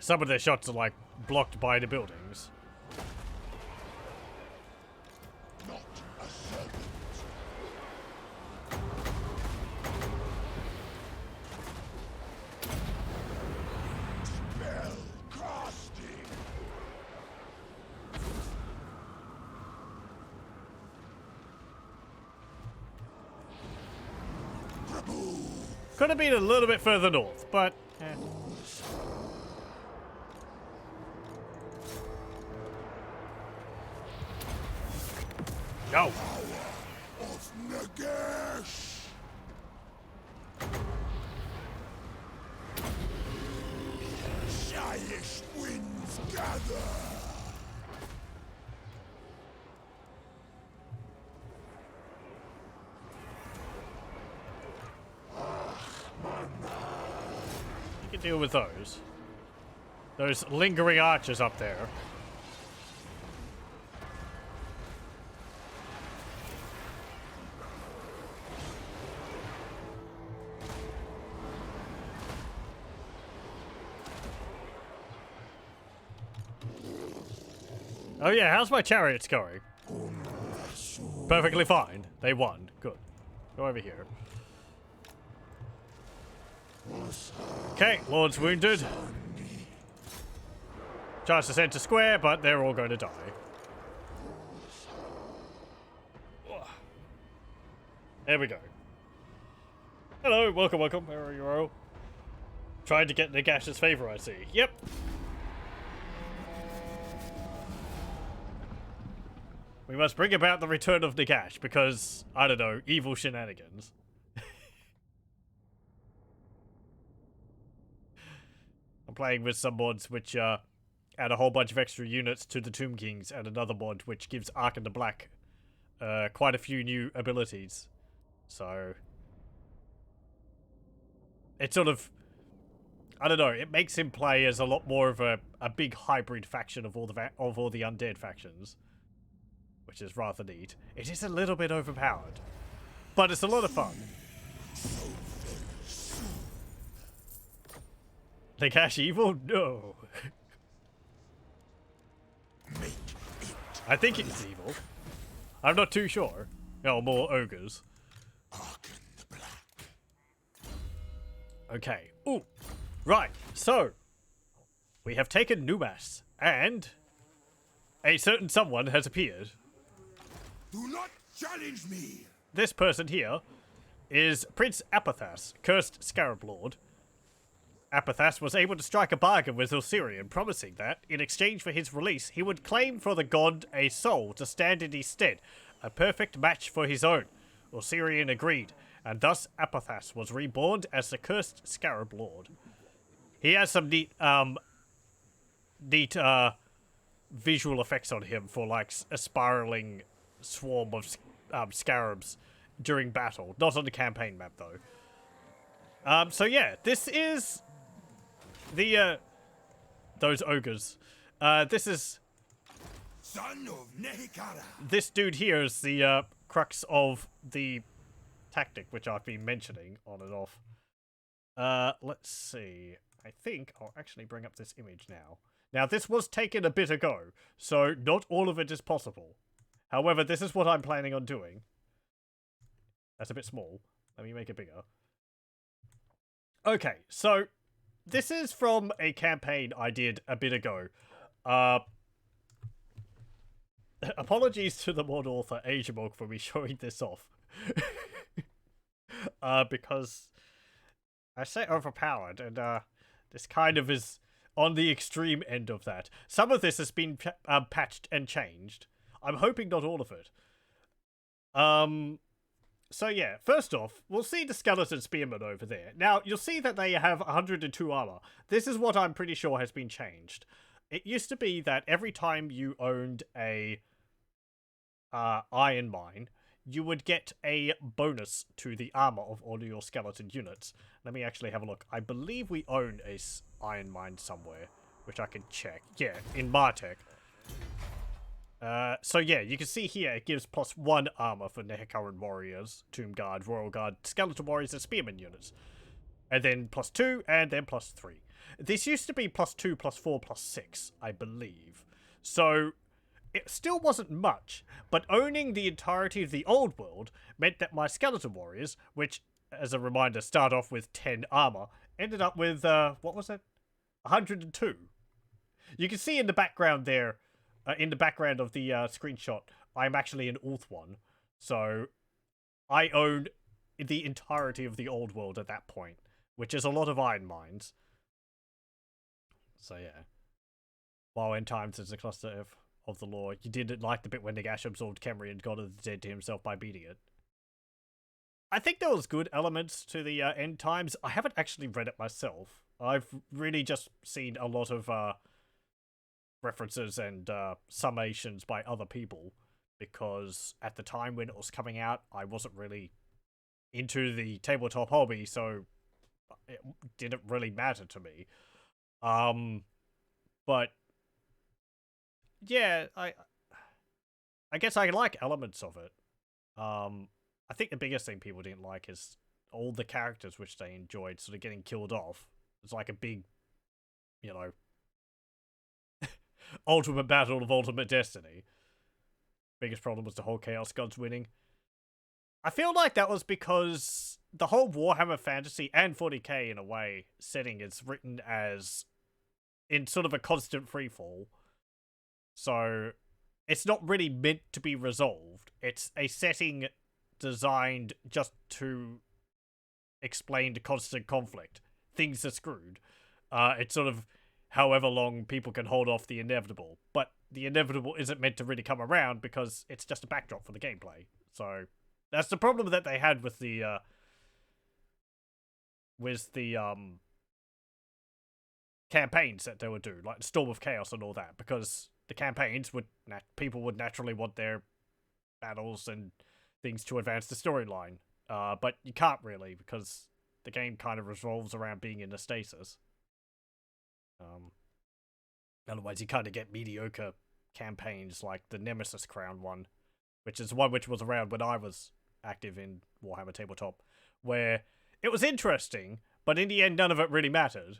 Some of their shots are like blocked by the buildings. Not a serpent. Spell casting. Could have been a little bit further north, but go. Of Nagash. Shyish winds gather. You can deal with those. Those lingering archers up there. Oh yeah, how's my chariots going? Perfectly fine. They won. Good. Go over here. Okay, Lord's wounded. Tries to center square, but they're all going to die. There we go. Hello, welcome, welcome. Where are you all? Trying to get Nagash's favor, I see. Yep. We must bring about the return of Nagash because, I don't know, evil shenanigans. I'm playing with some mods which add a whole bunch of extra units to the Tomb Kings and another mod which gives Arkhan the Black quite a few new abilities. So, it's sort of, I don't know, it makes him play as a lot more of a big hybrid faction of all the undead factions. Which is rather neat. It is a little bit overpowered, but it's a lot of fun. Nagash evil? No. I think it's evil. I'm not too sure. No, more ogres. Arkhan the Black. Okay. Ooh. Right. So, we have taken Numas, and a certain someone has appeared. Do not challenge me. This person here is Prince Apathas, cursed Scarab Lord. Apathas was able to strike a bargain with Osirian, promising that, in exchange for his release, he would claim for the god a soul to stand in his stead, a perfect match for his own. Osirian agreed, and thus Apathas was reborn as the cursed Scarab Lord. He has some neat visual effects on him for, like, a spiraling swarm of scarabs during battle. Not on the campaign map, though. So yeah, this is the, those ogres. This is... Son of Nehikara. This dude here is the, crux of the tactic, which I've been mentioning on and off. Let's see. I think I'll actually bring up this image now. Now, this was taken a bit ago, so not all of it is possible. However, this is what I'm planning on doing. That's a bit small. Let me make it bigger. Okay, so this is from a campaign I did a bit ago. Apologies to the mod author Agemouk for me showing this off. Because I say overpowered, and this kind of is on the extreme end of that. Some of this has been patched and changed. I'm hoping not all of it. So yeah, first off, we'll see the skeleton spearmen over there. Now, you'll see that they have 102 armor. This is what I'm pretty sure has been changed. It used to be that every time you owned a iron mine, you would get a bonus to the armor of all your skeleton units. Let me actually have a look. I believe we own a iron mine somewhere, which I can check. Yeah, in Martech. So yeah, you can see here it gives +1 armor for Nehecaran warriors, Tomb Guard, Royal Guard, Skeleton warriors, and Spearman units. And then +2, and then +3. This used to be +2, +4, +6, I believe. So it still wasn't much, but owning the entirety of the old world meant that my Skeleton warriors, which, as a reminder, start off with 10 armor, ended up with, what was it? 102. You can see in the background there, in the background of the screenshot, I'm actually an Ulth one. So I owned the entirety of the old world at that point, which is a lot of iron mines. So yeah. While in times as a cluster of the lore, you didn't like the bit when Nagash absorbed Khemri and God of the Dead to himself by beating it. I think there was good elements to the end times. I haven't actually read it myself. I've really just seen a lot of references and summations by other people, because at the time when it was coming out, I wasn't really into the tabletop hobby, so it didn't really matter to me. But yeah, I guess I like elements of it. I think the biggest thing people didn't like is all the characters which they enjoyed sort of getting killed off. It's like a big, you know, ultimate battle of ultimate destiny. Biggest problem was the whole Chaos Gods winning. I feel like that was because the whole Warhammer Fantasy and 40k in a way setting is written as in sort of a constant freefall. So it's not really meant to be resolved. It's a setting designed just to explain the constant conflict. Things are screwed. It's sort of however long people can hold off the inevitable. But the inevitable isn't meant to really come around because it's just a backdrop for the gameplay. So that's the problem that they had with the campaigns that they would do, like Storm of Chaos and all that, because the campaigns would people would naturally want their battles and things to advance the storyline. But you can't really, because the game kind of revolves around being in a stasis. Otherwise, you kind of get mediocre campaigns like the Nemesis Crown one, which is one which was around when I was active in Warhammer Tabletop, where it was interesting, but in the end, none of it really mattered.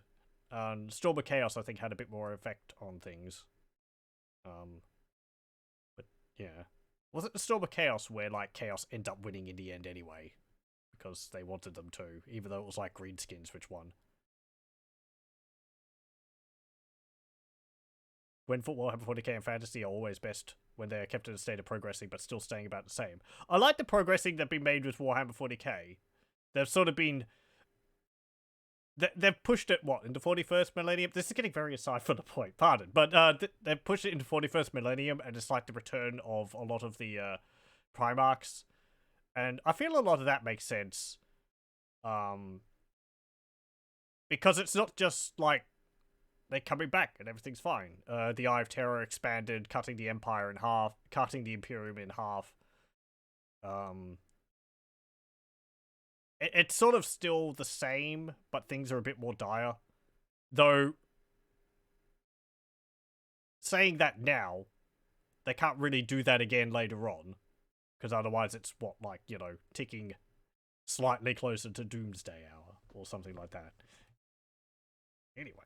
Storm of Chaos, I think, had a bit more effect on things. But yeah. Was it the Storm of Chaos where, like, Chaos ended up winning in the end anyway? Because they wanted them to, even though it was like Greenskins which won. When Warhammer 40k and Fantasy are always best when they are kept in a state of progressing but still staying about the same. I like the progressing that's been made with Warhammer 40k. They've sort of been... They've pushed it, what, into 41st millennium? This is getting very aside from the point, pardon. But they've pushed it into 41st millennium, and it's like the return of a lot of the Primarchs. And I feel a lot of that makes sense. Because it's not just, like, they're coming back and everything's fine. The Eye of Terror expanded, cutting the Empire in half, cutting the Imperium in half. It's sort of still the same, but things are a bit more dire. Though, saying that now, they can't really do that again later on. Because otherwise it's, what, like, you know, ticking slightly closer to Doomsday Hour, or something like that. Anyway.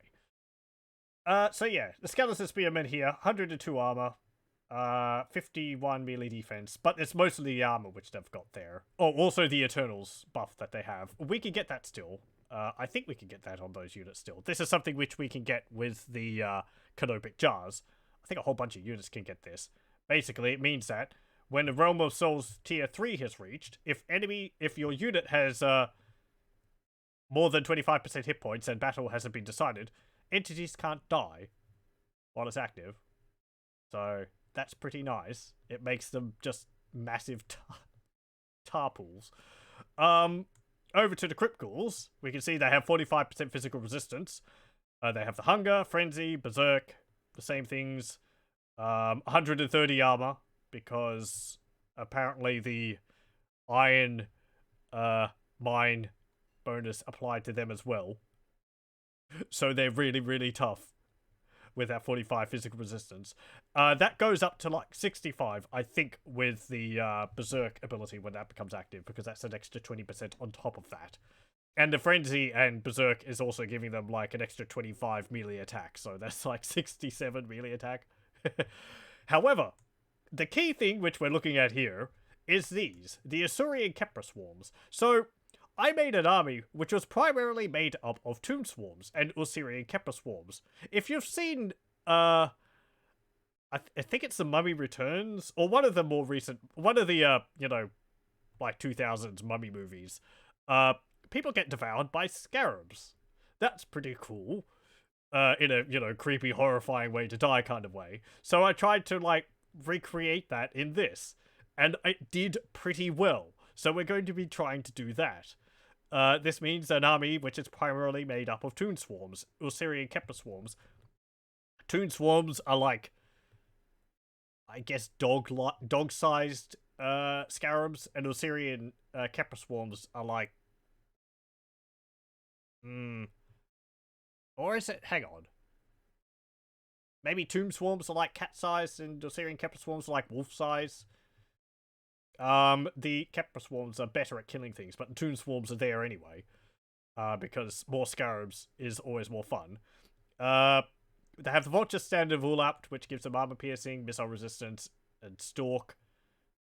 So yeah, the Skeleton Spearmen here, 102 armor, 51 melee defense, but it's mostly the armor which they've got there. Oh, also the Eternals buff that they have. We can get that still. I think we can get that on those units still. This is something which we can get with the Canopic Jars. I think a whole bunch of units can get this. Basically, it means that when the Realm of Souls tier 3 has reached, if your unit has more than 25% hit points and battle hasn't been decided, entities can't die while it's active. So that's pretty nice. It makes them just massive tar pools. Over to the Crypt Ghouls, we can see they have 45% physical resistance. They have the Hunger, Frenzy, Berserk, the same things. 130 armor, because apparently the iron mine bonus applied to them as well. So they're really, really tough with that 45 physical resistance. That goes up to like 65, I think, with the Berserk ability when that becomes active, because that's an extra 20% on top of that. And the Frenzy and Berserk is also giving them like an extra 25 melee attack, so that's like 67 melee attack. However, the key thing which we're looking at here is these, the Asuryan Kepra swarms. So, I made an army which was primarily made up of Tomb Swarms and Asuryan Kepra swarms. If you've seen, I think it's the Mummy Returns, or one of the more recent, one of the, like 2000s Mummy movies, people get devoured by scarabs. That's pretty cool. In a, creepy, horrifying way to die kind of way. So I tried to, like, recreate that in this. And it did pretty well. So we're going to be trying to do that. This means an army which is primarily made up of Toon Swarms, Asuryan Kepra swarms. Toon Swarms are like, I guess, dog-sized scarabs, and Asuryan Kepra swarms are like, or is it, hang on. Maybe Tomb Swarms are like cat-sized, and Asuryan Kepra swarms are like wolf-sized. The Kepra swarms are better at killing things, but the Tomb Swarms are there anyway. Because more scarabs is always more fun. They have the Vulture Standard All Up, which gives them armor piercing, missile resistance, and stalk,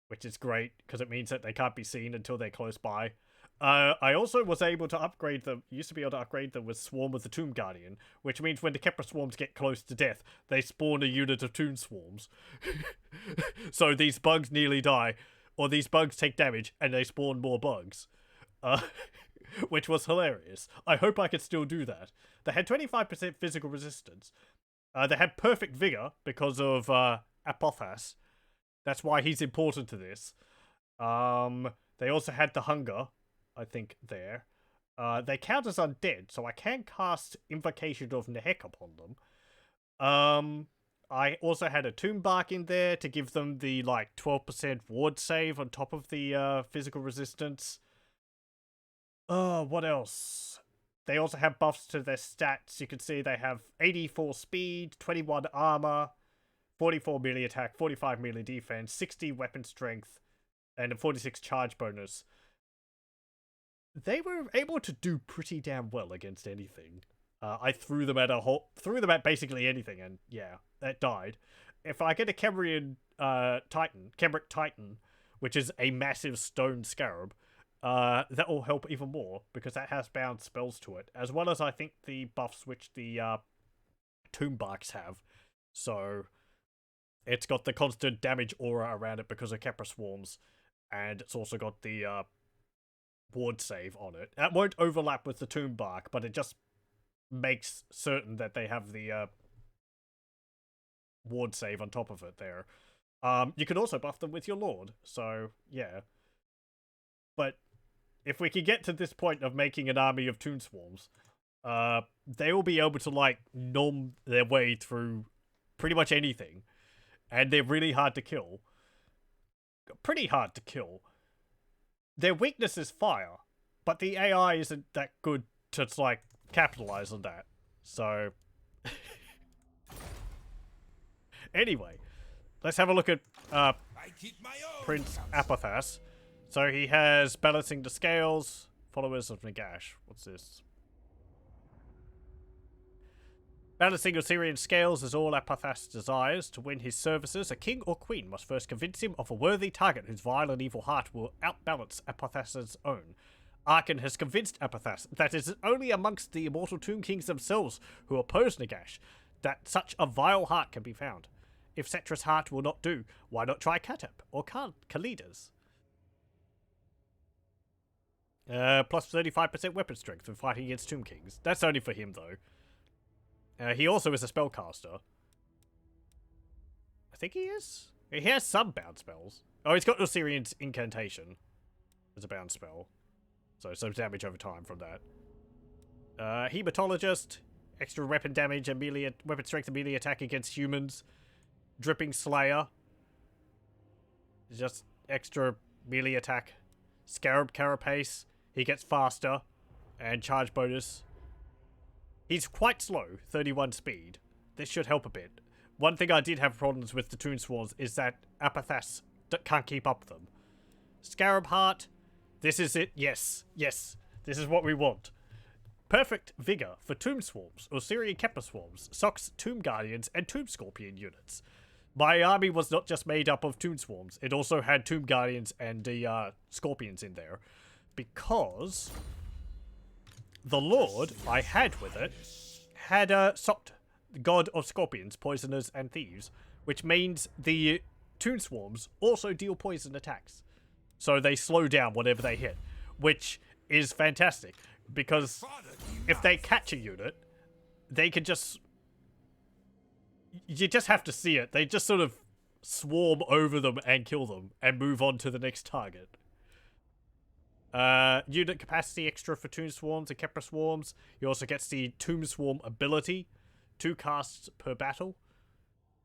which is great, because it means that they can't be seen until they're close by. I also was able to upgrade them, used to be able to upgrade them with Swarm of the Tomb Guardian, which means when the Kepra swarms get close to death, they spawn a unit of Tomb Swarms. So these bugs nearly die, or these bugs take damage, and they spawn more bugs. Which was hilarious. I hope I could still do that. They had 25% physical resistance. They had perfect vigor because of Apathas. That's why he's important to this. They also had the hunger, I think, there. They count as undead, so I can cast Invocation of Nehek upon them. I also had a Tomb Bark in there to give them the, like, 12% ward save on top of the physical resistance. What else? They also have buffs to their stats. You can see they have 84 speed, 21 armor, 44 melee attack, 45 melee defense, 60 weapon strength, and a 46 charge bonus. They were able to do pretty damn well against anything. I threw them at basically anything, and yeah, that died. If I get a Khemric Titan, which is a massive stone scarab, that will help even more, because that has bound spells to it, as well as I think the buffs which the Tomb Barks have. So it's got the constant damage aura around it because of Kepra swarms, and it's also got the ward save on it. That won't overlap with the Tomb Bark, but it just makes certain that they have the ward save on top of it there. You can also buff them with your Lord, so yeah. But if we can get to this point of making an army of Toon Swarms, they will be able to, like, nom their way through pretty much anything. And they're really hard to kill. Pretty hard to kill. Their weakness is fire, but the AI isn't that good to, like, capitalize on that. So, anyway, let's have a look at Prince Apathas. So he has Balancing the Scales, Followers of Nagash. What's this? Balancing Asuryan Scales is all Apathas desires. To win his services, a king or queen must first convince him of a worthy target whose vile and evil heart will outbalance Apathas' own. Arkhan has convinced Apathas that it is only amongst the immortal Tomb Kings themselves who oppose Nagash that such a vile heart can be found. If Cetra's heart will not do, why not try Katep or Kalidas? Plus 35% weapon strength when fighting against Tomb Kings. That's only for him, though. He also is a spellcaster. I think he is? He has some bound spells. Oh, he's got Asuryan's Incantation as a bound spell. So some damage over time from that. Hematologist. Extra weapon damage and melee weapon strength and melee attack against humans. Dripping Slayer. Just extra melee attack. Scarab Carapace, he gets faster, and charge bonus. He's quite slow, 31 speed. This should help a bit. One thing I did have problems with the Toon Swarms is that Apathas can't keep up with them. Scarab Heart, this is it. Yes, yes, this is what we want. Perfect Vigor for Tomb Swarms, Osirian Kepler Swarms, Socks, Tomb Guardians, and Tomb Scorpion units. My army was not just made up of Tomb Swarms, it also had Tomb Guardians and the Scorpions in there. Because the Lord I had with it had Soct, the god of Scorpions, Poisoners, and Thieves, which means the Tomb Swarms also deal poison attacks. So they slow down whatever they hit, which is fantastic. Because if they catch a unit, they can just... You just have to see it. They just sort of swarm over them and kill them and move on to the next target. Unit capacity extra for Tomb Swarms and Kepler Swarms. He also gets the Tomb Swarm ability. 2 casts per battle.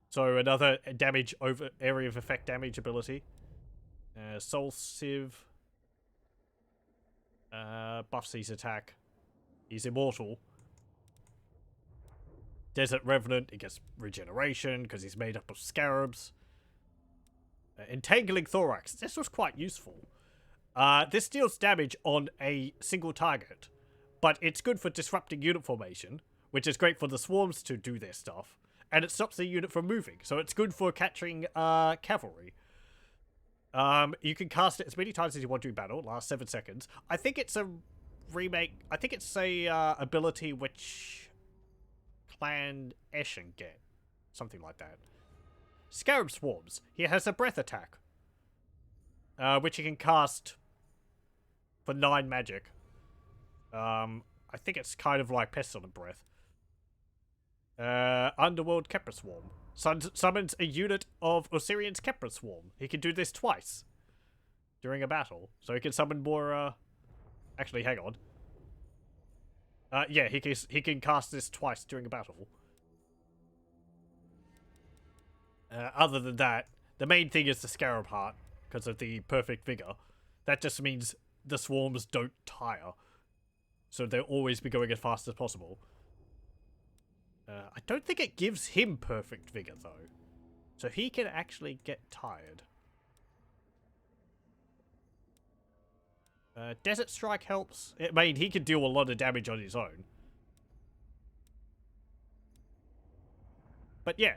So another damage over area of effect damage ability. Soul Sieve. Buffs his attack. He's immortal. Desert Revenant, he gets regeneration because he's made up of scarabs. Entangling Thorax, this was quite useful. This deals damage on a single target, but it's good for disrupting unit formation, which is great for the swarms to do their stuff, and it stops the unit from moving, so it's good for catching cavalry. You can cast it as many times as you want to in battle, last 7 seconds. I think it's a remake, I think it's a ability which Clan Eshin get. Something like that. Scarab Swarms. He has a breath attack. Which he can cast for 9 magic. I think it's kind of like Pestilent Breath. Underworld Kepler Swarm. Summons a unit of Osirian's Kepler Swarm. He can do this twice during a battle. So he can summon more, actually, hang on. Yeah, he can cast this twice during a battle. Other than that, the main thing is the Scarab Heart, because of the perfect vigor. That just means the swarms don't tire. So they'll always be going as fast as possible. I don't think it gives him perfect vigor, though. So he can actually get tired. Desert Strike helps. I mean, he can deal a lot of damage on his own. But yeah.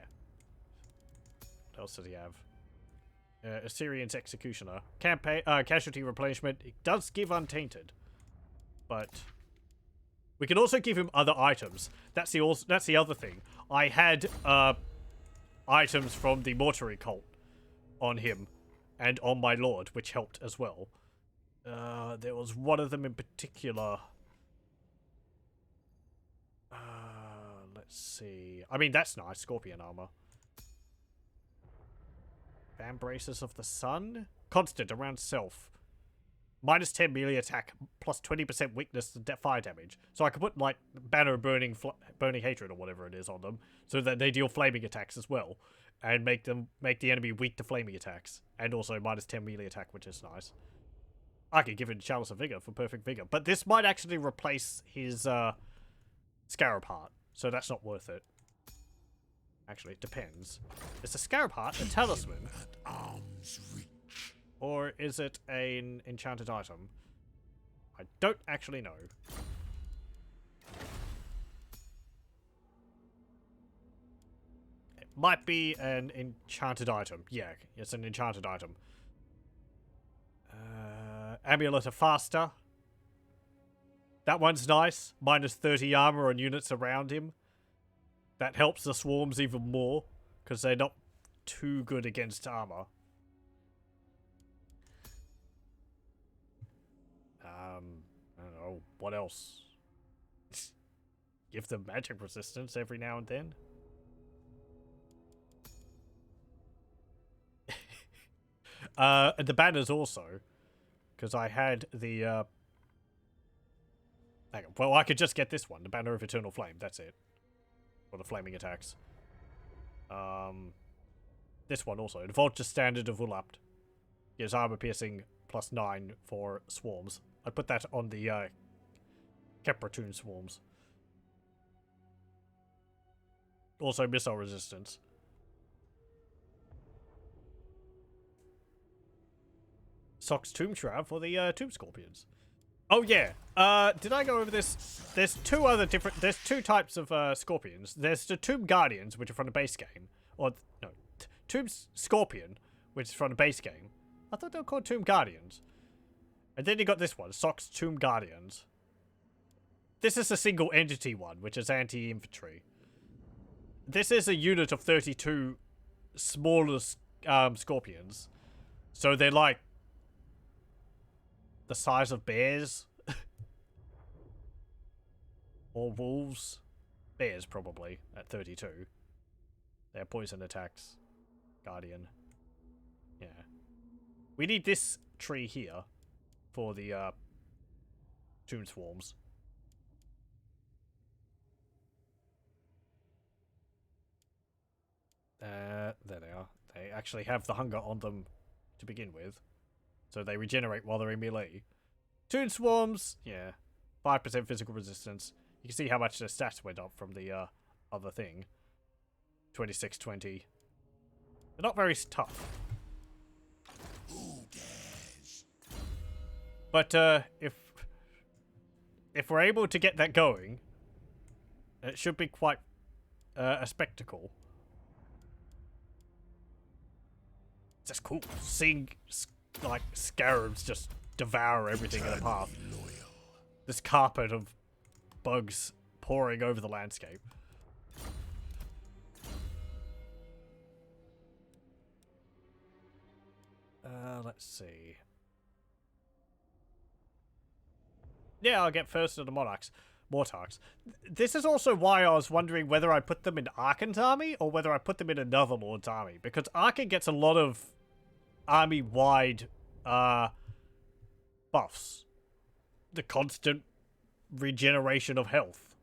What else does he have? Assyrian's Executioner. Casualty replenishment. It does give Untainted. But we can also give him other items. That's the other thing. I had items from the Mortuary Cult on him and on my Lord, which helped as well. There was one of them in particular. Let's see. I mean, that's nice. Scorpion armor. Fan Braces of the Sun. Constant around self. Minus 10 melee attack, plus 20% weakness to fire damage. So I could put, like, Banner of Burning Hatred or whatever it is on them, so that they deal flaming attacks as well. And make the enemy weak to flaming attacks. And also minus 10 melee attack, which is nice. I could give him Chalice of Vigor for perfect vigor. But this might actually replace his Scarab Heart. So that's not worth it. Actually, it depends. Is the Scarab Heart a talisman? At arm's reach. Or is it an enchanted item? I don't actually know. It might be an enchanted item. Yeah, it's an enchanted item. Amulet of Faster. That one's nice. Minus 30 armor on units around him. That helps the swarms even more, because they're not too good against armor. I don't know. What else? Give them magic resistance every now and then. The banners also. Because I had the, hang on. Well, I could just get this one. The Banner of Eternal Flame. That's it. For the flaming attacks. This one also. The Vulture Standard of Ulapt. Gives armor piercing +9 for swarms. I'd put that on the Khemri swarms. Also missile resistance. Sock's Tomb Shroud for the Tomb Scorpions. Oh yeah, did I go over this? There's two types of scorpions. There's the Tomb Guardians, which are from the base game. Or, no, Tomb Scorpion, which is from the base game. I thought they were called Tomb Guardians. And then you got this one, Sock's Tomb Guardians. This is a single entity one, which is anti-infantry. This is a unit of 32 smaller scorpions. So they're like the size of bears. Or wolves. Bears, probably, at 32. They have poison attacks. Guardian. Yeah. We need this tree here for the tomb swarms. There they are. They actually have the hunger on them to begin with. So they regenerate while they're in melee. Tomb swarms, yeah. 5% physical resistance. You can see how much their stats went up from the other thing. 26-20. They're not very tough. But if we're able to get that going, it should be quite a spectacle. It's just cool seeing like scarabs just devour everything in the path. This carpet of bugs pouring over the landscape. Let's see. Yeah, I'll get first to the Mortarchs. This is also why I was wondering whether I put them in Arkhan's army or whether I put them in another Lord's army. Because Arkhan gets a lot of army-wide buffs. The constant regeneration of health,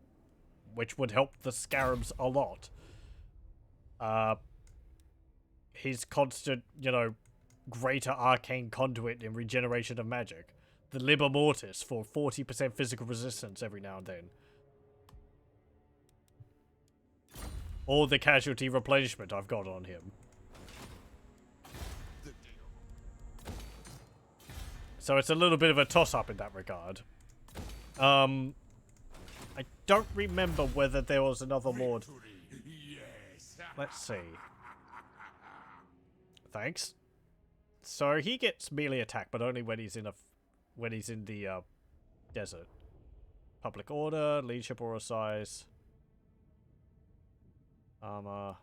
which would help the scarabs a lot. His constant, you know, greater arcane conduit in regeneration of magic. The Liber Mortis for 40% physical resistance every now and then. Or the casualty replenishment I've got on him. So it's a little bit of a toss-up in that regard. I don't remember whether there was another lord. Let's see. Thanks. So he gets melee attack, but only when he's in the desert. Public order, leadership aura size, armor,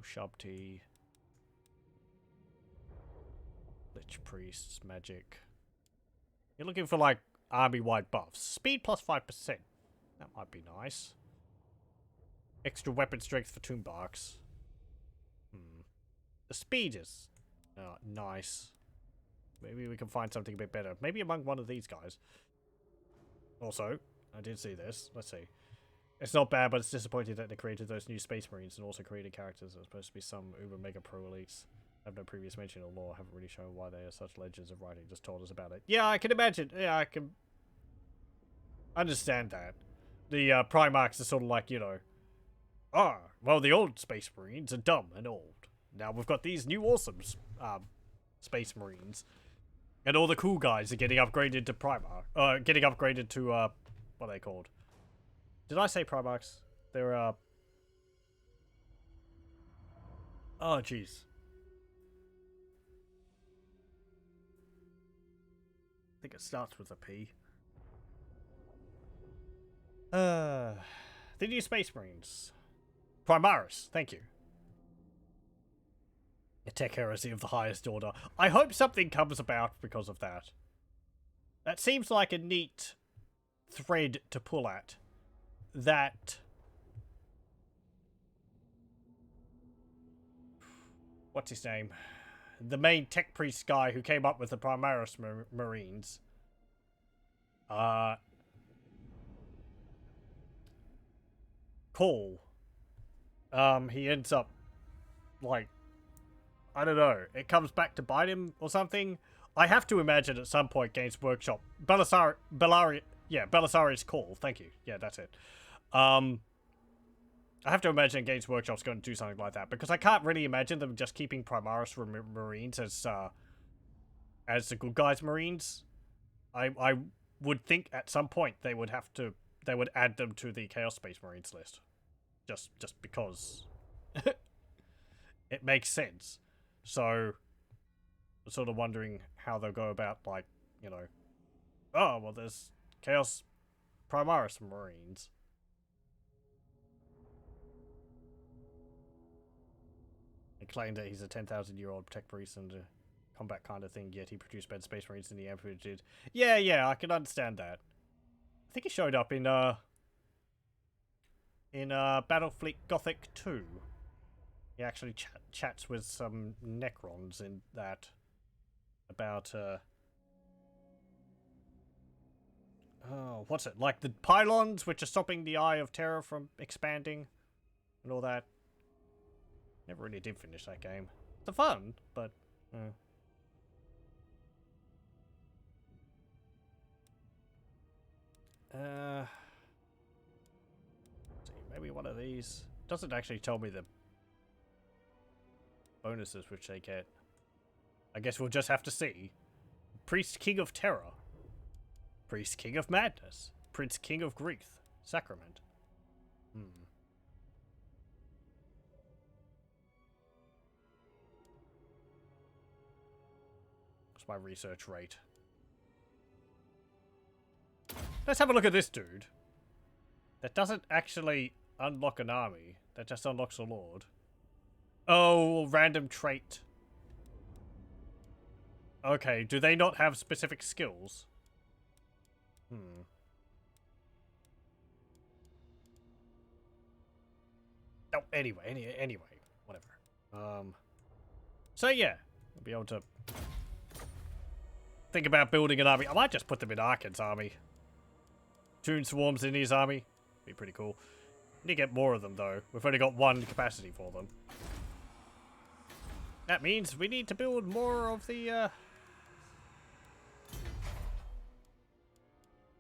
Ushabti, Lich Priests, magic. You're looking for like army-wide buffs. Speed plus 5%. That might be nice. Extra weapon strength for tomb barks. The speed is nice. Maybe we can find something a bit better. Maybe among one of these guys. Also, I did see this. Let's see. It's not bad, but it's disappointing that they created those new Space Marines and also created characters that are supposed to be some uber mega pro elites. Have no previous mention of lore. Haven't really shown why they are such legends of writing. Just told us about it. Yeah, I can imagine. Yeah, I can understand that. The Primarchs are sort of like, you know, well, the old Space Marines are dumb and old. Now we've got these new awesome Space Marines. And all the cool guys are getting upgraded to Primarch. Getting upgraded to, what are they called? Did I say Primarchs? They're, oh, jeez. I think it starts with a P. The new Space Marines. Primaris, thank you. A tech heresy of the highest order. I hope something comes about because of that. That seems like a neat thread to pull at. That... What's his name? The main tech priest guy who came up with the Primaris Marines. Cole. He ends up, like, I don't know. It comes back to bite him or something. I have to imagine at some point Games Workshop, Belisarius Call, thank you. Yeah, that's it. I have to imagine Games Workshop's going to do something like that, because I can't really imagine them just keeping Primaris Marines as the good guys Marines. I would think at some point they would add them to the Chaos Space Marines list. Just because it makes sense. So I'm sort of wondering how they'll go about, like, you know, oh, well, there's Chaos Primaris Marines. They claim that he's a 10,000-year-old tech priest and a combat kind of thing, yet he produced better Space Marines than the Emperor did. Yeah, I can understand that. I think he showed up in Battlefleet Gothic 2. He actually chats with some Necrons in that about oh, what's it? Like the pylons which are stopping the Eye of Terror from expanding and all that. Never really did finish that game. It's fun, but see, maybe one of these. Doesn't actually tell me the bonuses which they get. I guess we'll just have to see. Priest King of Terror. Priest King of Madness. Prince King of Grief. Sacrament. What's my research rate? Let's have a look at this dude. That doesn't actually unlock an army. That just unlocks a lord. Oh, random trait. Okay, do they not have specific skills? Oh, anyway, whatever. So yeah, I'll be able to think about building an army. I might just put them in Arkhan's army. Toon Swarms in his army. Be pretty cool. Need to get more of them though. We've only got one capacity for them. That means we need to build more of the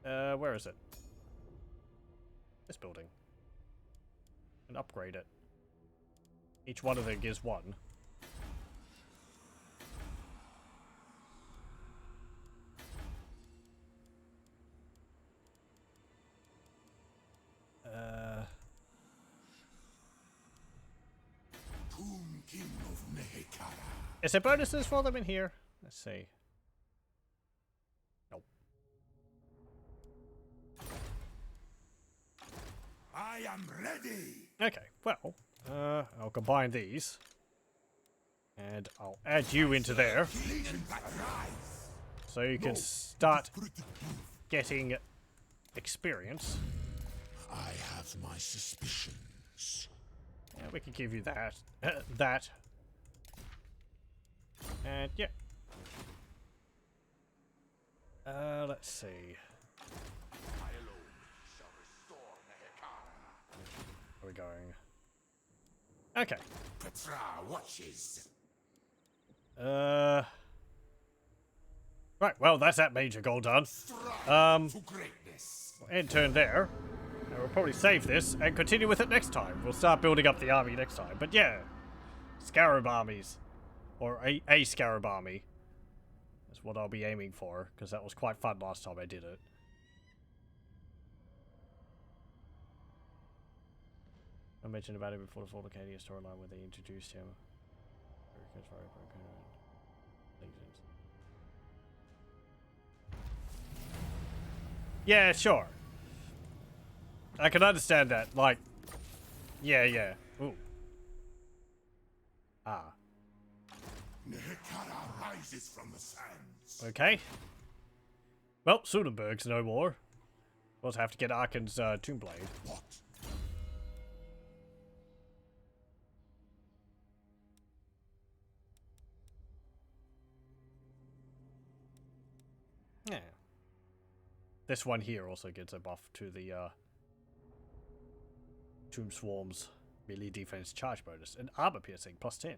where is it? This building. And upgrade it. Each one of them gives one. Is there bonuses for them in here? Let's see. Nope. I am ready. Okay, well, I'll combine these. And I'll add you into there. So you can start getting experience. I have my suspicions. Yeah, we can give you that. That. And yeah. Let's see. I alone shall restore Nehekara. Where are we going? Okay. Petra watches. Right, well, that's that major goal done. To greatness. End turn there. And we'll probably save this and continue with it next time. We'll start building up the army next time. But yeah, Scarab armies. Or a Scarab army. That's what I'll be aiming for, because that was quite fun last time I did it. I mentioned about it before the Fall of Acadia storyline where they introduced him. Yeah, sure. I can understand that. Like, yeah. Ooh. Ah. Nehekara rises from the sands. Okay. Well, Sudenburg's no more. We'll also have to get Arkhan's Tomb Blade. What? Yeah. This one here also gets a buff to the Tomb Swarm's melee defense charge bonus and armor piercing +10.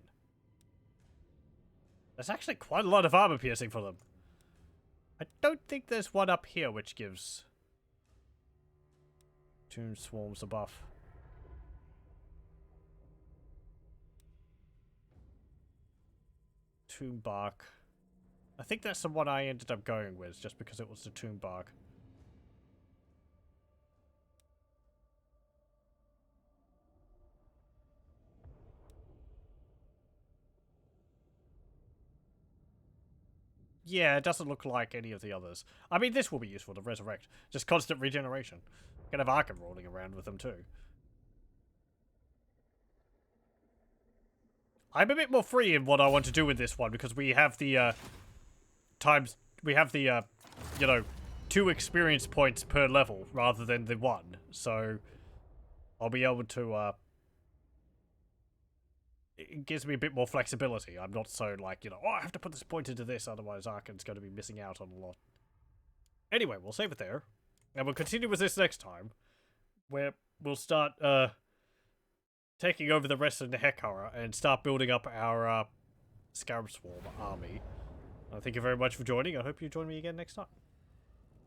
That's actually quite a lot of armor piercing for them. I don't think there's one up here which gives Tomb Swarms a buff. Tomb Bark. I think that's the one I ended up going with, just because it was the Tomb Bark. Yeah, it doesn't look like any of the others. I mean, this will be useful to resurrect. Just constant regeneration. Can have Arkhan rolling around with them too. I'm a bit more free in what I want to do with this one because we have the you know, 2 experience points per level rather than the 1. So I'll be able to it gives me a bit more flexibility. I'm not so like, you know, oh, I have to put this point into this, otherwise Arkhan's going to be missing out on a lot. Anyway, we'll save it there. And we'll continue with this next time, where we'll start taking over the rest of the Hekara and start building up our Scarab Swarm army. Thank you very much for joining. I hope you join me again next time.